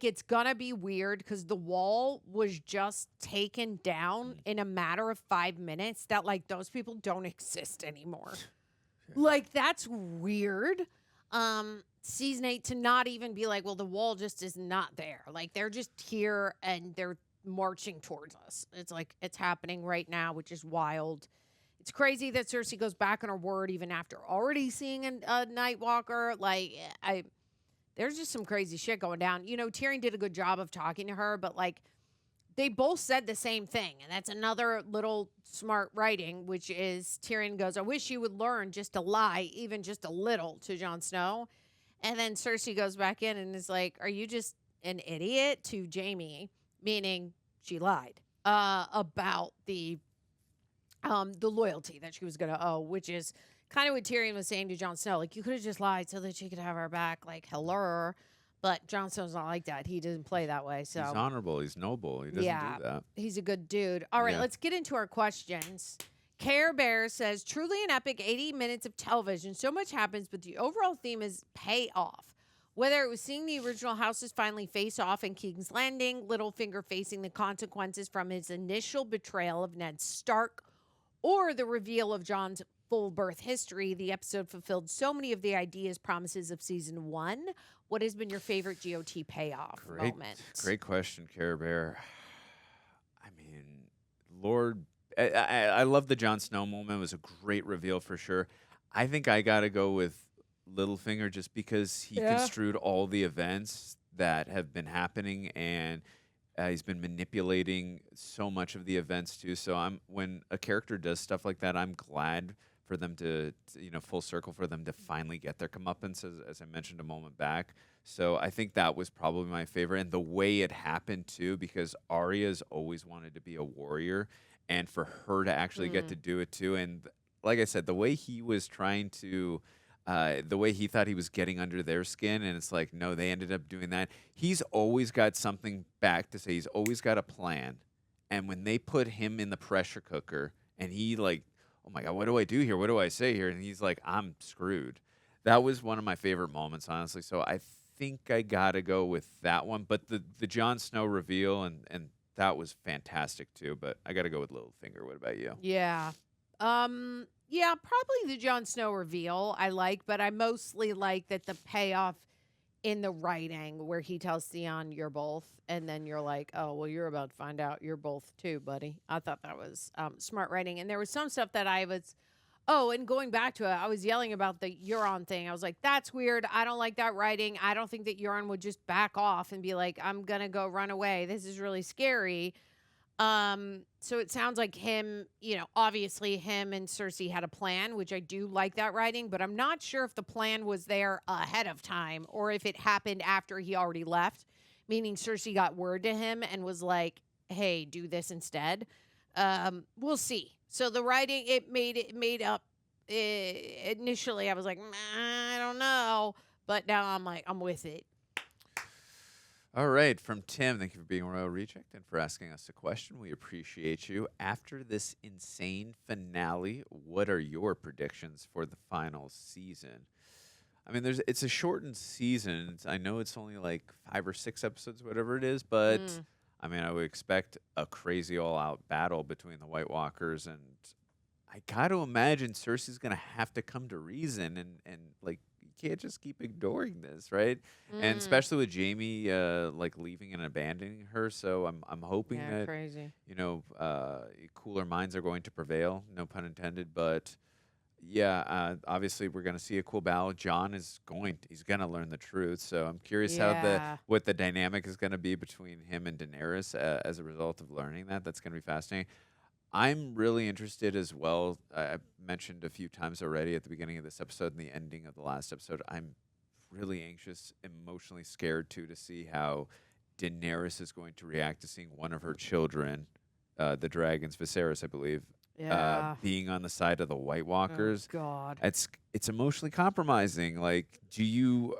it's gonna be weird because the wall was just taken down in a matter of 5 minutes. That like those people don't exist anymore. Like that's weird. Season 8 to not even be like, well, the wall just is not there. Like they're just here and they're marching towards us. It's like it's happening right now, which is wild. It's crazy that Cersei goes back on her word even after already seeing a Night Walker. Like there's just some crazy shit going down. You know, Tyrion did a good job of talking to her, but like they both said the same thing. And that's another little smart writing, which is Tyrion goes, I wish you would learn just to lie, even just a little, to Jon Snow. And then Cersei goes back in and is like, are you just an idiot, to Jaime, meaning she lied about the loyalty that she was going to owe, which is kind of what Tyrion was saying to Jon Snow. Like, you could have just lied so that she could have her back. Like, hello. But Jon Snow's not like that. He doesn't play that way. So he's honorable. He's noble. He doesn't do that. He's a good dude. All right, let's get into our questions. Care Bear says, truly an epic 80 minutes of television. So much happens, but the overall theme is payoff. Whether it was seeing the original houses finally face off in King's Landing, Littlefinger facing the consequences from his initial betrayal of Ned Stark, or the reveal of Jon's full birth history, the episode fulfilled so many of the ideas, promises of season 1. What has been your favorite GOT payoff moment? Great question, Care Bear. I mean, Lord... I love the Jon Snow moment. It was a great reveal for sure. I think I got to go with Littlefinger just because he construed all the events that have been happening, and he's been manipulating so much of the events too. So when a character does stuff like that, I'm glad for them to full circle for them to finally get their comeuppance, as I mentioned a moment back. So I think that was probably my favorite, and the way it happened too, because Arya's always wanted to be a warrior. And for her to actually get to do it too. And like I said, the way he was trying to, the way he thought he was getting under their skin, and it's like, no, they ended up doing that. He's always got something back to say. He's always got a plan. And when they put him in the pressure cooker and he like, oh my God, what do I do here? What do I say here? And he's like, I'm screwed. That was one of my favorite moments, honestly. So I think I got to go with that one. But the Jon Snow reveal and that was fantastic too, but I got to go with Littlefinger. What about you? Yeah. Probably the Jon Snow reveal I like, but I mostly like that the payoff in the writing where he tells Theon, you're both, and then you're like, oh, well, you're about to find out you're both too, buddy. I thought that was smart writing. And there was some stuff that I was... Oh, and going back to it, I was yelling about the Euron thing. I was like, that's weird. I don't like that writing. I don't think that Euron would just back off and be like, I'm going to go run away. This is really scary. So it sounds like him, obviously him and Cersei had a plan, which I do like that writing, but I'm not sure if the plan was there ahead of time or if it happened after he already left, meaning Cersei got word to him and was like, hey, do this instead. We'll see. So the writing, it made up. Initially, I was like, I don't know, but now I'm like, I'm with it. All right, from Tim, thank you for being a Royal Reject and for asking us a question. We appreciate you. After this insane finale, what are your predictions for the final season? I mean, it's a shortened season. I know it's only like 5 or 6 episodes, whatever it is, but... I mean, I would expect a crazy all-out battle between the White Walkers, and I got to imagine Cersei's going to have to come to reason, and like, you can't just keep ignoring this, right? And especially with Jaime, like, leaving and abandoning her, so I'm hoping that, crazy. Cooler minds are going to prevail, no pun intended, but, obviously we're going to see a cool battle. Jon he's going to learn the truth. So I'm curious what the dynamic is going to be between him and Daenerys as a result of learning that. That's going to be fascinating. I'm really interested as well. I mentioned a few times already at the beginning of this episode and the ending of the last episode. I'm really anxious, emotionally scared too, to see how Daenerys is going to react to seeing one of her children, the dragons, Viserys, I believe, being on the side of the White Walkers. Oh, God. It's emotionally compromising. Like, do you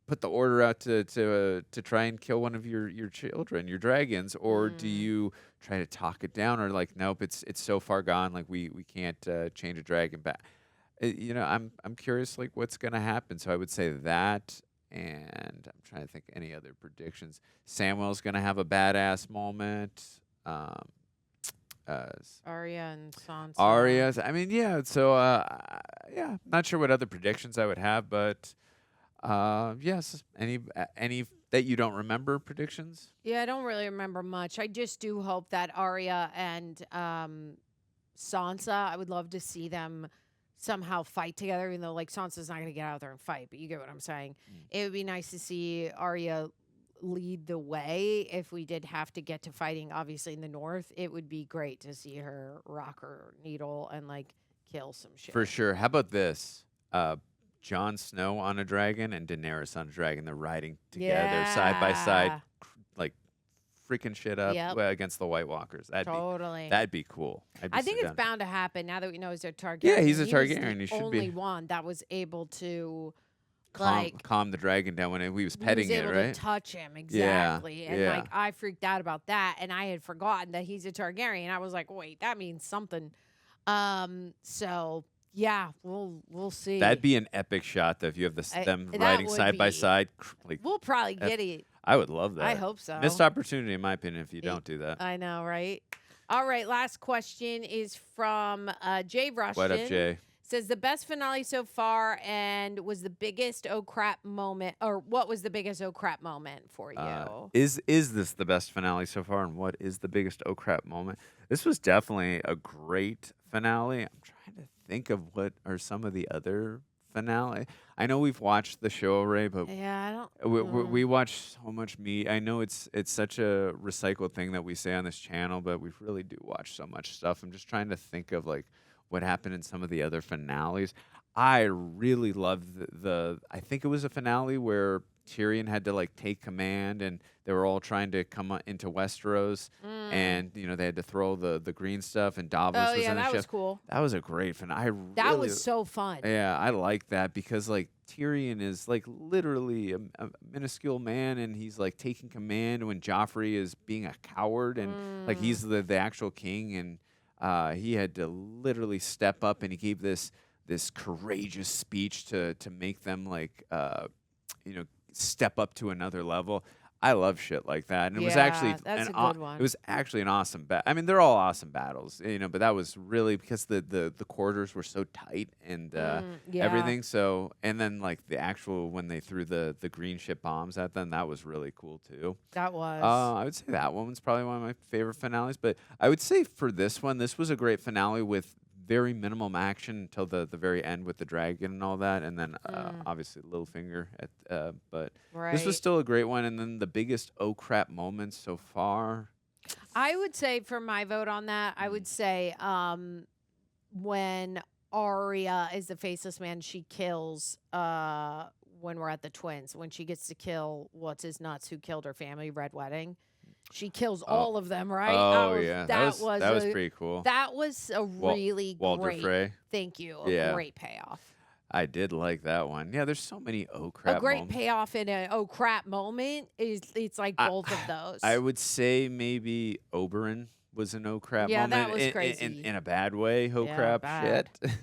put the order out to try and kill one of your children, your dragons, or do you try to talk it down, or like, nope, it's so far gone, like we can't change a dragon back? I'm curious, like, what's gonna happen. So I would say that, and I'm trying to think any other predictions. Samwell's gonna have a badass moment. Arya and Sansa. Arya. I mean, yeah. So, not sure what other predictions I would have, but yes. Any that you don't remember predictions? Yeah, I don't really remember much. I just do hope that Arya and Sansa, I would love to see them somehow fight together, even though, like, Sansa's not going to get out there and fight, but you get what I'm saying. It would be nice to see Arya lead the way if we did have to get to fighting, obviously, in the north. It would be great to see her rock her needle and, like, kill some shit. For sure. How about this? Jon Snow on a dragon and Daenerys on a dragon. They're riding together side by side, like freaking shit up against the White Walkers. That'd be cool. I think it's bound to happen now that we know he's a Targaryen. Yeah, he's a Targaryen. He should be only one that was able to calm the dragon down when he was petting it, right? To touch him, exactly. Yeah, and like I freaked out about that, and I had forgotten that he's a Targaryen. I was like, wait, that means something. So yeah, we'll see. That'd be an epic shot, though, if you have them riding side by side. Like, we'll probably get it. I would love that. I hope so. Missed opportunity, in my opinion, if you don't do that. I know, right? All right, last question is from Jay Rushton. What up, Jay? Says the best finale so far, and was the biggest oh crap moment, or what was the biggest oh crap moment for you? Is this the best finale so far, and what is the biggest oh crap moment? This was definitely a great finale. I'm trying to think of what are some of the other finale. I know we've watched the show, Ray, but yeah, we watch so much meat. I know it's such a recycled thing that we say on this channel, but we really do watch so much stuff. I'm just trying to think of like what happened in some of the other finales. I really loved I think it was a finale where Tyrion had to like take command, and they were all trying to come into Westeros, and they had to throw the green stuff, and Davos was in the ship. That was cool. That was a great finale. That was so fun. Yeah, I like that because like Tyrion is like literally a minuscule man, and he's like taking command when Joffrey is being a coward, and like he's the actual king, and he had to literally step up, and he gave this courageous speech to make them like step up to another level. I love shit like that, and it was actually that's a good one. It was actually an awesome battle. I mean, they're all awesome battles, but that was really because the quarters were so tight and everything. So, and then like the actual when they threw the green ship bombs at them, that was really cool too. That was. I would say that one was probably one of my favorite finales. But I would say for this one, this was a great finale with very minimum action until the very end with the dragon and all that, and then obviously Littlefinger. But this was still a great one. And then the biggest oh crap moments so far. I would say for my vote on that, I would say when Arya is the faceless man, she kills when we're at the twins, when she gets to kill what's his nuts who killed her family, Red Wedding. She kills all of them, right? Oh, yeah. That was pretty cool. That was a really Walter great. Frey. Thank you. A great payoff. I did like that one. Yeah, there's so many oh crap. A great moments. payoff in an oh crap moment it's like both of those. I would say maybe Oberyn was an oh crap moment. Yeah, that was crazy. In a bad way. Oh crap bad. shit.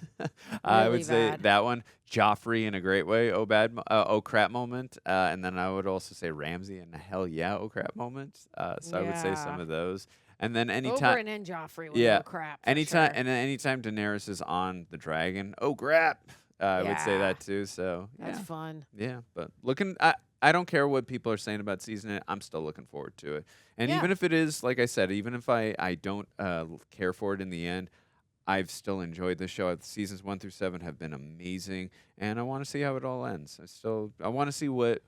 I Really would say bad. that one. Joffrey in a great way. Oh crap moment. And then I would also say Ramsay in a hell yeah oh crap moment. So I would say some of those. And then anytime Oberyn and Joffrey were oh crap. Anytime and then anytime Daenerys is on the dragon, oh crap. I would say that too. So that's fun. Yeah, but I don't care what people are saying about season 8. I'm still looking forward to it. And even if it is, like I said, even if I don't care for it in the end, I've still enjoyed the show. Seasons 1 through 7 have been amazing, and I want to see how it all ends. I want to see what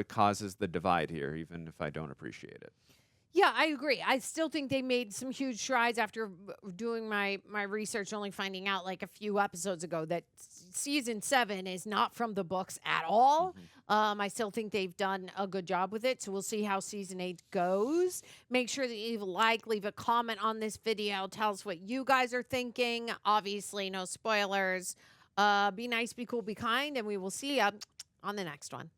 causes the divide here, even if I don't appreciate it. Yeah, I agree. I still think they made some huge strides after doing my research, only finding out like a few episodes ago that season 7 is not from the books at all. I still think they've done a good job with it. So we'll see how season 8 goes. Make sure that you leave a comment on this video. Tell us what you guys are thinking. Obviously, no spoilers. Be nice, be cool, be kind, and we will see you on the next one.